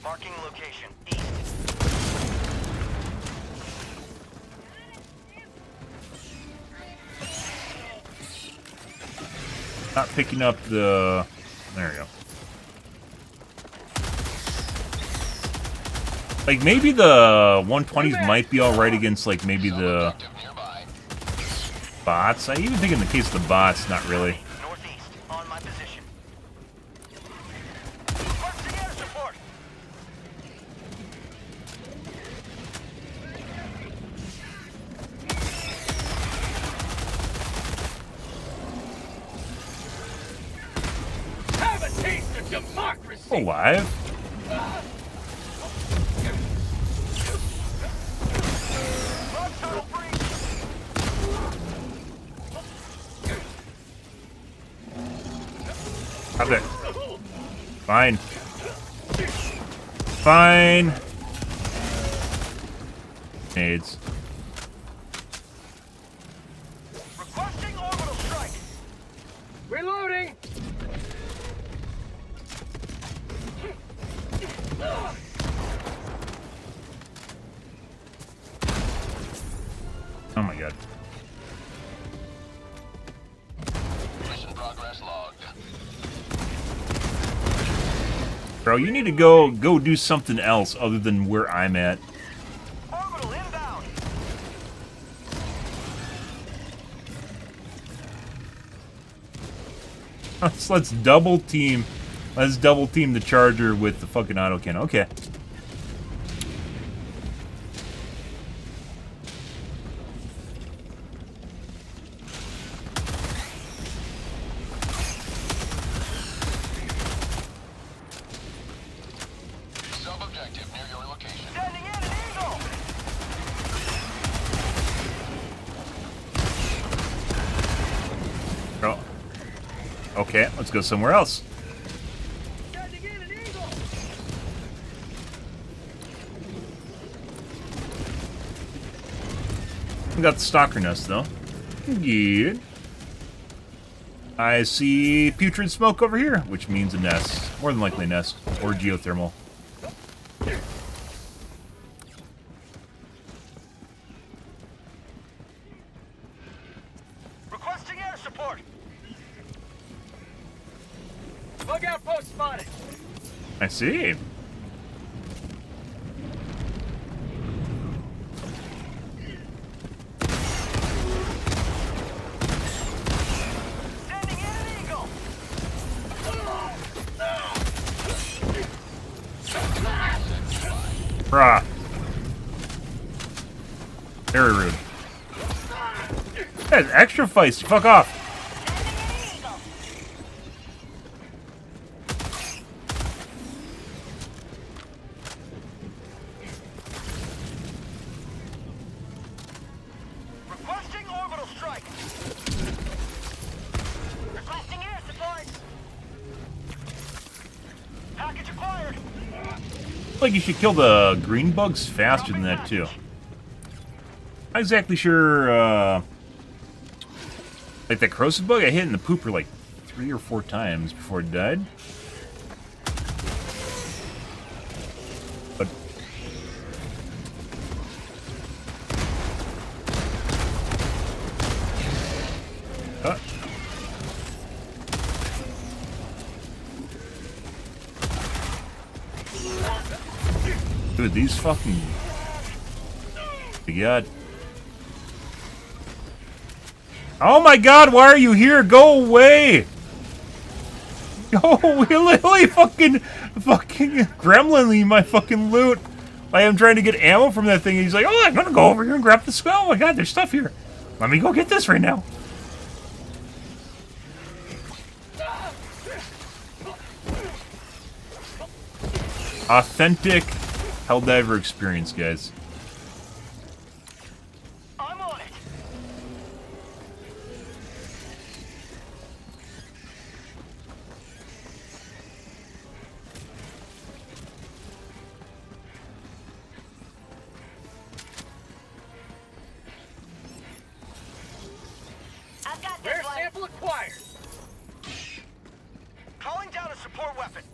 Marking location. East.
Not picking up the... There we go. Like, maybe the 120s might be alright against, like, maybe the bots. I even think in the case of the bots, not really.
Northeast. On my position. Requesting air support.
Have a taste of democracy.
Alive? How's it? Fine. Fine. AIDS.
Requesting orbital strike.
Reloading.
Oh my god.
Mission progress logged.
Bro, you need to go do something else other than where I'm at.
Orbital inbound.
Let's double team. Let's double team the charger with the fucking autocannon. Okay.
Sub-objective near your location.
Sending in an eagle.
Oh. Okay, let's go somewhere else.
Sending in an eagle.
We got the stalker nest though. Good. I see putrid smoke over here, which means a nest. More than likely a nest. Or geothermal.
Requesting air support.
Bug outpost spotted.
I see. Brah. Very rude. That's extra feisty. Fuck off.
Requesting orbital strike.
Requesting air support.
Package acquired.
Like you should kill the green bugs faster than that too. Not exactly sure. Like that corrosive bug, I hit in the pooper like 3 or 4 times before it died. But dude, these fucking... God. Oh my god, why are you here? Go away! Oh, we literally fucking gremlin my fucking loot. I am trying to get ammo from that thing, and he's like, oh, I'm gonna go over here and grab the skull. Oh my god, there's stuff here. Let me go get this right now. Authentic Helldiver experience, guys.
I'm on it.
I've got
Rare
this one.
sample acquired.
Calling down a support weapon.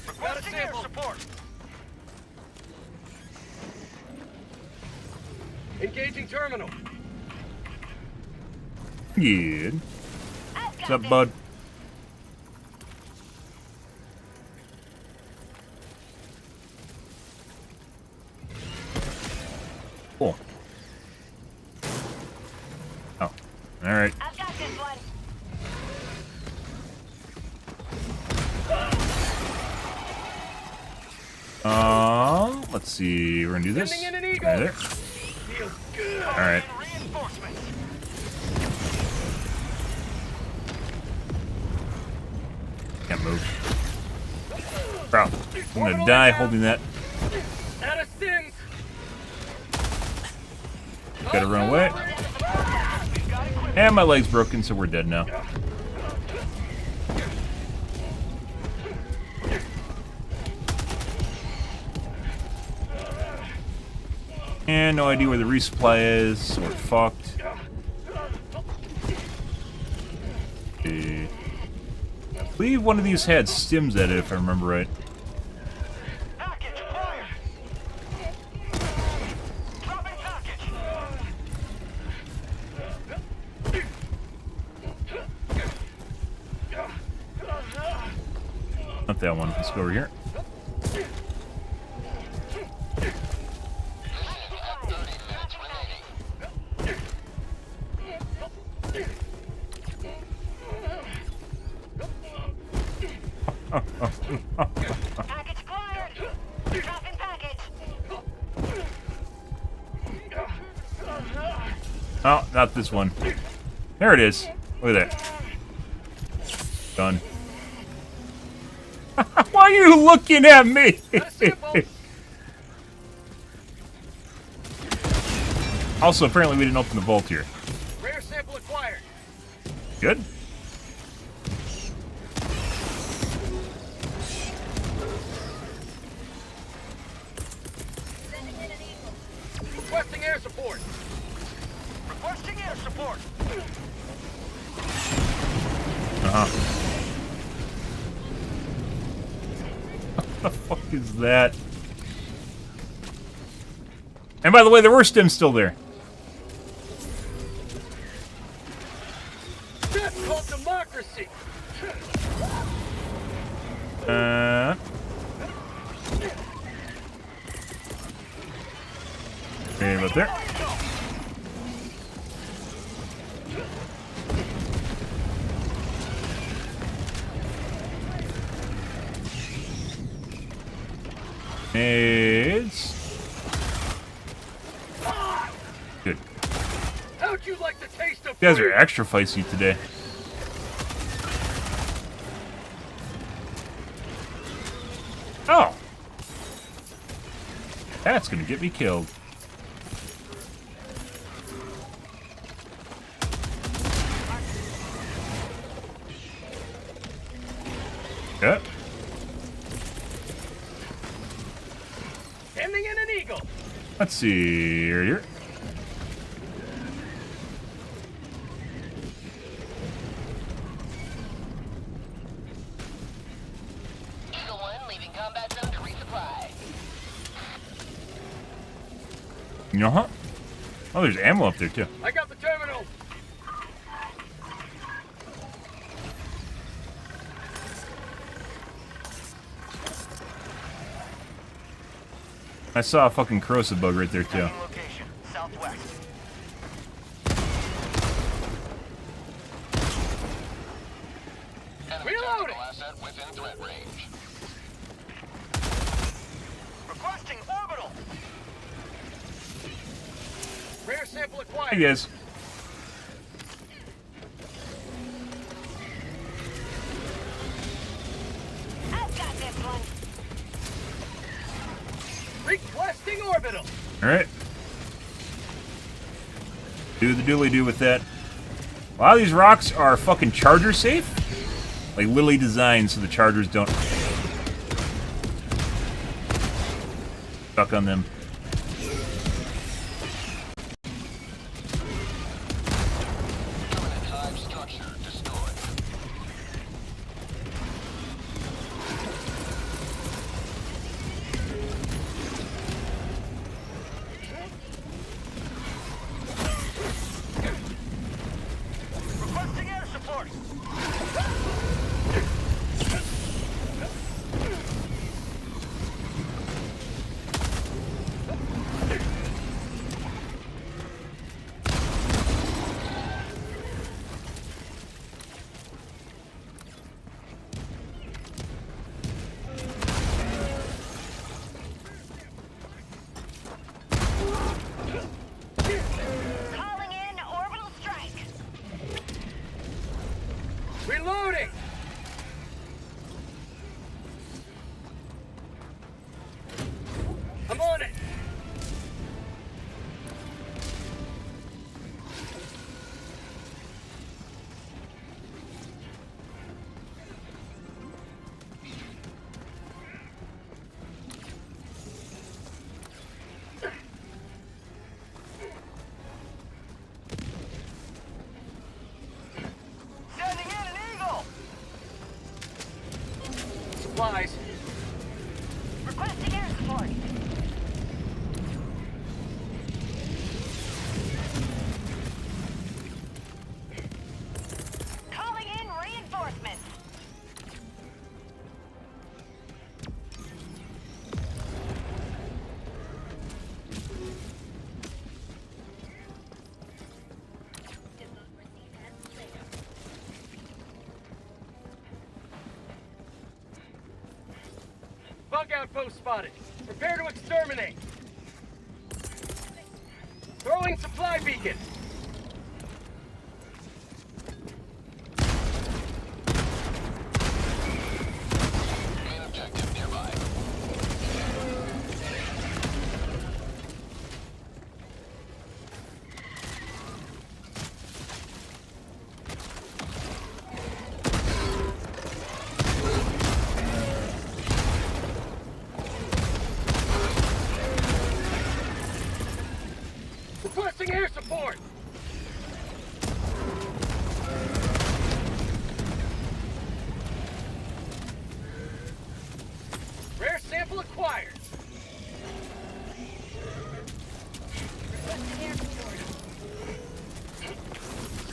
Requesting air
sample.
support.
Engaging terminal.
Yeah.
I've
What's
got
up,
this.
bud? Cool. Oh, alright.
I've got this one.
Let's see. We're gonna do this.
Sending in an eagle.
Right there.
Feels good.
Alright.
Reinforcements.
Can't move. Bro, I'm gonna die holding that.
Out of sims.
Gotta run away. And my leg's broken, so we're dead now. And no idea where the resupply is, so we're fucked. Okay. I believe one of these had stims at it, if I remember right.
Package acquired. Dropping package.
Not that one. Let's go over here.
Package acquired. Dropping package.
Oh, not this one. There it is. Look at that. Done. Why are you looking at me? Also, apparently we didn't open the vault here.
Rare sample acquired.
Good.
Requesting air support.
Requesting air support.
What the fuck is that? And by the way, there were stims still there.
That's called democracy.
Okay, about there.
Would you like the taste of
You guys are
freedom?
extra feisty today. Oh! That's gonna get me killed. Yep.
Sending in an eagle.
Let's see here.
Eagle 1 leaving combat zone to resupply.
Uh-huh. Oh, there's ammo up there, too.
I got the terminal.
I saw a fucking corrosive bug right there, too.
Location, southwest. Enemy
Reloading.
tactical asset within threat range. Requesting orbital.
Rare sample
Hey,
acquired.
guys.
I've got this one.
Requesting orbital.
Alright. Do the dooley-do with that. A lot of these rocks are fucking charger safe. Like, literally designed so the chargers don't stuck on them.
Permanent hive structure destroyed. Requesting air support.
Calling in orbital strike.
Reloading. I'm on it.
Sending in an eagle.
Supplies.
Requesting air support. Calling in reinforcements.
Bug outpost spotted. Prepare to exterminate. Throwing supply beacon.
Main objective nearby.
Requesting air support. Rare sample acquired.
Requesting air support.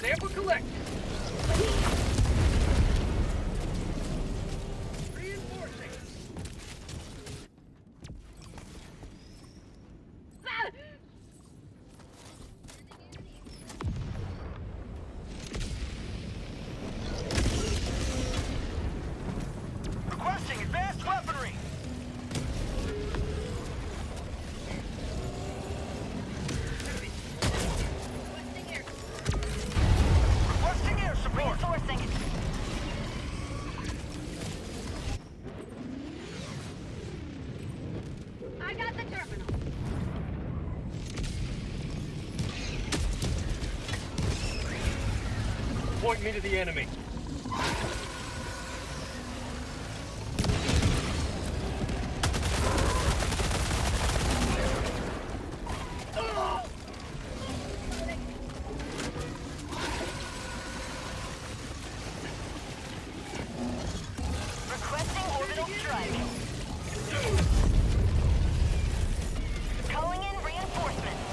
Sample collected. Reinforcing.
Requesting advanced weaponry.
Requesting air support.
point me to the enemy.
Requesting orbital strike. Calling in reinforcements.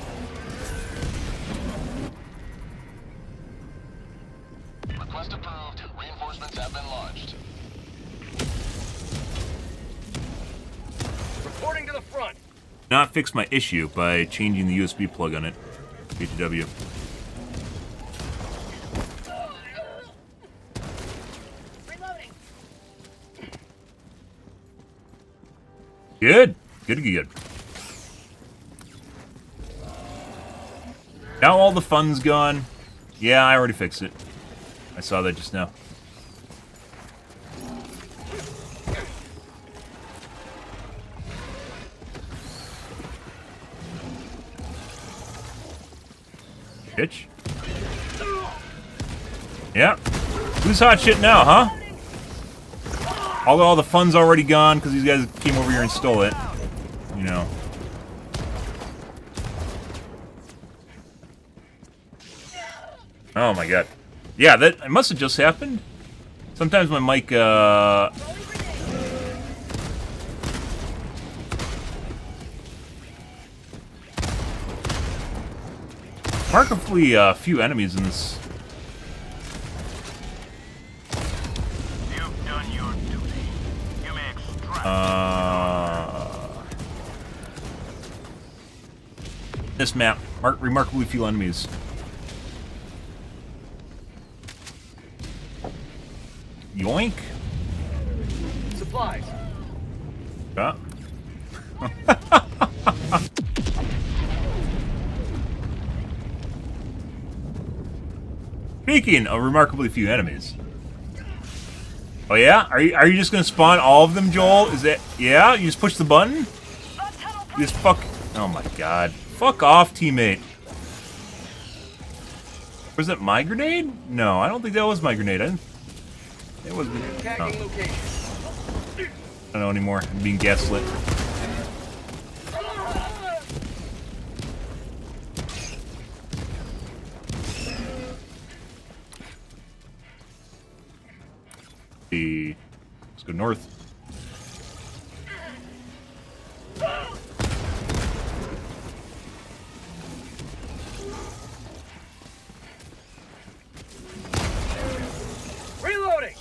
Request approved. Reinforcements have been launched.
Reporting to the front.
Not fix my issue by changing the USB plug on it. BTW.
Reloading.
Good. Good. Now all the fun's gone. Yeah, I already fixed it. I saw that just now. Bitch. Yeah. Who's hot shit now, huh? Although all the fun's already gone because these guys came over here and stole it. You know. Oh my god. Yeah, that it must have just happened. Sometimes my mic, remarkably few enemies in this.
You've done your duty. You may extract.
This map, remarkably few enemies. Yoink.
Supplies.
Yeah. Speaking of remarkably few enemies. Oh yeah? Are you just gonna spawn all of them, Joel? Is that yeah? You just push the button? You just fuck. Oh my god. Fuck off, teammate. Was it my grenade? No, I don't think that was my grenade. It wasn't.
Tagging location.
I don't know anymore. I'm being gaslit. Let's go north.
Reloading.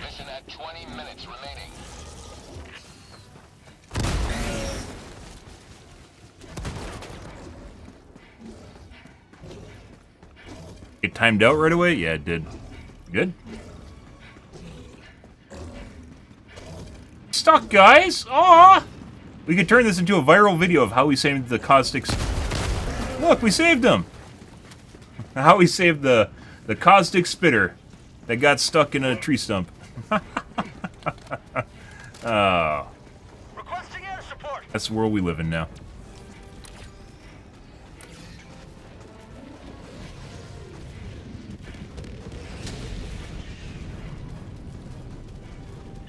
Mission at 20 minutes remaining.
It timed out right away? Yeah, it did. Good. Stuck, guys! Aww! We could turn this into a viral video of how we saved the caustics. Look, we saved them! How we saved the caustic spitter that got stuck in a tree stump. Oh.
Requesting air support.
That's the world we live in now.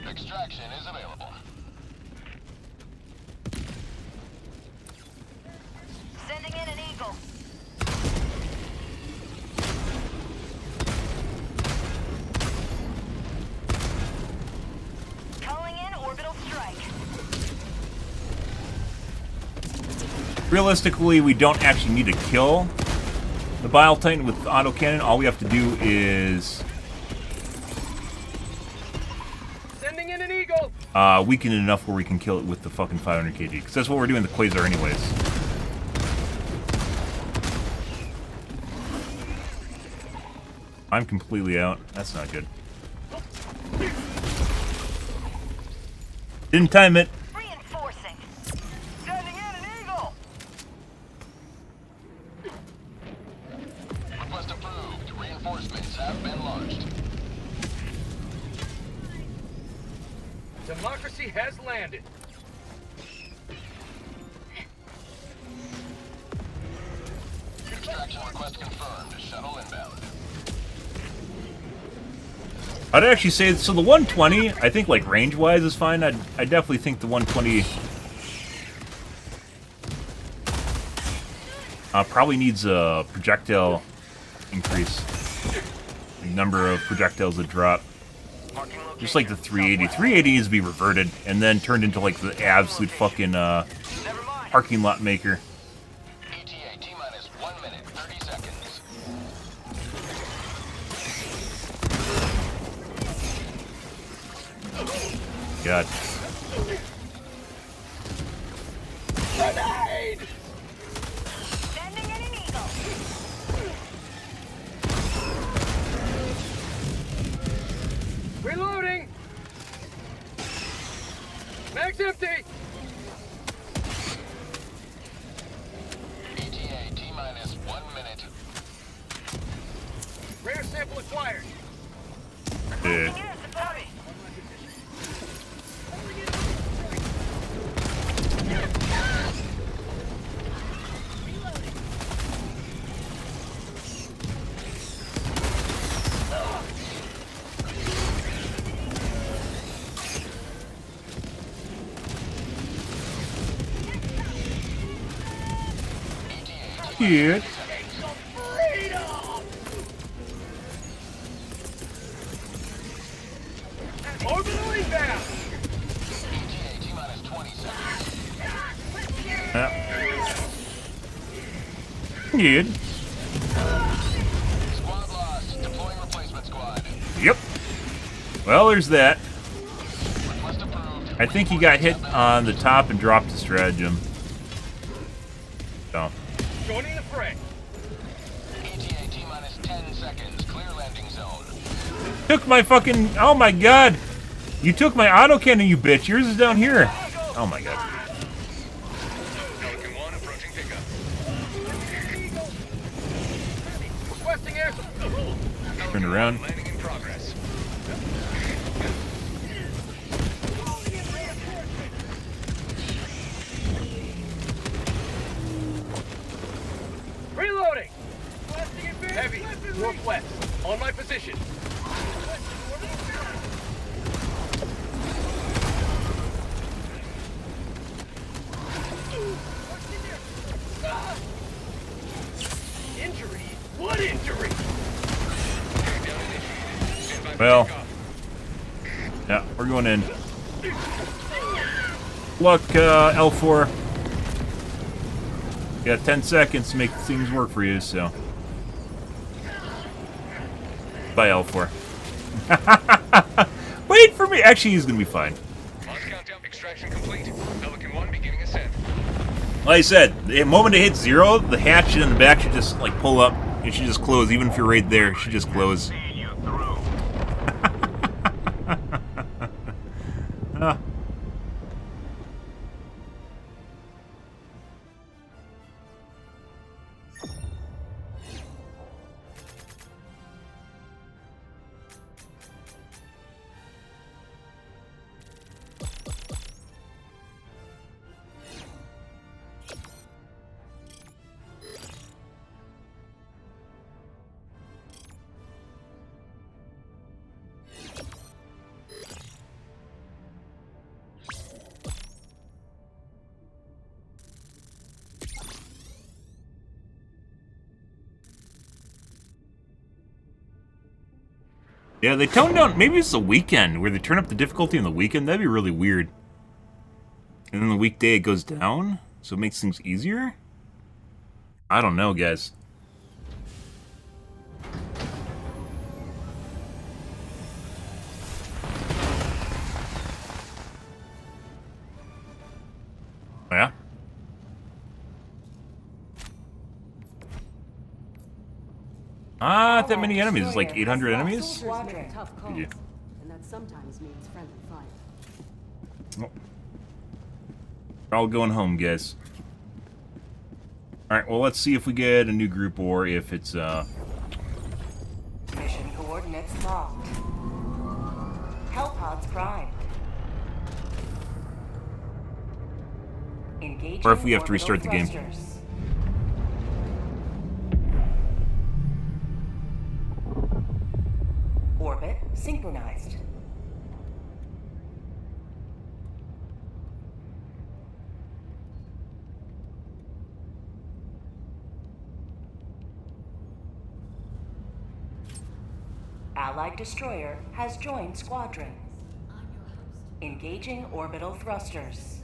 Extraction is available.
Sending in an eagle. Calling in orbital strike.
Realistically, we don't actually need to kill the Bile Titan with autocannon. All we have to do is
Sending in an eagle.
weaken it enough where we can kill it with the fucking 500 kg. Because that's what we're doing the Quasar anyways. I'm completely out. That's not good. Didn't time it.
Reinforcing. Sending in an eagle.
Request approved. Reinforcements have been launched.
Democracy has landed.
Extraction request confirmed. Shuttle inbound.
I'd actually say, so the 120, I think, like, range-wise is fine. I definitely think the 120 probably needs a projectile increase. The number of projectiles that drop. Just like the 380. 380 needs to be reverted and then turned into, like, the absolute fucking parking lot maker.
ETA T-minus 1 minute, 30 seconds.
God.
Grenade!
Sending in an eagle.
Reloading! Mag's empty!
ETA T-minus 1 minute.
Rare sample acquired.
Yeah. Yeah.
Orbital inbound!
ETA T-minus 20 seconds.
Good.
Squad lost. Deploying replacement squad.
Yep. Well, there's that.
Request approved.
I think he got hit on the top and dropped the stratagem. So.
Joining the fray.
ETA T-minus 10 seconds. Clear landing zone.
Took my fucking... Oh my god! You took my autocannon, you bitch. Yours is down here. Oh my god.
Pelican 1 approaching pickup.
Requesting air support.
Turn around.
Landing in progress.
Reloading! Heavy, northwest. On my position. Injury? What injury?
Well. Yeah, we're going in. Luck, L4. You got 10 seconds to make things work for you, so. Bye, L4. Wait for me! Actually, he's gonna be fine.
Launch countdown. Extraction complete. Pelican 1 beginning ascent.
Like I said, the moment it hits 0, the hatch in the back should just, like, pull up. It should just close. Even if you're right there, it should just close. Yeah, they toned down. Maybe it's a weekend where they turn up the difficulty on the weekend. That'd be really weird. And then the weekday it goes down, so it makes things easier? I don't know, guys. Oh, yeah? Not that many enemies. It's like 800 enemies?
Soldiers make tough calls,
Yeah.
and that sometimes means friendly fire.
Oh. We're all going home, guys. Alright, well, let's see if we get a new group or if it's,
Mission coordinates locked. Hellpods primed. Engaging
Or if we have to restart the game.
thrusters. synchronized. Allied destroyer has joined squadron. Engaging orbital thrusters.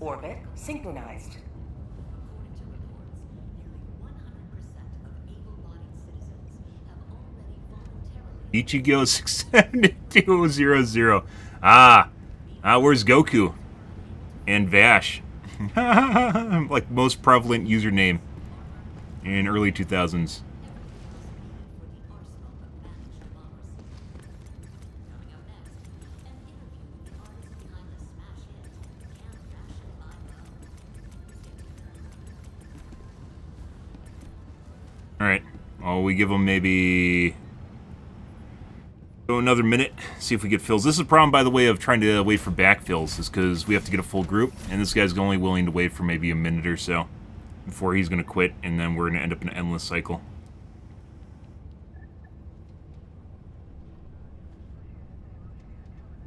Orbit synchronized.
Ichigo 67200. Where's Goku? And Vash. Like most prevalent username in early 2000s. Alright. Oh, we give them maybe... Go another minute, see if we get fills. This is a problem, by the way, of trying to wait for backfills, is because we have to get a full group, and this guy's only willing to wait for maybe a minute or so before he's going to quit, and then we're going to end up in an endless cycle.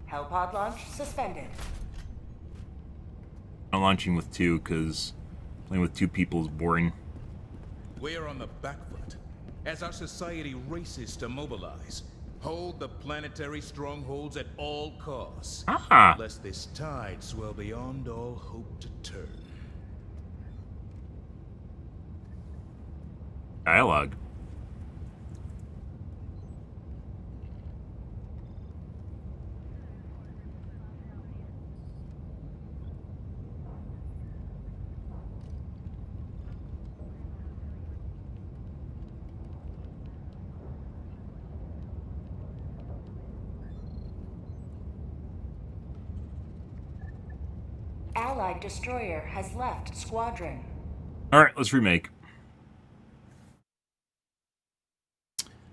Hellpod launch suspended.
Not launching with two, because playing with two people is boring.
We're on the back foot as our society races to mobilize. Hold the planetary strongholds at all costs, lest this tide swell beyond all hope to turn.
Dialogue.
Allied destroyer has left squadron.
Alright, let's remake.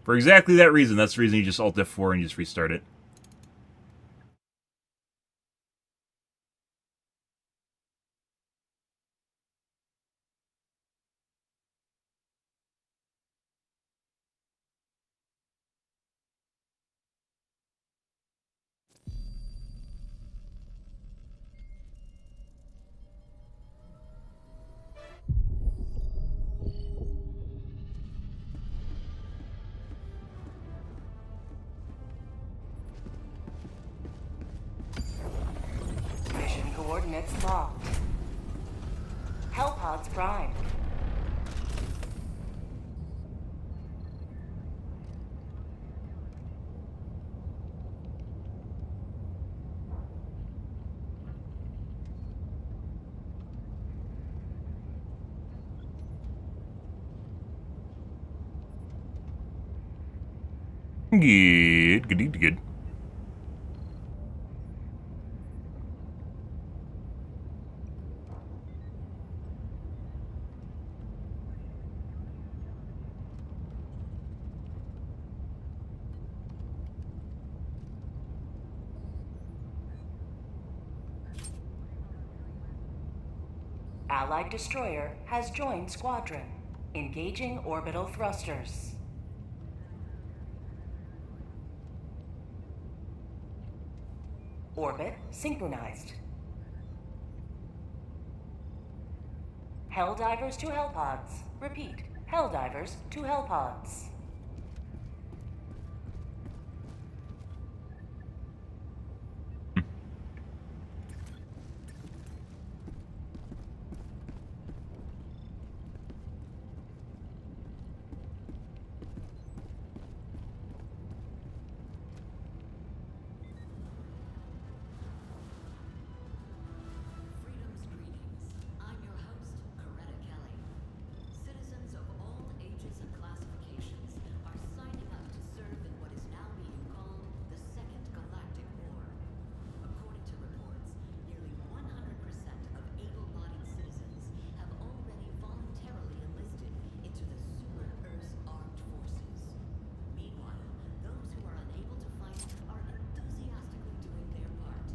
For exactly that reason. That's the reason you just Alt F4 and you just restart it.
Mission coordinates locked. Hellpods prime.
Good.
Allied destroyer has joined squadron. Engaging orbital thrusters. Orbit synchronized. Helldivers to Hellpods. Repeat, Helldivers to Hellpods.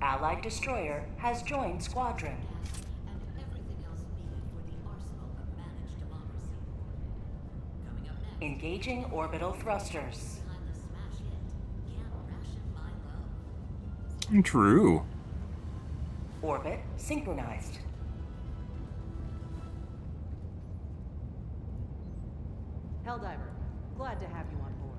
Allied destroyer has joined squadron. Engaging orbital thrusters.
True.
Orbit synchronized.
Helldiver, glad to have you on board.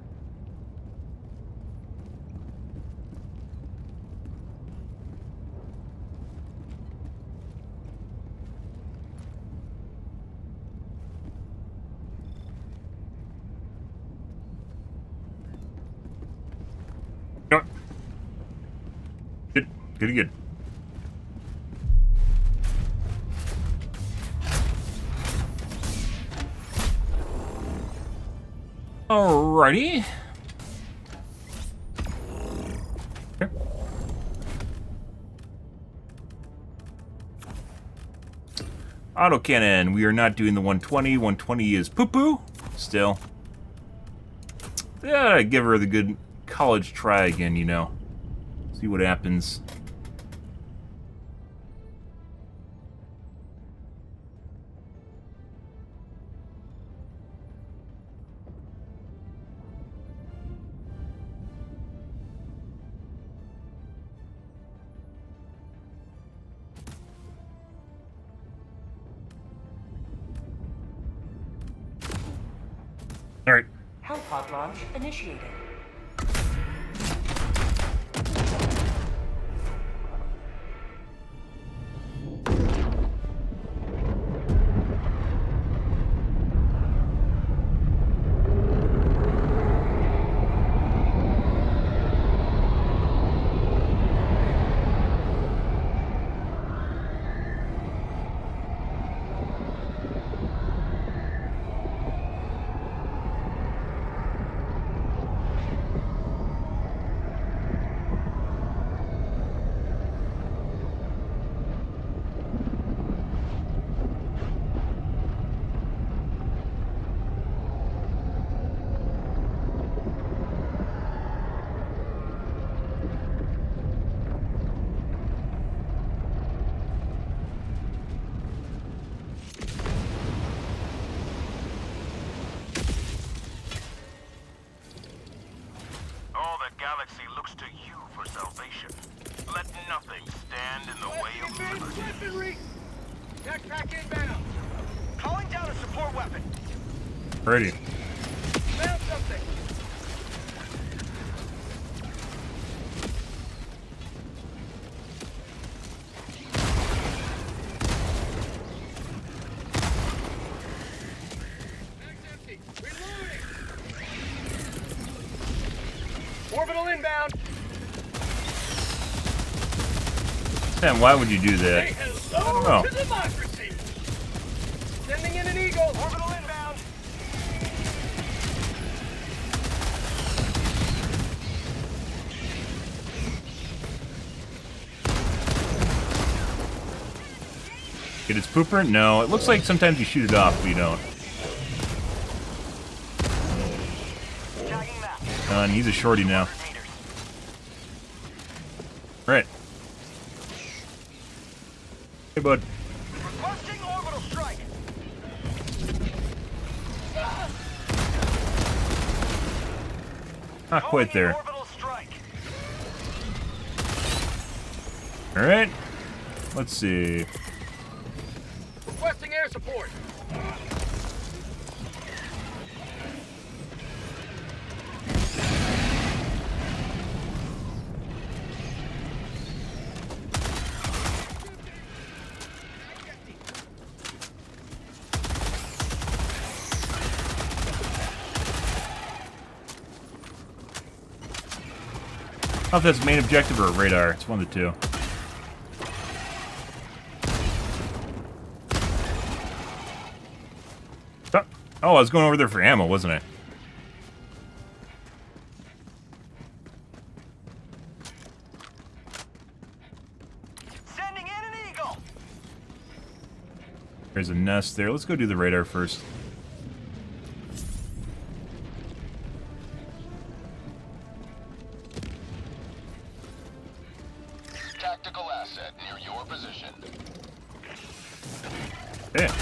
Good. Good. Alrighty. Okay. Autocannon. We are not doing the 120. 120 is poo-poo. Still. Yeah, give her the good college try again, you know. See what happens. All right.
Hellpod launch initiated.
All the galaxy looks to you for salvation. Let nothing stand in the way of liberty.
Weaponry! Backpack inbound!
Calling down a support weapon.
Ready.
Found something! Bag's empty! Reloading! Orbital inbound!
Man, why would you do that?
Say hello
I don't know.
to democracy! Sending in an eagle! Orbital inbound!
Get its pooper? No. It looks like sometimes you shoot it off, but you don't.
Tagging map.
And he's a shorty now. Right. Hey, bud.
Requesting orbital strike.
Not quite there.
Orbital strike.
All right. Let's see.
Requesting air support!
I don't know if that's main objective or radar. It's one of the two. Oh, I was going over there for ammo, wasn't I?
Sending in an eagle.
There's a nest there. Let's go do the radar first.
Tactical asset near your position.
Yeah.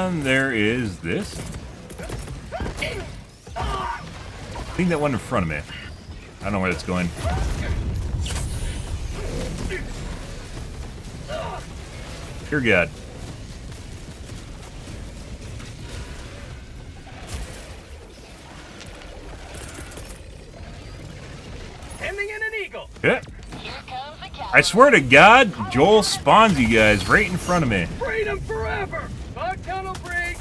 And there is this. I think that one in front of me. I don't know where it's going. Dear God.
Sending in an eagle.
Yeah.
Here comes the cavalry.
I swear to God, Joel spawns you guys right in front of me.
Freedom forever. Bug tunnel break.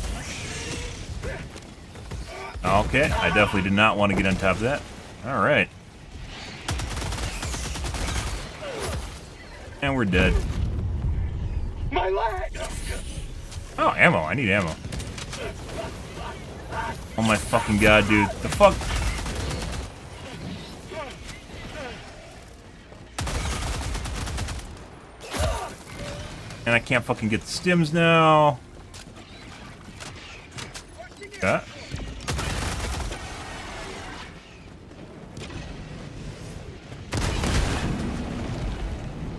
Okay, I definitely did not want to get on top of that. Alright. And we're dead.
My leg.
Oh, ammo. I need ammo. Oh my fucking God, dude. The fuck? And I can't fucking get the stims now. Yeah.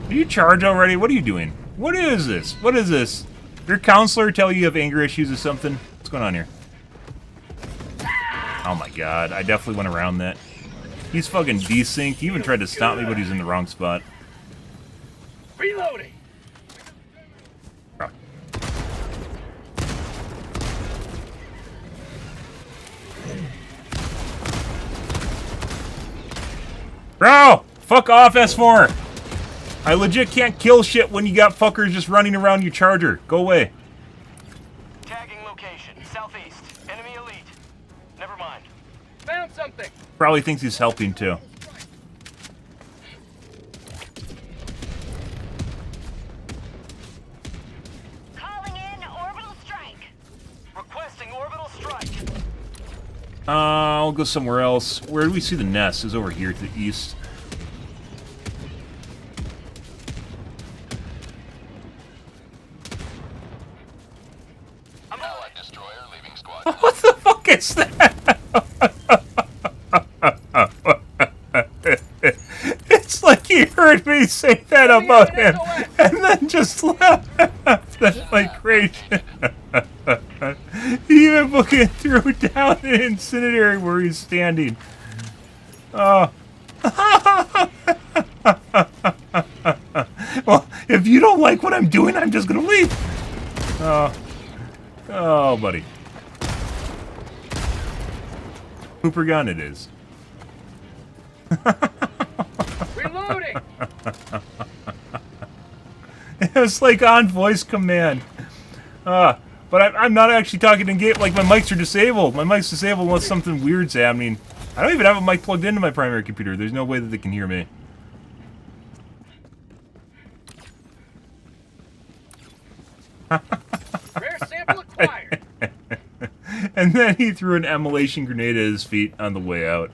Do you charge already? What are you doing? What is this? What is this? Your counselor tell you have anger issues or something? What's going on here? Oh my God, I definitely went around that. He's fucking desynced. He even tried to stop me, but he's in the wrong spot.
Reloading.
Oh. Bro! Fuck off, S4! I legit can't kill shit when you got fuckers just running around your charger. Go away.
Tagging location. Southeast. Enemy elite. Never mind. Found something.
Probably thinks he's helping too.
Calling in orbital strike.
Requesting orbital strike.
I'll go somewhere else. Where do we see the nest? Is over here to the east.
Allied destroyer leaving squad.
What the fuck is that? It's like he heard me say that about him and then just left. That's like crazy. He even fucking threw down an incendiary where he's standing. Oh. Well, if you don't like what I'm doing, I'm just gonna leave. Oh, buddy. Hooper gun it is.
Reloading.
It was like on voice command. But I'm not actually talking in game. Like, my mics are disabled. My mic's disabled unless something weird's happening. I don't even have a mic plugged into my primary computer. There's no way that they can hear me.
Rare sample acquired.
And then he threw an immolation grenade at his feet on the way out.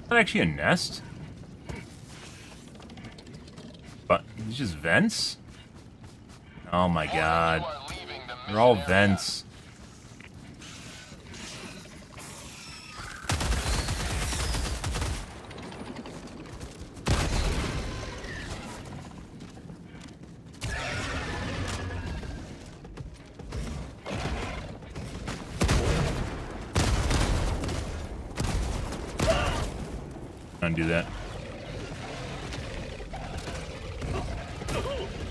Is that actually a nest? But it's just vents? Oh my God. They're all vents. Undo that.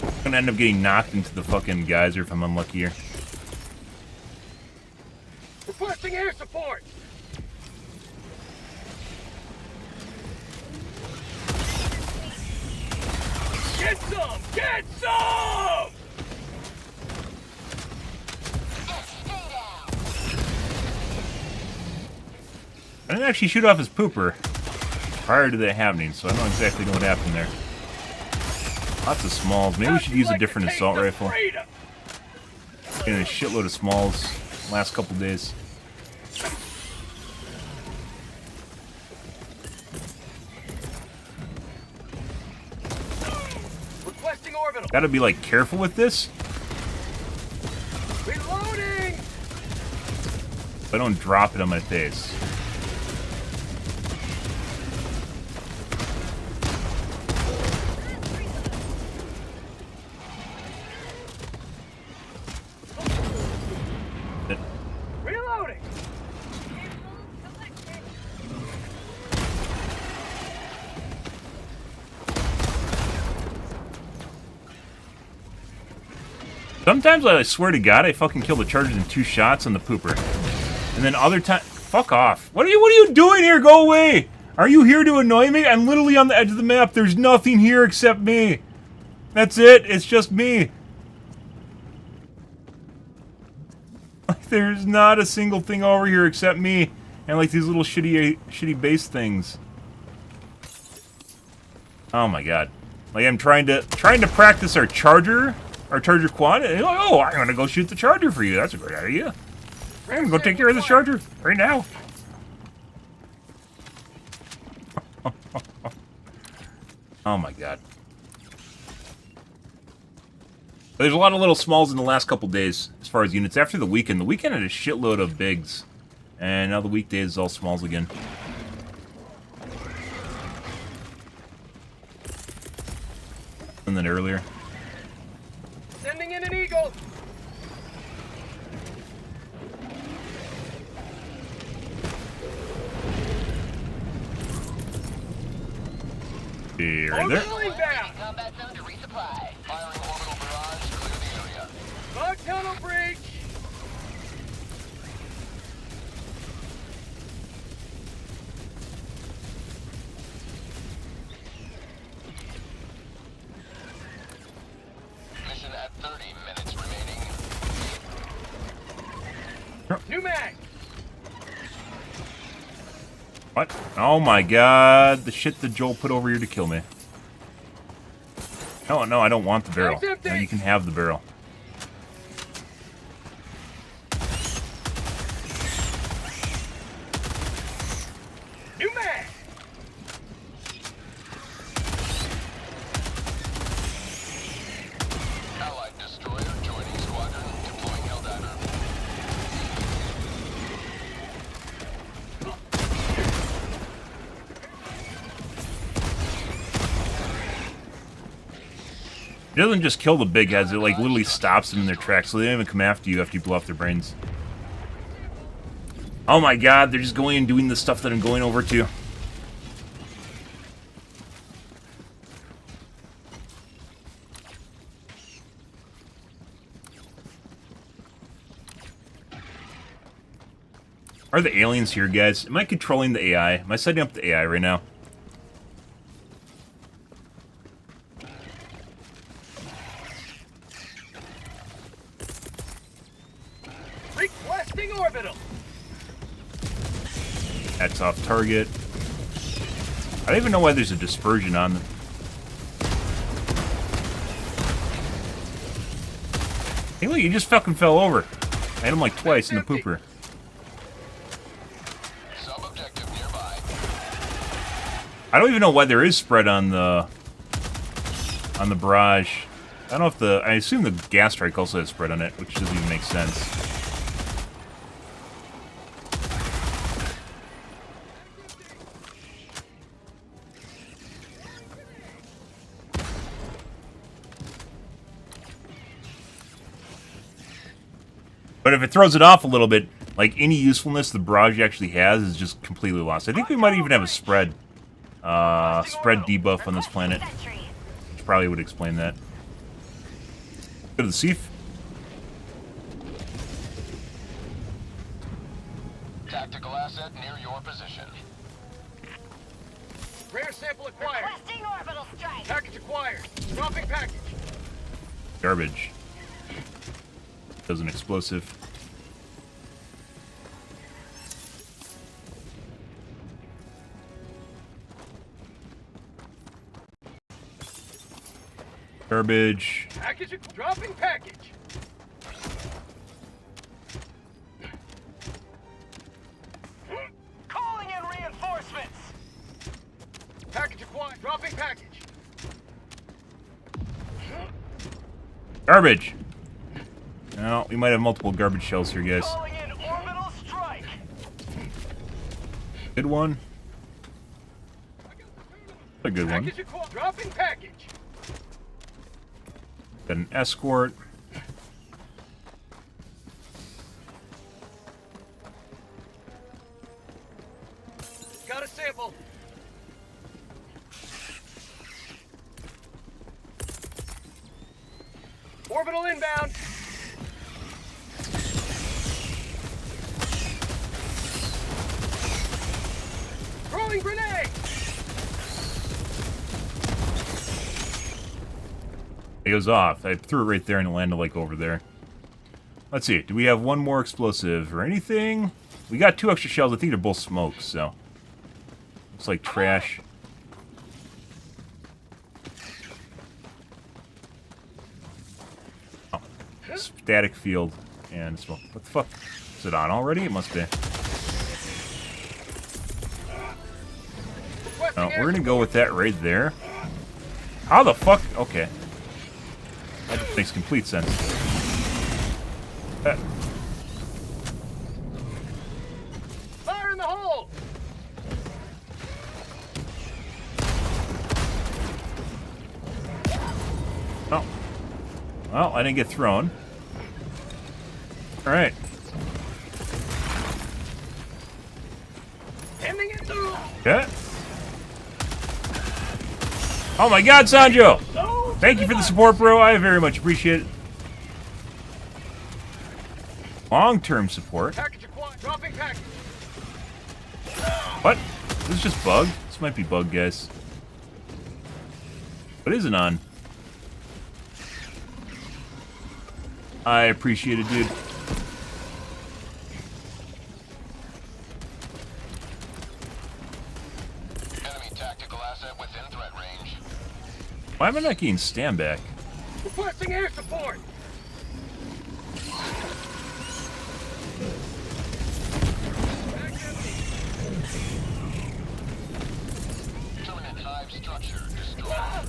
I'm gonna end up getting knocked into the fucking geyser if I'm unlucky here.
Requesting air support. Get some! Get some!
I didn't actually shoot off his pooper prior to that happening, so I don't exactly know what happened there. Lots of smalls. Maybe we should use a different assault rifle. Getting a shitload of smalls last couple days.
orbital.
Gotta be like careful with this.
Reloading.
So I don't drop it on my face.
Reloading.
Sometimes I swear to God, I fucking kill the chargers in 2 shots on the pooper, and then other time, fuck off. What are you doing here? Go away! Are you here to annoy me? I'm literally on the edge of the map. There's nothing here except me. That's it. It's just me. Like, there's not a single thing over here except me and like these little shitty base things. Oh my God! Like I'm trying to practice our charger quad. And like, oh, I'm gonna go shoot the charger for you. That's a great idea. I'm gonna go take care of the charger right now. Oh my God. There's a lot of little smalls in the last couple days as far as units. After the weekend had a shitload of bigs. And now the weekdays is all smalls again. And then earlier.
Sending in an eagle.
Here and there.
Orbital inbound.
Combat zone to resupply.
Firing orbital barrage. Clear the area.
Bug tunnel breach.
Mission at 30 minutes remaining.
New mag.
What? Oh my God. The shit that Joel put over here to kill me. No, I don't want the barrel. No, you can have the barrel.
New mag.
Allied destroyer joining squadron. Deploying Helldiver.
It doesn't just kill the big heads, it like literally stops them in their tracks, so they don't even come after you blow off their brains. Oh my God, they're just going and doing the stuff that I'm going over to. Are the aliens here, guys? Am I controlling the AI? Am I setting up the AI right now?
Requesting orbital.
That's off target. I don't even know why there's a dispersion on them. Hey, look, you just fucking fell over. I hit him like twice in the pooper.
Sub-objective nearby.
I don't even know why there is spread on the barrage. I don't know if the... I assume the gas strike also has spread on it, which doesn't even make sense. But if it throws it off a little bit, like any usefulness the barrage actually has is just completely lost. I think we might even have a spread debuff on this planet, which probably would explain that. Go to the Seif.
Tactical asset near your position.
Rare sample acquired.
Requesting orbital strike.
Package acquired. Dropping package.
Garbage. Does an explosive. Garbage.
Package. Dropping package.
Calling in reinforcements.
Package acquired. Dropping package.
Garbage! No, we might have multiple garbage shells here, guys.
Calling in orbital strike.
Good one. A good one.
Package dropping package.
Got an escort.
Got a sample. Orbital inbound. Throwing grenade.
It goes off. I threw it right there and it landed like over there. Let's see. Do we have one more explosive or anything? We got 2 extra shells. I think they're both smokes, so. Looks like trash. Oh. Static field and smoke. What the fuck? Is it on already? It must be. Oh, we're gonna go with that right there. How the fuck? Okay. That makes complete sense.
Fire in the hole.
Oh. Well, I didn't get thrown. Alright.
Ending it.
Okay. Oh my god, Sanjo! Thank you for the support, bro. I very much appreciate it. Long-term support.
Package acquired. Dropping package.
What? This is just bug? This might be bug, guys. What is it on? I appreciate it, dude.
Enemy tactical asset within threat range.
Why am I not getting stand back?
Requesting air support.
Terminate hive structure destroyed.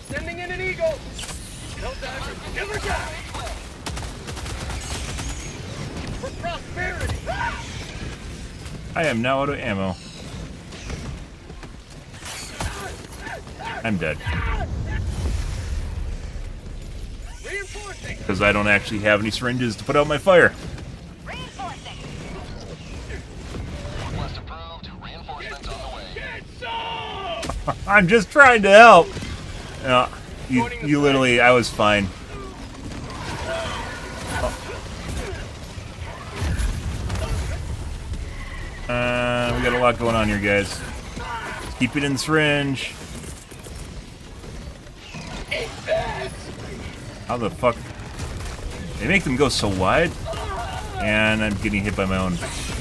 Sending in an eagle. Helldivers never die. For prosperity.
I am now out of ammo. I'm dead.
Reinforcing.
Because I don't actually have any syringes to put out my fire.
Reinforcing.
Request approved. Reinforcements on the way.
Get some.
I'm just trying to help. You literally, I was fine. We got a lot going on here, guys. Keep it in the syringe. How the fuck? They make them go so wide. And I'm getting hit by my own.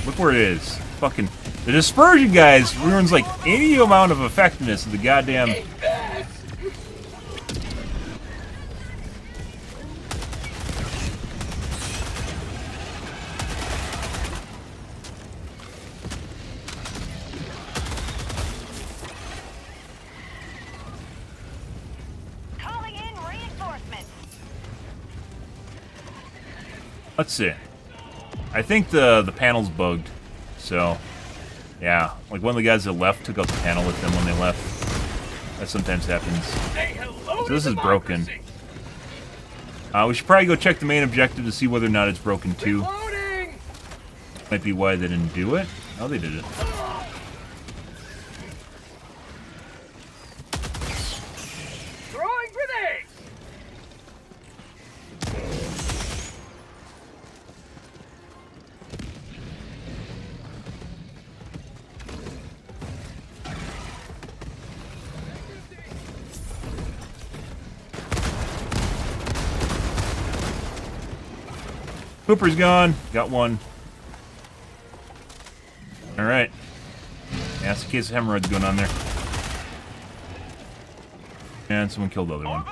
Look where it is. Fucking. The dispersion, guys, ruins like any amount of effectiveness of the goddamn.
Calling in reinforcements.
Let's see. I think the panel's bugged. So, yeah. Like one of the guys that left took out the panel with them when they left. That sometimes happens. So this is broken. We should probably go check the main objective to see whether or not it's broken too.
Loading.
Might be why they didn't do it. Oh, they did it.
Throwing grenades.
Hooper's gone. Got one. Alright. Yeah, that's a case of hemorrhoids going on there. And someone killed the other one.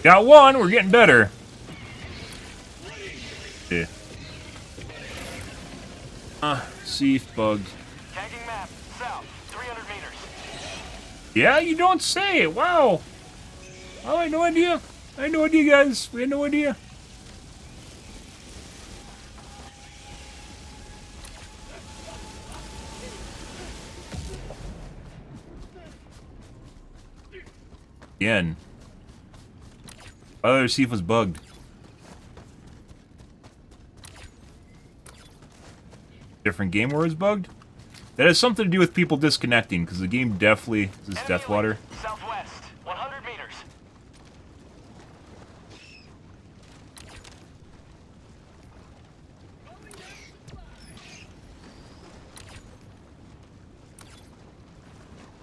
Got one! We're getting better. Yeah. Seif bugged.
Tagging map. South. 300 meters.
Yeah, you don't say. Wow. Oh, I had no idea. I had no idea, guys. We had no idea. Again. Other see if it was bugged. Different game where it's bugged? That has something to do with people disconnecting, because the game definitely... Is this Deathwater?
Southwest, 100 meters.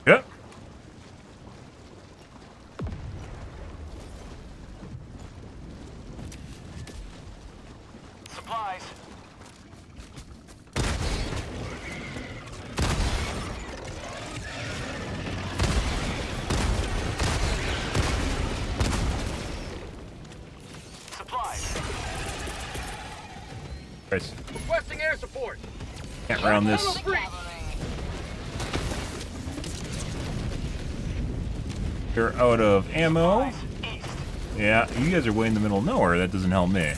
Yep.
Supplies. Supplies.
Nice.
Requesting air support.
Can't round this. You're out of ammo. Yeah, you guys are way in the middle of nowhere. That doesn't help me.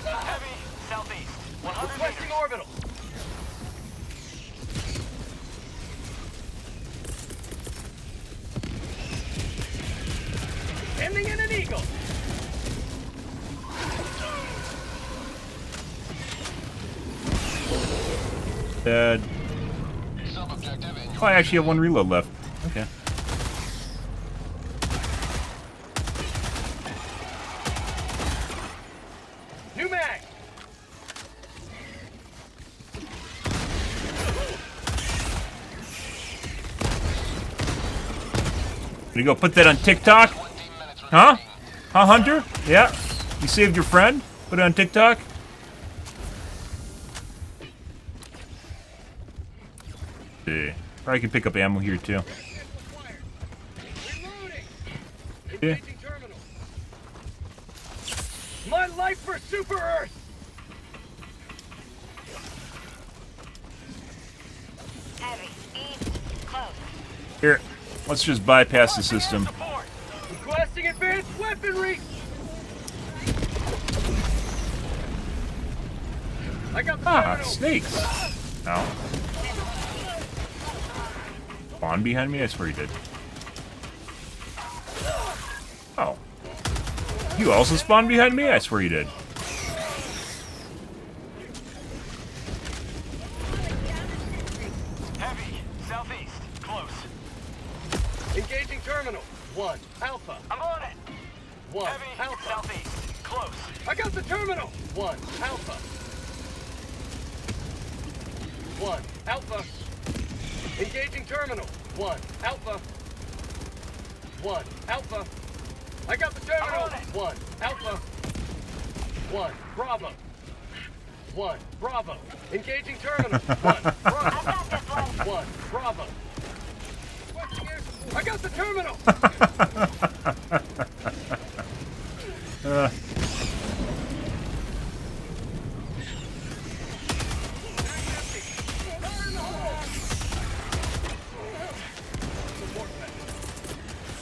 Heavy, southeast, 100
Requesting
meters.
orbital. Ending in an eagle.
Dead.
Sub-objective in
Oh, I actually have one reload left. Okay.
New mag.
Gonna go put that on TikTok? Huh? Huh, Hunter? Yeah. You saved your friend? Put it on TikTok? See. Probably can pick up ammo here too.
Reloading.
Yeah.
Engaging terminal. My life for Super Earth.
Heavy. East. Close.
Here. Let's just bypass the system.
Support. Requesting advanced weaponry. I got the
Ah,
terminal.
snakes. Ow. Spawn behind me? I swear you did. Oh. You also spawned behind me? I swear you did.
Heavy, southeast, close.
Engaging terminal. 1 Alpha.
I'm on it.
1
Heavy,
Alpha.
southeast, close.
I got the terminal. 1 Alpha. 1 Alpha. Engaging terminal. 1 Alpha. 1 Alpha. I got the terminal.
I'm on it.
1 Alpha. 1 Bravo. 1 Bravo. Engaging terminal. 1 Bravo. 1 Bravo. I got the terminal.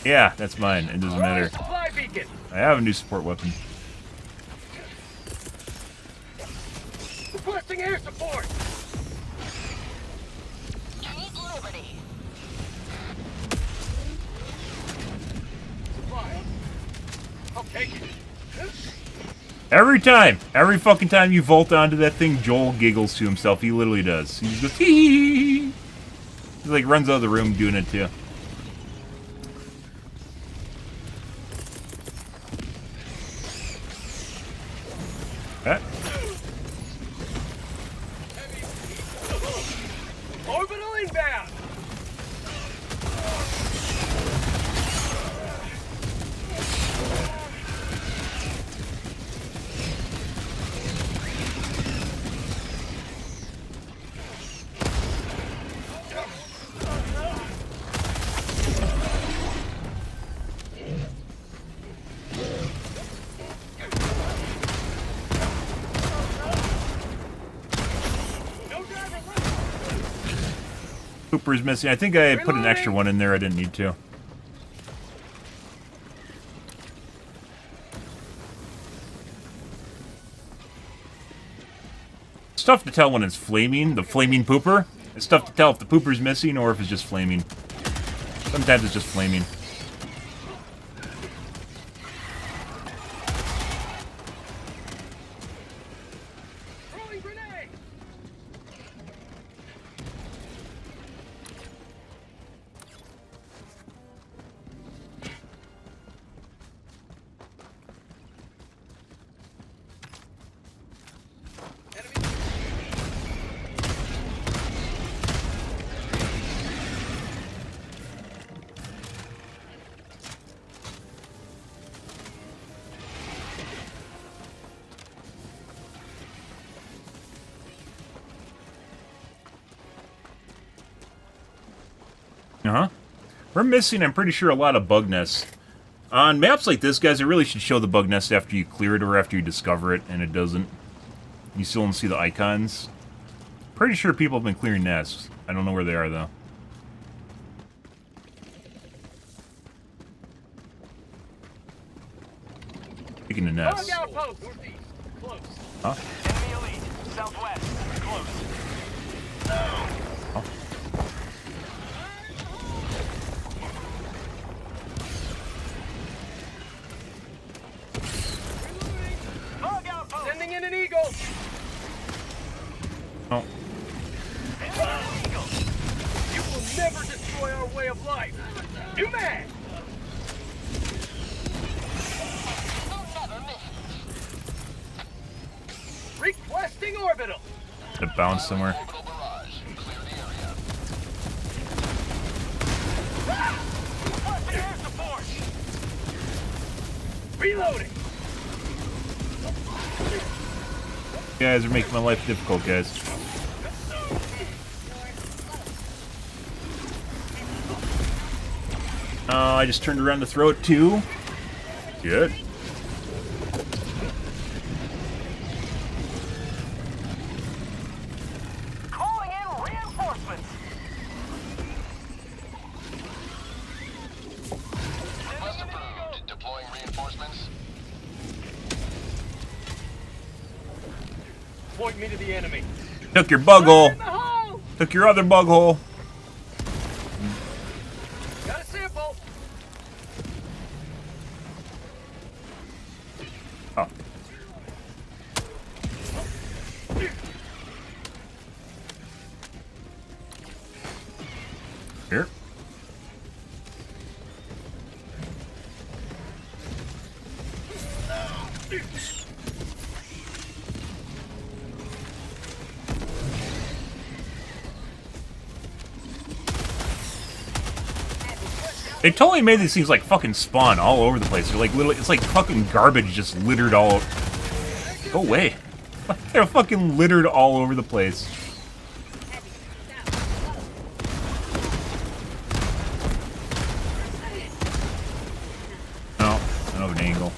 Yeah, that's mine. It doesn't matter.
Supply beacon.
I have a new support weapon.
Requesting air support.
Take liberty.
Supply. I'll take it.
Every fucking time you vault onto that thing, Joel giggles to himself. He literally does. He just goes, hee. He like runs out of the room doing it too. Okay.
Orbital inbound.
Cooper's missing. I think I put an extra one in there. I didn't need to. tough to tell when it's flaming, the flaming pooper. It's tough to tell if the pooper's missing or if it's just flaming. Sometimes it's just flaming.
Throwing grenade!
Uh-huh. We're missing, I'm pretty sure, a lot of bug nests. On maps like this, guys, it really should show the bug nest after you clear it or after you discover it, and it doesn't. You still don't see the icons. Pretty sure people have been clearing nests. I don't know where they are, though. Speaking of nests.
Strong outpost! Northeast. Close.
Huh?
Enemy elite. Southwest. Close.
Oh.
Bug outpost.
Sending in an eagle!
Oh.
Eagle! You will never destroy our way of life! New man! Requesting orbital!
It bounced somewhere.
Orbital barrage. Clear the area. Requesting air support.
Reloading!
You guys are making my life difficult, guys. I just turned around to throw it too. Good.
Calling in reinforcements. Request approved. Deploying reinforcements.
Point me to the enemy.
Took your bug hole.
In the hole!
Took your other bug hole.
Got a sample!
Oh. Here. They totally made these things like fucking spawn all over the place. They're like literally, it's like fucking garbage just littered all. Go away. They're fucking littered all over the place. No, I don't have an angle.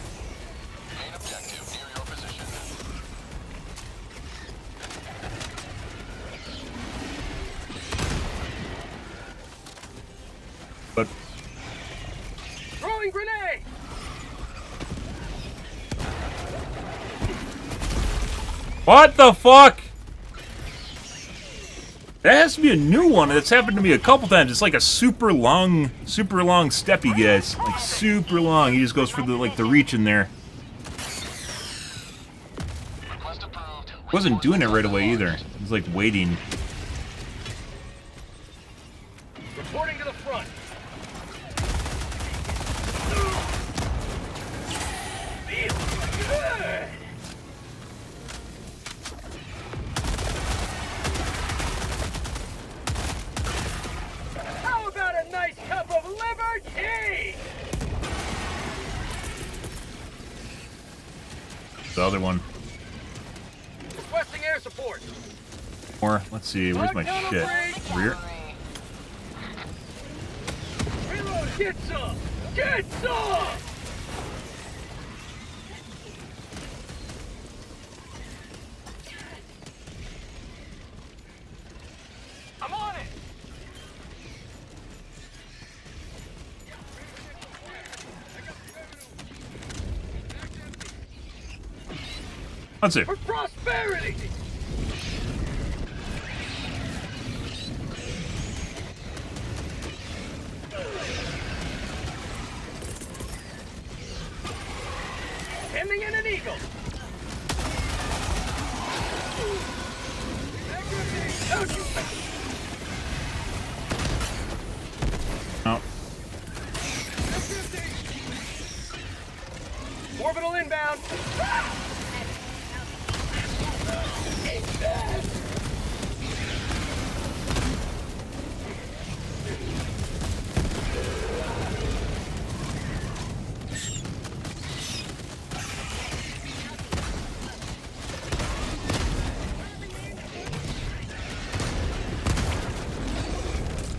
Main objective near your position.
But
Throwing grenade!
what the fuck? That has to be a new one. That's happened to me a couple times. It's like a super long steppy, guys. Like super long. He just goes for the the reach in there.
Request approved.
Wasn't doing it right away either. He was like waiting.
Reporting to the front. Feels good! How about a nice cup of liberty?
The other one.
Requesting air support.
Or let's see. Where's my shit? Rear.
Reload. Get some. Get some.
I'm on it.
Let's see.
For prosperity. Sending in an eagle. Don't you...
Oh.
Orbital inbound.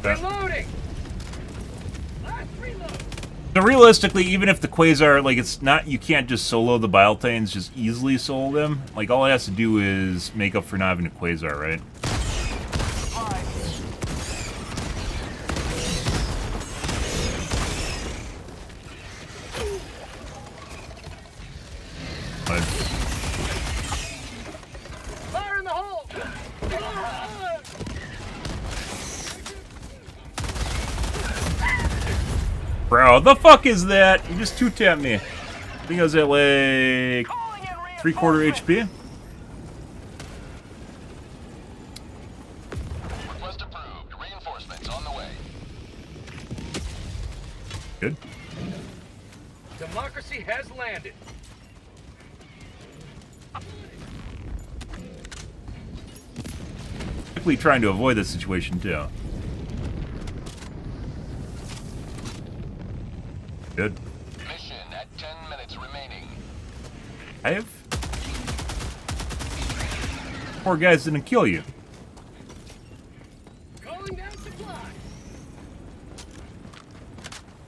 Reloading. Last reload.
So realistically, even if the Quasar, like, it's not, you can't just solo the Biotines, just easily solo them. Like, all it has to do is make up for not having a Quasar, right?
Fire in the hole.
Bro, the fuck is that? You just two-tapped me. I think I was at, like, 3/4 HP.
Request approved. Reinforcements on the way.
Good.
Democracy has landed.
Quickly trying to avoid this situation, too. Good.
Mission at 10 minutes remaining.
I have... Poor guys didn't kill you.
Calling down supply.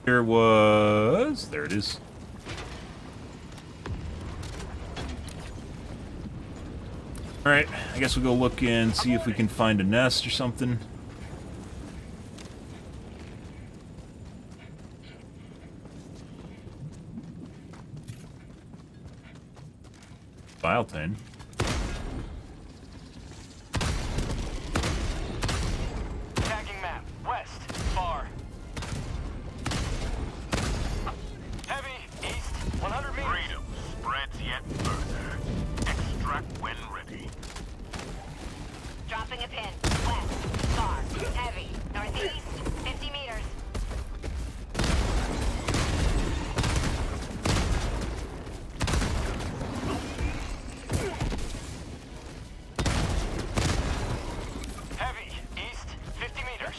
There was... There it is. Alright, I guess we'll go look and see if we can find a nest or something. Biotine.
Tagging map. West. Far. Heavy. East. 100 meters.
Freedom spreads yet further. Extract when ready.
Dropping a pin. West. Far. Heavy. Northeast. 50 meters.
Heavy. East. 50 meters.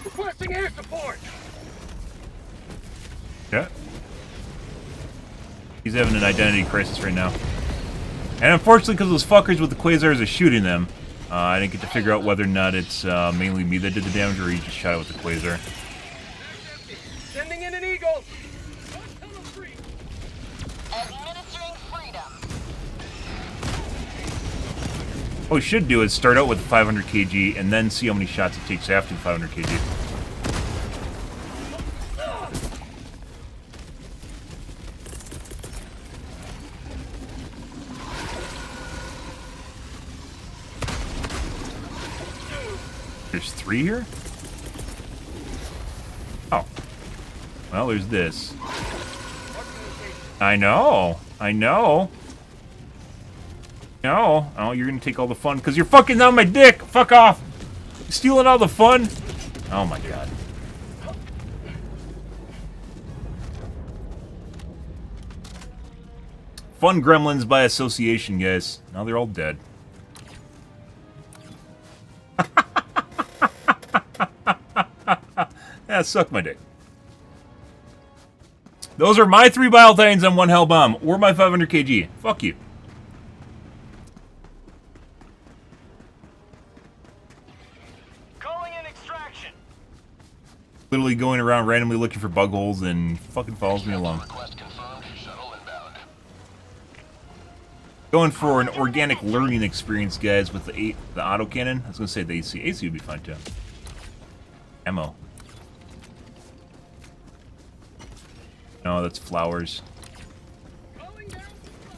Requesting air support.
Yeah. He's having an identity crisis right now. And unfortunately, because those fuckers with the Quasars are shooting them, I didn't get to figure out whether or not it's mainly me that did the damage or he just shot it with the Quasar.
Sending in an eagle.
Administering freedom.
What we should do is start out with the 500 kg and then see how many shots it takes after the 500 kg. There's 3 here? Oh. Well, there's this. I know. I know. No. Oh, you're gonna take all the fun because you're fucking on my dick. Fuck off. You're stealing all the fun. Oh my god. Fun gremlins by association, guys. Now they're all dead. Yeah, suck my dick. Those are my 3 Biotines and 1 Hell Bomb, or my 500 kg. Fuck you.
Calling in extraction.
Literally going around randomly looking for bug holes and fucking follows me along.
Request confirmed. Shuttle inbound.
Going for an organic learning experience, guys, with the autocannon. I was gonna say the AC. AC would be fine too. Ammo. No, that's flowers.
Calling down supply.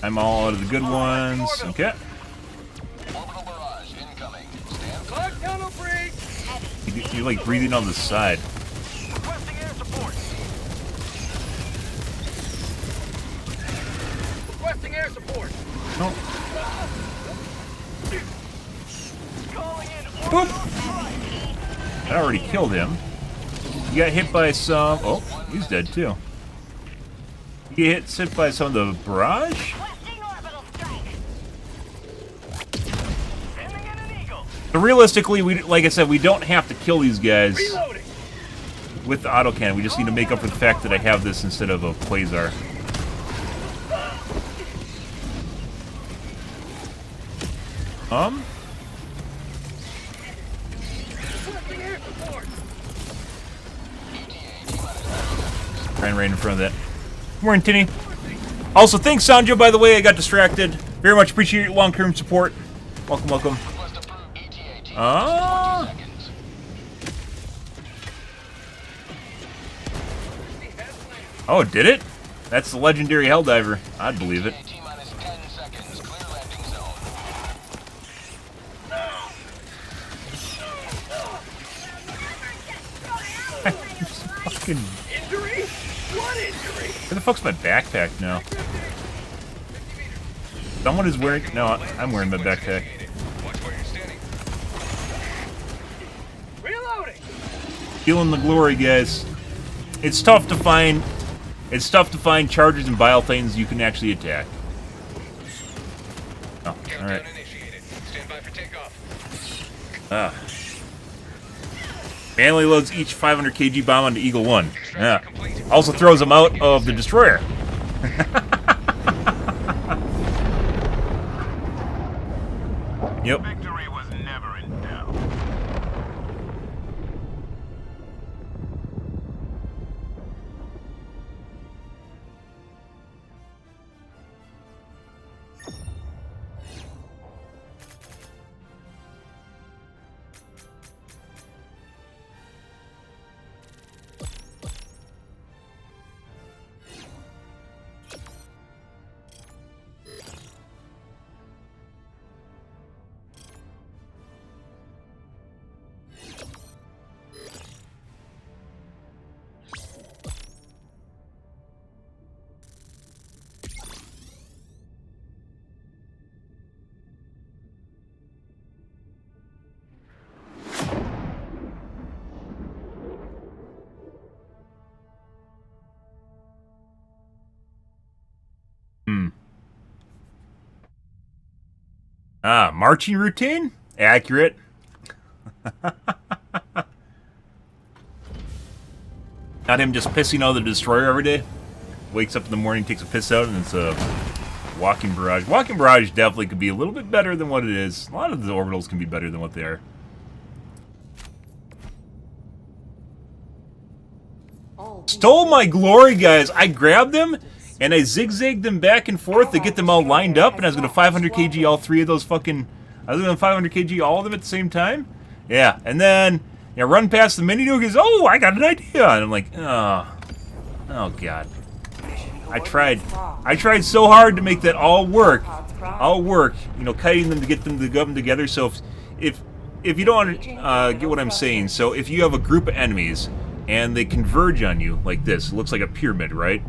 I'm all out of the good ones. Okay.
Orbital barrage incoming. Stand
Clock tunnel break.
You're like breathing on the side.
requesting air support.
Requesting air support.
No.
Calling in
Boop. I already killed him. You got hit by some. Oh, he's dead too. You get hit by some of the barrage.
Requesting orbital strike.
sending in an eagle.
So realistically, like I said, we don't have to kill these guys
Reloading.
with the autocannon. We just need to make up for the fact that I have this instead of a quasar.
Requesting air support.
Trying right in front of that. Morning, Tinny. Also, thanks, Sanjo, by the way. I got distracted. Very much appreciate your long-term support. Welcome, welcome.
Request approved. ETA team.
Ah.
20 seconds.
Oh, did it? That's the legendary Helldiver. I'd believe it.
T minus 10 seconds. Clear landing zone.
Fucking.
Injury? What injury?
Where the fuck's my backpack now? Someone is wearing. No, I'm wearing my backpack.
Watch where you're standing.
Reloading.
Feeling the glory, guys. It's tough to find. It's tough to find chargers and bile things you can actually attack. Oh, all right.
Initiated. Stand by for takeoff.
Manually loads each 500 kg bomb onto Eagle 1. Yeah. Also throws them out of the destroyer. Yep.
Victory was never in doubt.
Marching routine? Accurate. Not him just pissing out of the destroyer every day. Wakes up in the morning, takes a piss out, and it's a walking barrage. Walking barrage definitely could be a little bit better than what it is. A lot of the orbitals can be better than what they are. Stole my glory, guys. I grabbed them and I zigzagged them back and forth to get them all lined up, and I was going to 500 kg all three of those fucking... I was going to 500 kg all of them at the same time? Yeah, and then run past the mini nuke and goes, oh, I got an idea. And I'm like, oh God. I tried so hard to make that all work. Kiting them to get them to go together. So if you don't get what I'm saying, so if you have a group of enemies and they converge on you like this, it looks like a pyramid, right?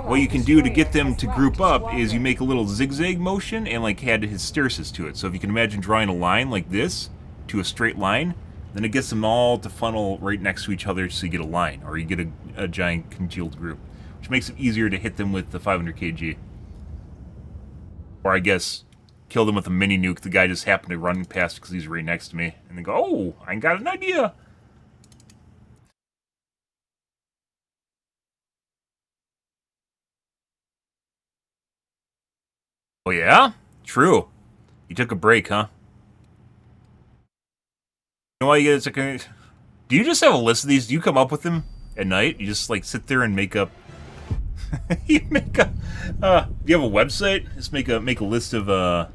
What you can do to get them to group up is you make a little zigzag motion and like add hysteresis to it. So if you can imagine drawing a line like this to a straight line, then it gets them all to funnel right next to each other so you get a line, or you get a giant congealed group, which makes it easier to hit them with the 500 kg. Or I guess kill them with a mini nuke. The guy just happened to run past because he's right next to me, and they go, oh, I got an idea. Oh yeah? True. You took a break, huh? You know why you get a... Do you just have a list of these? Do you come up with them at night? You just like sit there and make up... you make a... do you have a website? Just make a list of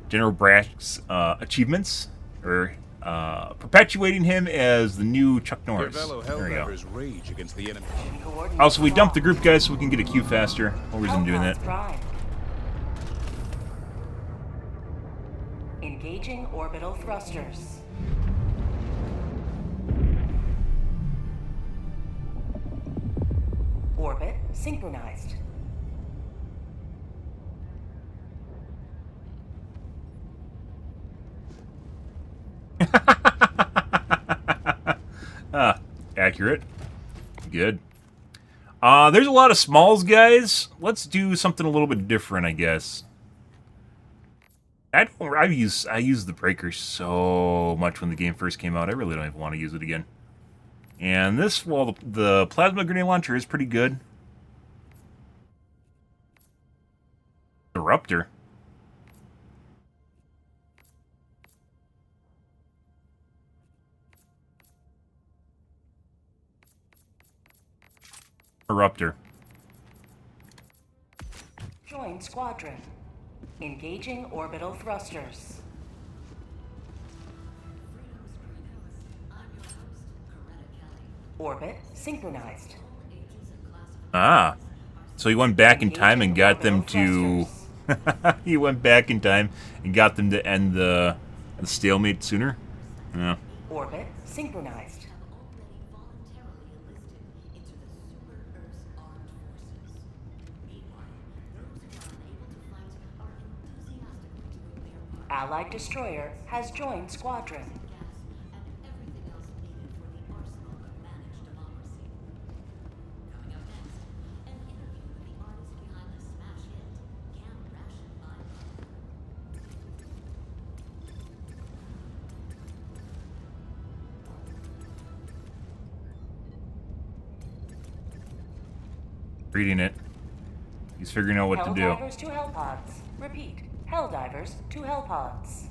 General Brack's achievements, or perpetuating him as the new Chuck Norris. There we go.
Rage against the enemy.
Also, we dumped the group, guys, so we can get a queue faster. No reason doing that.
Engaging orbital thrusters. Orbit synchronized.
Accurate. Good. There's a lot of smalls, guys. Let's do something a little bit different, I guess. I use the breaker so much when the game first came out. I really don't even want to use it again. And this, well, the plasma grenade launcher is pretty good. Eruptor. Eruptor.
Join squadron. Engaging orbital thrusters. Orbit synchronized.
Ah. So he went back in time and got them to... he went back in time and got them to end the stalemate sooner? Yeah.
Orbit synchronized. Allied destroyer has joined squadron.
Reading it. He's figuring out what to do.
Helldivers to Hellpods. Repeat. Helldivers to Hellpods.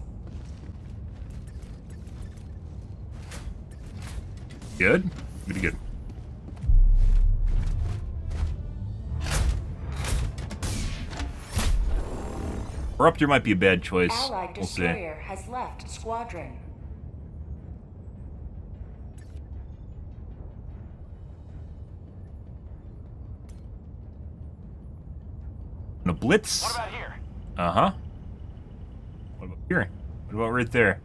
Good? Pretty good. Eruptor might be a bad choice.
Allied
We'll see.
destroyer has left squadron.
And a blitz.
What about here?
Uh-huh. What about here? What about right there?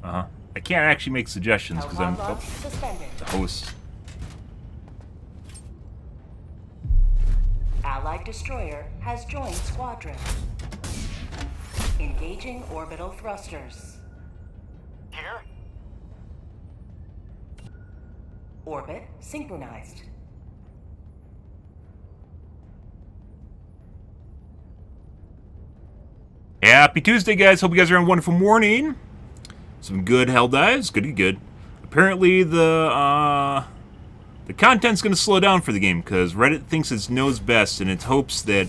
Uh-huh. I can't actually make suggestions because I'm
Hellpod launch suspended.
the host.
Allied destroyer has joined squadron. Engaging orbital thrusters.
Here?
Orbit synchronized.
Happy Tuesday, guys. Hope you guys are having a wonderful morning. Some good Helldives. Goody good. Apparently, the content's going to slow down for the game because Reddit thinks it knows best, and it hopes that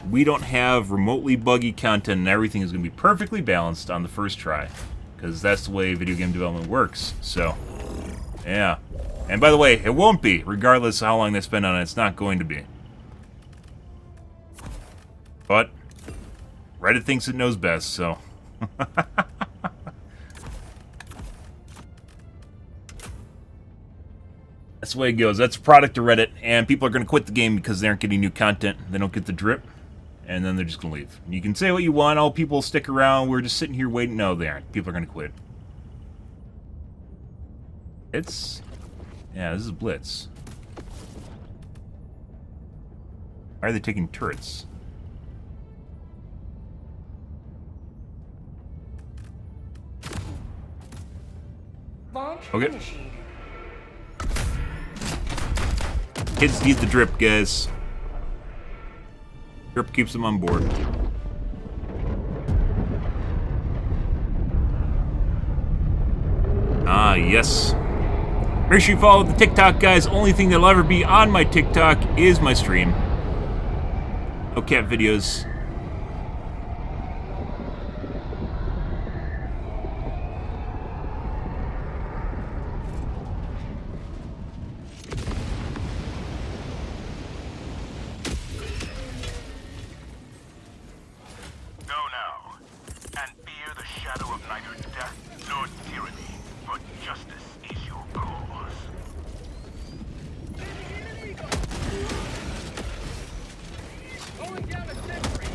we don't have remotely buggy content and everything is going to be perfectly balanced on the first try. Because that's the way video game development works. So, yeah. And by the way, it won't be, regardless of how long they spend on it. It's not going to be. But Reddit thinks it knows best, so... That's the way it goes. That's a product of Reddit, and people are going to quit the game because they aren't getting new content. They don't get the drip, and then they're just going to leave. You can say what you want. All people stick around. We're just sitting here waiting. No, they aren't. People are going to quit. It's... Yeah, this is Blitz. Why are they taking turrets?
Launch
Okay.
initiated.
Kids need the drip, guys. Drip keeps them on board. Ah, yes. Make sure you follow the TikTok, guys. Only thing that'll ever be on my TikTok is my stream. No cat videos.
Go now, and fear the shadow of neither death nor tyranny, for justice is your cause.
Going down a sentry.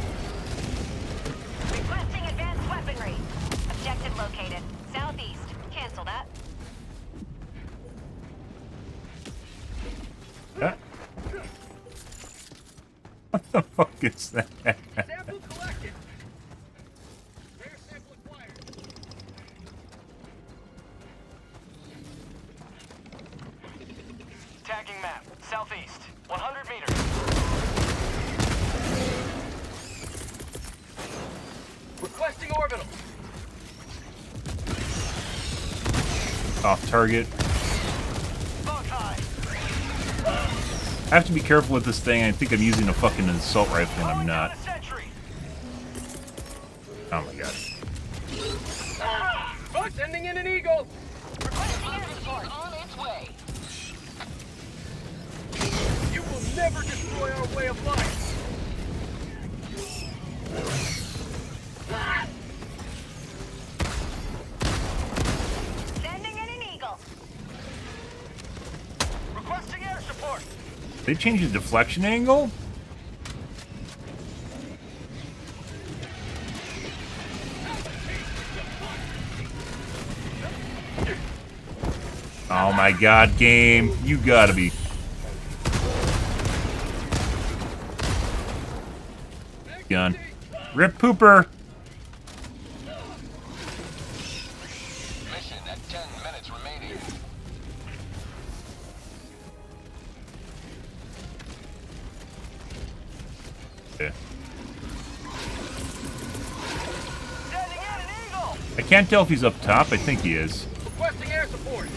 Requesting advanced weaponry. Objective located. Southeast. Cancel that.
What the fuck is that?
Sample collected. Rare sample acquired.
Tagging map. Southeast. 100 meters.
Requesting orbital.
Off target.
Bug high.
I have to be careful with this thing. I think I'm using a fucking assault rifle and I'm not.
Sentry.
Oh my god.
Bug sending in an eagle.
Requesting air support.
On its way.
You will never destroy our way of life.
Sending in an eagle.
Requesting air support.
They changed the deflection angle? Oh my god, game. You gotta be. Gun. Rip Pooper!
Mission at 10 minutes remaining.
Yeah.
Sending in an eagle.
I can't tell if he's up top. I think he is.
Requesting air support.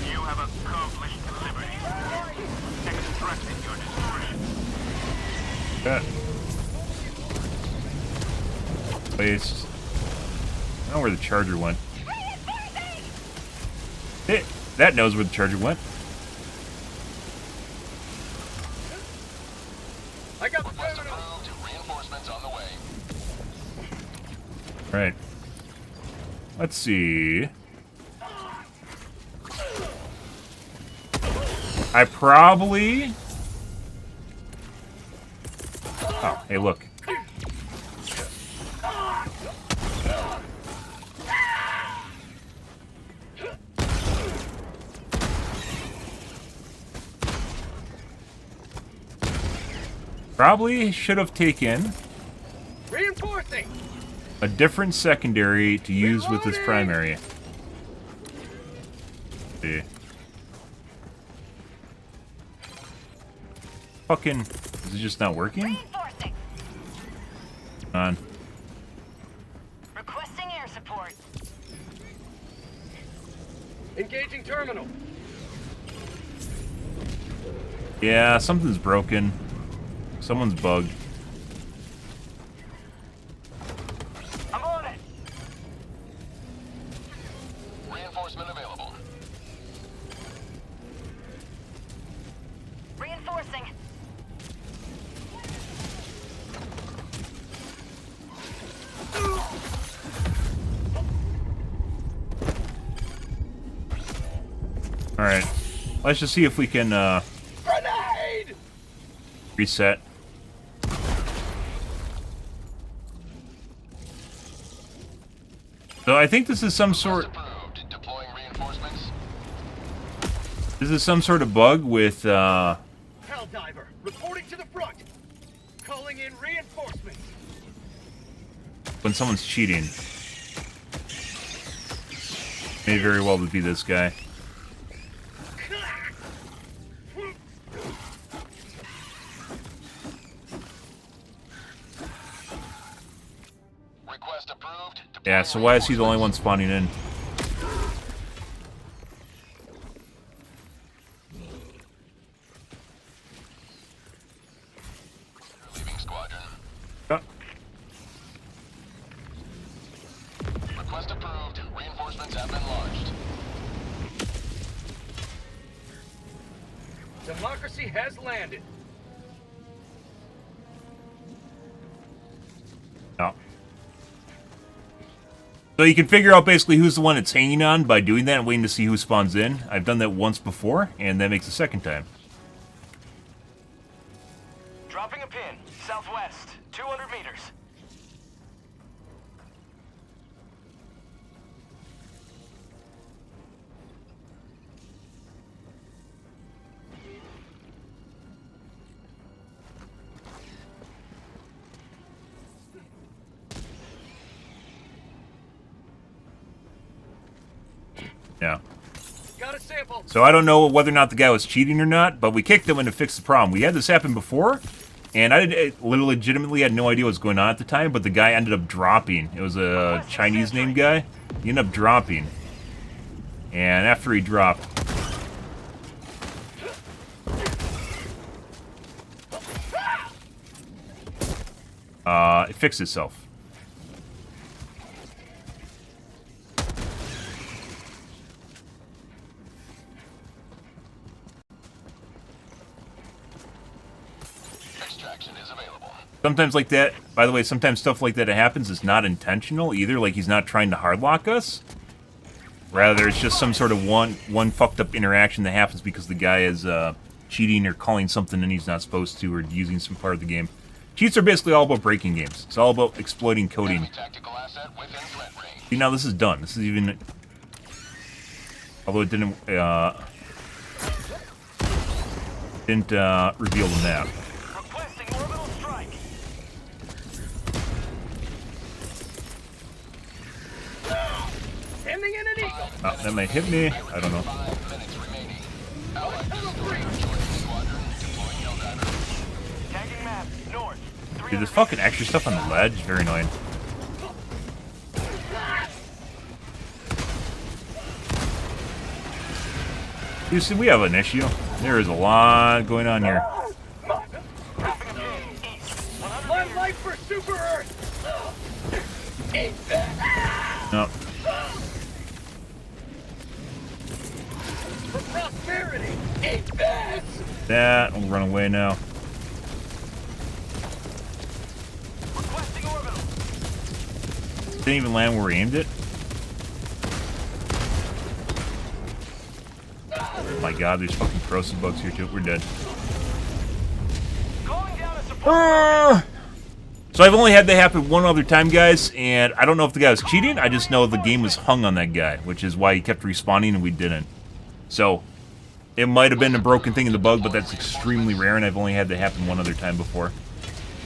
You have accomplished liberty. Extracted your discretion.
Placed. I don't know where the charger went. That knows where the charger went.
I got the
Request
terminal.
approved. Reinforcements on the way.
Right. Let's see. I probably... Oh, hey, look. Probably should have taken
Reinforcing.
a different secondary to use with this primary. See. Fucking... Is it just not working?
Reinforcing.
Come on.
Requesting air support.
Engaging terminal.
Yeah, something's broken. Someone's bugged.
I'm on it. Reinforcement available.
Reinforcing.
Alright. Let's just see if we can,
Grenade.
reset. So I think this is some sort...
Approved. Deploying reinforcements.
This is some sort of bug with,
Helldiver, reporting to the front. Calling in reinforcements.
when someone's cheating. May very well be this guy.
Request approved.
Yeah, so why is he the only one spawning in?
Leaving squadron.
Oh,
Request approved. Reinforcements have been launched.
Democracy has landed.
no. So you can figure out basically who's the one it's hanging on by doing that and waiting to see who spawns in. I've done that once before, and that makes a second time.
Dropping a pin. Southwest. 200 meters.
Yeah.
Got a sample.
So I don't know whether or not the guy was cheating or not, but we kicked him in to fix the problem. We had this happen before, and I legitimately had no idea what was going on at the time, but the guy ended up dropping. It was a Chinese name guy. He ended up dropping. And after he dropped... it fixed itself.
Extraction is available.
Sometimes like that, by the way, sometimes stuff like that happens is not intentional either, like he's not trying to hardlock us. Rather, it's just some sort of one fucked up interaction that happens because the guy is cheating or calling something in he's not supposed to or using some part of the game. Cheats are basically all about breaking games. It's all about exploiting coding.
Enemy tactical asset within threat range.
See, now this is done. This is even... Although it didn't reveal the map.
Requesting orbital strike. Sending in an eagle.
Oh, that might hit me. I don't know.
5 minutes remaining. Allied destroyer joining squadron. Deploying Helldivers.
Tagging map. North.
Dude, this fucking extra stuff on the ledge is very annoying. You see, we have an issue. There is a lot going on here.
One life for Super Earth. Eat that.
No.
For prosperity. Eat that.
That will run away now.
Requesting orbital.
Didn't even land where we aimed it. Oh my god, there's fucking corrosive bugs here too. We're dead.
Calling down a support.
So I've only had that happen one other time, guys, and I don't know if the guy was cheating. I just know the game was hung on that guy, which is why he kept respawning and we didn't. So it might have been a broken thing in the bug, but that's extremely rare, and I've only had that happen one other time before.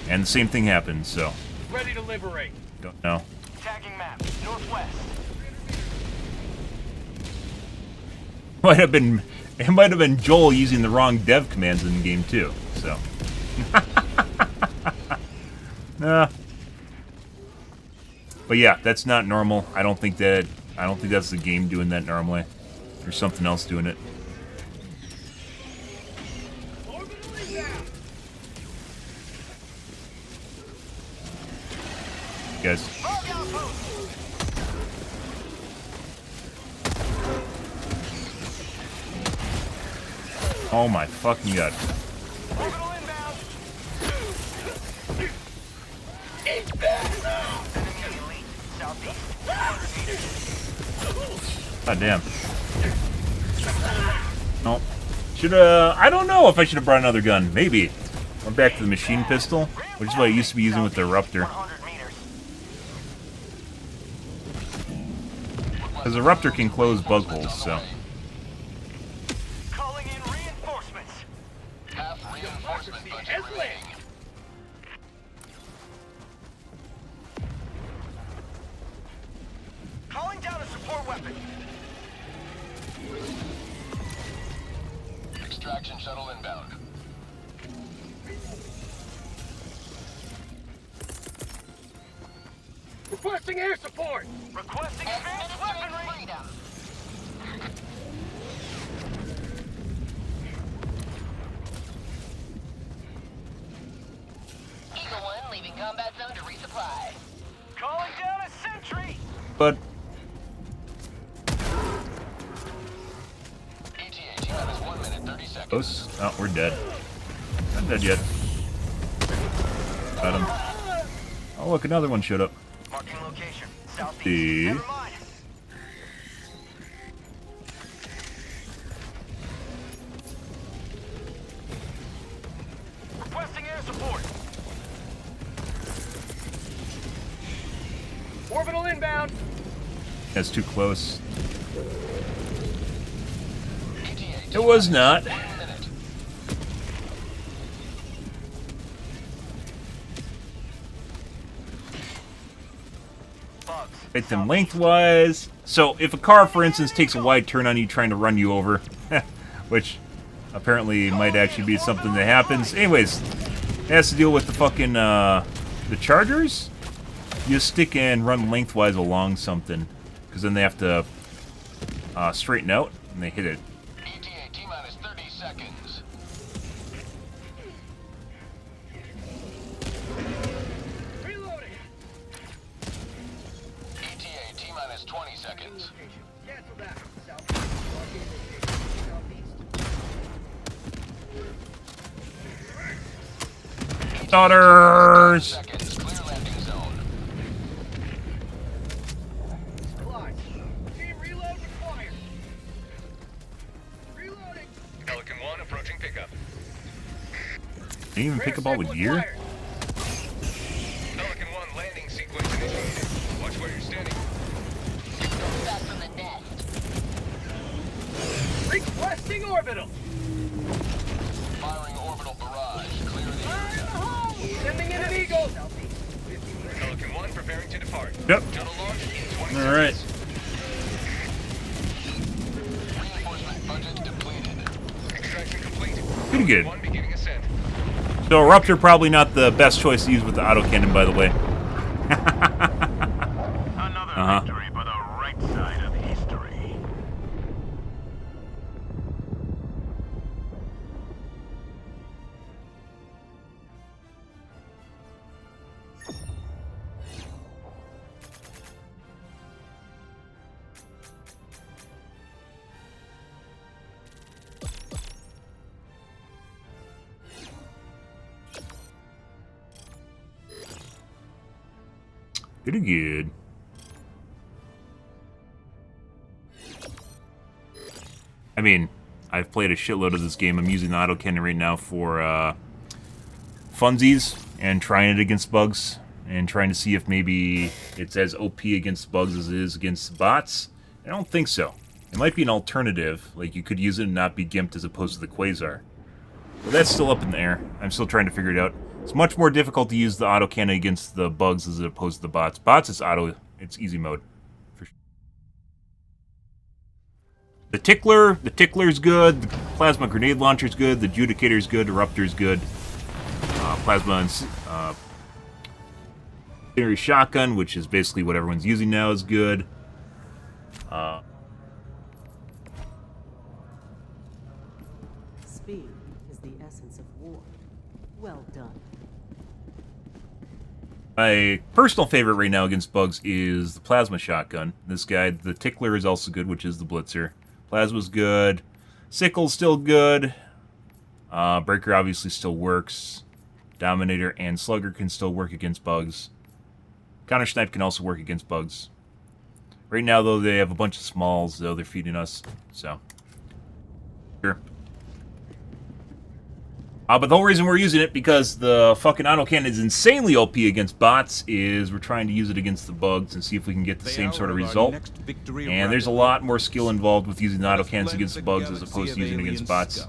And the same thing happened, so
Ready to liberate.
don't know.
Tagging map. Northwest.
It might have been Joel using the wrong dev commands in the game too. So, but yeah, that's not normal. I don't think that's the game doing that normally. There's something else doing it. Guys. Oh my fucking god.
Orbital inbound.
God damn. No. I don't know if I should have brought another gun. Maybe. Went back to the machine pistol, which is what I used to be using with the Eruptor. Because the Eruptor can close bug holes, so.
Calling in reinforcements.
Half reinforcement budget remaining.
Calling down a support weapon.
Extraction shuttle inbound.
Requesting air support. Requesting advanced weaponry.
Eagle 1 leaving combat zone to resupply.
Calling down a sentry.
But
ETA T-minus 1 minute 30 seconds.
close. Oh, we're dead. Not dead yet. Got him. Oh look, another one showed up.
Marking location. Southeast.
See?
Never mind. Requesting air support. Orbital inbound.
That's too close.
ETA
It was not.
1 minute.
Bugs.
Hit them lengthwise. So if a car, for instance, takes a wide turn on you trying to run you over, which apparently might actually be something that happens. Anyways, it has to deal with the fucking, the chargers. You just stick and run lengthwise along something, because then they have to straighten out, and they hit it.
ETA T-minus 30 seconds.
Reloading.
ETA T-minus 20 seconds.
Cancel that. Southeast.
Daughters!
Seconds. Clear landing zone.
Climb. Team reload required. Reloading.
Pelican 1 approaching pickup.
Didn't even pick up all the gear?
Pelican 1 landing sequence initiated. Watch where you're standing.
Back from the nest.
Requesting orbital.
Firing orbital barrage. Clear the area.
Sending in an eagle.
Pelican 1 preparing to depart.
Yep.
Shuttle launch in 20
Alright.
seconds. Reinforcement budget depleted. Extraction complete.
Pretty good.
1 beginning ascent.
So Rupture probably not the best choice to use with the autocannon, by the way.
Another victory for the right side of history.
Pretty good. I mean, I've played a shitload of this game. I'm using the autocannon right now for funsies and trying it against bugs and trying to see if maybe it's as OP against bugs as it is against bots. I don't think so. It might be an alternative, like you could use it and not be gimped as opposed to the Quasar. But that's still up in the air. I'm still trying to figure it out. It's much more difficult to use the autocannon against the bugs as opposed to the bots. Bots is it's easy mode. For sure. The Tickler's good. The Plasma Grenade Launcher's good. The Judicator's good. The Ruptor's good. Plasma and Incendiary Shotgun, which is basically what everyone's using now, is good.
Speed is the essence of war. Well done.
My personal favorite right now against bugs is the Plasma Shotgun. This guy, the Tickler, is also good, which is the Blitzer. Plasma's good. Sickle's still good. Breaker obviously still works. Dominator and Slugger can still work against bugs. Counter Snipe can also work against bugs. Right now, though, they have a bunch of smalls, though they're feeding us, so. Sure. But the whole reason we're using it, because the fucking autocannon is insanely OP against bots, is we're trying to use it against the bugs and see if we can get the same sort of result. And there's a lot more skill involved with using the autocannons against the bugs as opposed to using it against bots,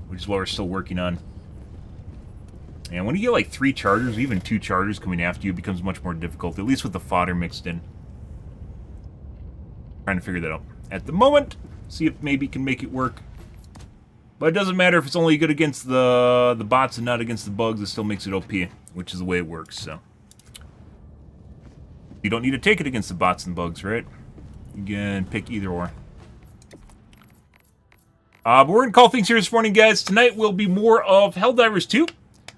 which is what we're still working on. And when you get like 3 chargers, or even 2 chargers coming after you, it becomes much more difficult, at least with the fodder mixed in. Trying to figure that out. At the moment, see if maybe can make it work. But it doesn't matter if it's only good against the bots and not against the bugs, it still makes it OP, which is the way it works, so. You don't need to take it against the bots and bugs, right? You can pick either or. But we're going to call things here this morning, guys. Tonight will be more of Helldivers 2.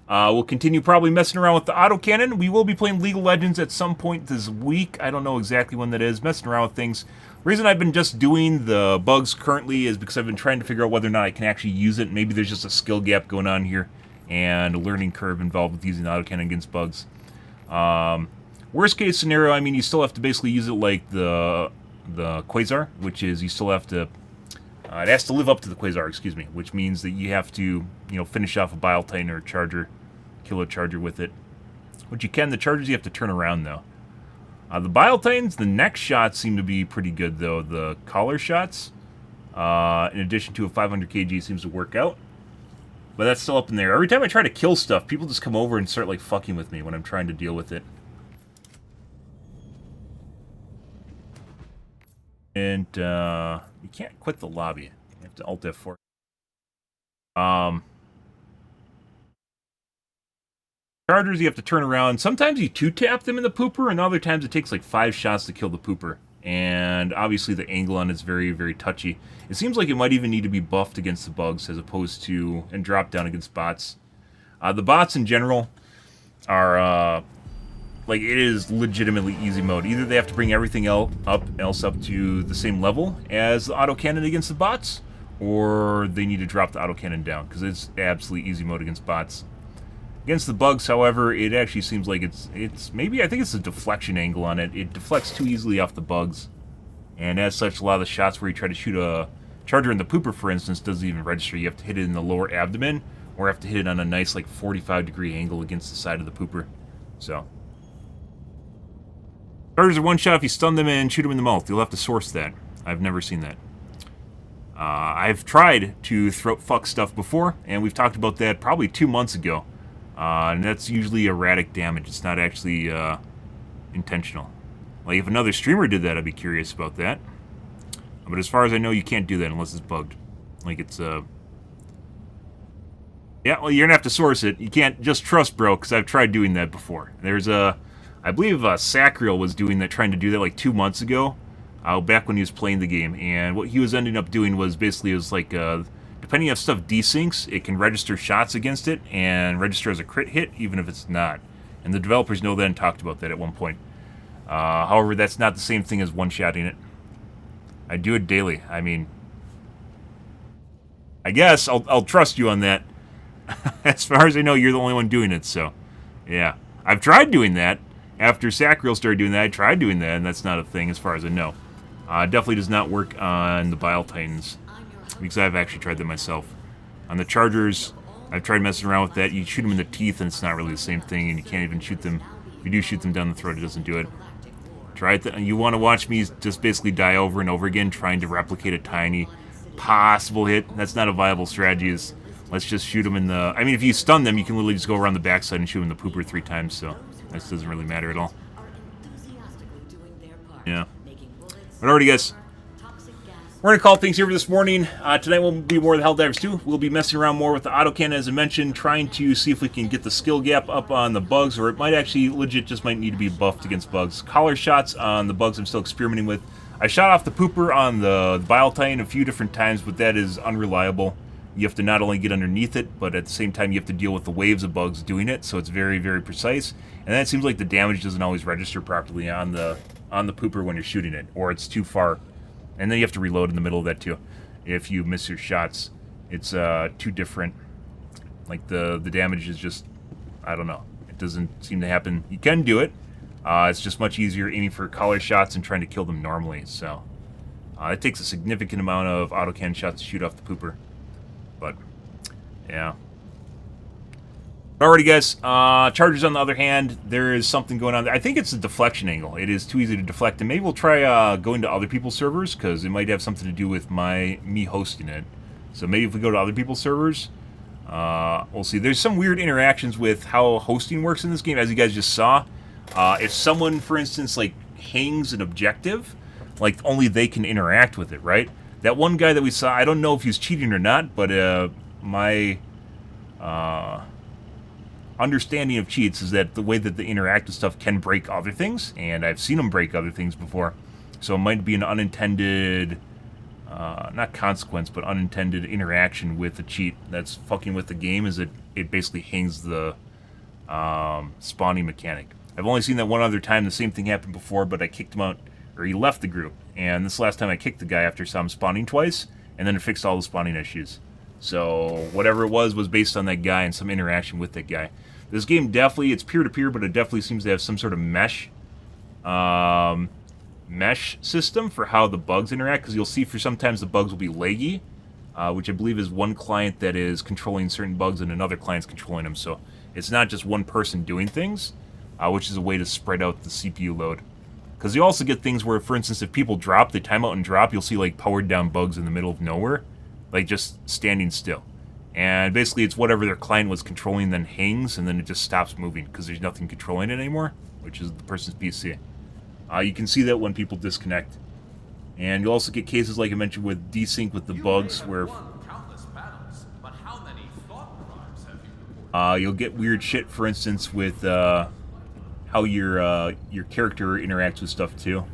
We'll continue probably messing around with the autocannon. We will be playing League of Legends at some point this week. I don't know exactly when that is. Messing around with things. The reason I've been just doing the bugs currently is because I've been trying to figure out whether or not I can actually use it. Maybe there's just a skill gap going on here and a learning curve involved with using the autocannon against bugs. Worst case scenario, I mean, you still have to basically use it like the Quasar, which is you still have to... it has to live up to the Quasar, excuse me, which means that you have to, you know, finish off a Bile Titan or a Charger, kill a Charger with it. Which you can. The Chargers you have to turn around, though. The Bile Titans, the neck shots seem to be pretty good, though. The collar shots, in addition to a 500 kg, seems to work out. But that's still up in there. Every time I try to kill stuff, people just come over and start, like, fucking with me when I'm trying to deal with it. And you can't quit the lobby. You have to Alt F4. Chargers, you have to turn around. Sometimes you 2-tap them in the pooper, and other times it takes like 5 shots to kill the pooper. And obviously the angle on it's very, very touchy. It seems like it might even need to be buffed against the bugs as opposed to, and dropped down against bots. The bots in general are, like, it is legitimately easy mode. Either they have to bring everything else up to the same level as the autocannon against the bots, or they need to drop the autocannon down, because it's absolutely easy mode against bots. Against the bugs, however, it actually seems like it's maybe, I think it's a deflection angle on it. It deflects too easily off the bugs. And as such, a lot of the shots where you try to shoot a charger in the pooper, for instance, doesn't even register. You have to hit it in the lower abdomen, or have to hit it on a nice, like, 45-degree angle against the side of the pooper. So. Chargers are one shot if you stun them and shoot them in the mouth. You'll have to source that. I've never seen that. I've tried to throat fuck stuff before, and we've talked about that probably 2 months ago. And that's usually erratic damage. It's not actually intentional. Like, if another streamer did that, I'd be curious about that. But as far as I know, you can't do that unless it's bugged. Like, it's, yeah, well, you're gonna have to source it. You can't just trust, bro, because I've tried doing that before. There's a, I believe Sacriel was doing that, trying to do that like 2 months ago, back when he was playing the game. And what he was ending up doing was basically, it was like, depending if stuff desyncs, it can register shots against it and register as a crit hit, even if it's not. And the developers know that and talked about that at one point. However, that's not the same thing as one-shotting it. I do it daily. I mean, I guess I'll trust you on that. As far as I know, you're the only one doing it, so yeah. I've tried doing that. After Sacriel started doing that, I tried doing that, and that's not a thing as far as I know. It definitely does not work on the Bile Titans, because I've actually tried them myself. On the Chargers, I've tried messing around with that. You shoot them in the teeth, and it's not really the same thing, and you can't even shoot them. If you do shoot them down the throat, it doesn't do it. Try it. You want to watch me just basically die over and over again, trying to replicate a tiny possible hit. That's not a viable strategy. Let's just shoot them in the... I mean, if you stun them, you can literally just go around the backside and shoot them in the pooper 3 times, so that doesn't really matter at all. Yeah. But alrighty, guys. We're going to call things here for this morning. Tonight will be more of the Helldivers 2. We'll be messing around more with the autocannon, as I mentioned, trying to see if we can get the skill gap up on the bugs, or it might actually legit just might need to be buffed against bugs. Collar shots on the bugs I'm still experimenting with. I shot off the pooper on the Bile Titan a few different times, but that is unreliable. You have to not only get underneath it, but at the same time you have to deal with the waves of bugs doing it, so it's very, very precise. And then it seems like the damage doesn't always register properly on the pooper when you're shooting it, or it's too far. And then you have to reload in the middle of that too. If you miss your shots, it's too different. Like the damage is just, I don't know. It doesn't seem to happen. You can do it. It's just much easier aiming for collar shots and trying to kill them normally. So it takes a significant amount of autocannon shots to shoot off the pooper. But yeah. Alrighty, guys. Chargers, on the other hand, there is something going on there. I think it's a deflection angle. It is too easy to deflect, and maybe we'll try going to other people's servers, because it might have something to do with me hosting it. So maybe if we go to other people's servers, we'll see. There's some weird interactions with how hosting works in this game, as you guys just saw. If someone, for instance, like hangs an objective, like only they can interact with it, right? That one guy that we saw, I don't know if he's cheating or not, but my understanding of cheats is that the way that they interact with stuff can break other things, and I've seen them break other things before. So it might be an unintended, not consequence, but unintended interaction with the cheat that's fucking with the game, is that it basically hangs the spawning mechanic. I've only seen that one other time. The same thing happened before, but I kicked him out, or he left the group. And this last time I kicked the guy after I saw him spawning twice, and then it fixed all the spawning issues. So whatever it was based on that guy and some interaction with that guy. This game definitely, it's peer-to-peer, but it definitely seems to have some sort of mesh system for how the bugs interact, because you'll see for sometimes the bugs will be laggy, which I believe is one client that is controlling certain bugs and another client's controlling them. So it's not just one person doing things, which is a way to spread out the CPU load. Because you also get things where, for instance, if people drop, they time out and drop, you'll see like powered down bugs in the middle of nowhere, like just standing still. And basically it's whatever their client was controlling then hangs, and then it just stops moving because there's nothing controlling it anymore, which is the person's PC. You can see that when people disconnect. And you'll also get cases like I mentioned with desync with the bugs, where you'll get weird shit. For instance, with how your character interacts with stuff too.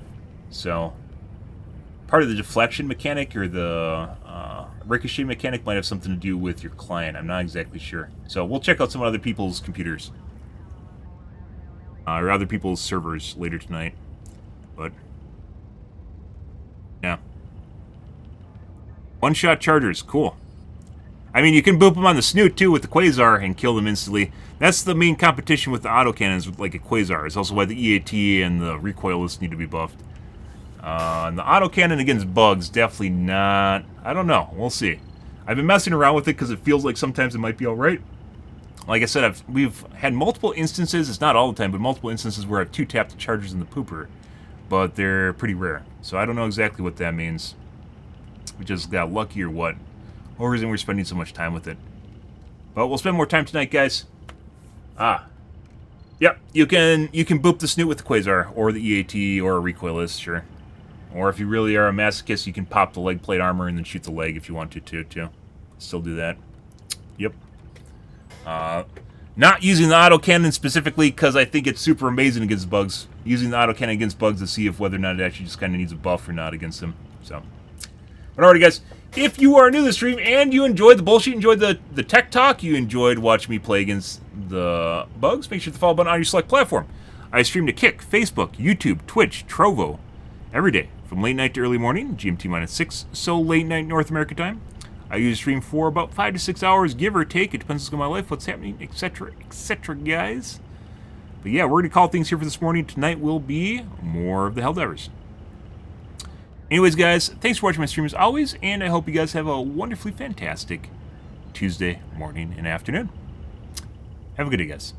So part of the deflection mechanic or the ricochet mechanic might have something to do with your client. I'm not exactly sure. So we'll check out some other people's computers or other people's servers later tonight. But yeah, one-shot chargers, cool. I mean, you can boop them on the snoot too with the quasar and kill them instantly. That's the main competition with the autocannons, with like a quasar. It's also why the EAT and the recoilless need to be buffed. And the autocannon against bugs, definitely not. I don't know. We'll see. I've been messing around with it because it feels like sometimes it might be all right. Like I said, we've had multiple instances. It's not all the time, but multiple instances where I've two-tapped the chargers in the pooper, but they're pretty rare. So I don't know exactly what that means. We just got lucky or what. Or reason we're spending so much time with it. But we'll spend more time tonight, guys. Yep, you can boop the snoot with the quasar, or the EAT, or a recoilless, sure. Or if you really are a masochist, you can pop the leg plate armor and then shoot the leg if you want to, too. Still do that. Yep. Not using the autocannon specifically because I think it's super amazing against bugs. Using the autocannon against bugs to see if whether or not it actually just kind of needs a buff or not against them. So, but alrighty, guys. If you are new to the stream and you enjoyed the bullshit, enjoyed the tech talk, you enjoyed watching me play against the bugs, make sure to follow button on your select platform. I stream to Kick, Facebook, YouTube, Twitch, Trovo, every day from late night to early morning, GMT-6, so late night North American time. I usually stream for about 5 to 6 hours, give or take. It depends on my life, what's happening, etc., guys. But yeah, we're going to call things here for this morning. Tonight will be more of the Helldivers. Anyways, guys, thanks for watching my stream as always, and I hope you guys have a wonderfully fantastic Tuesday morning and afternoon. Have a good day, guys.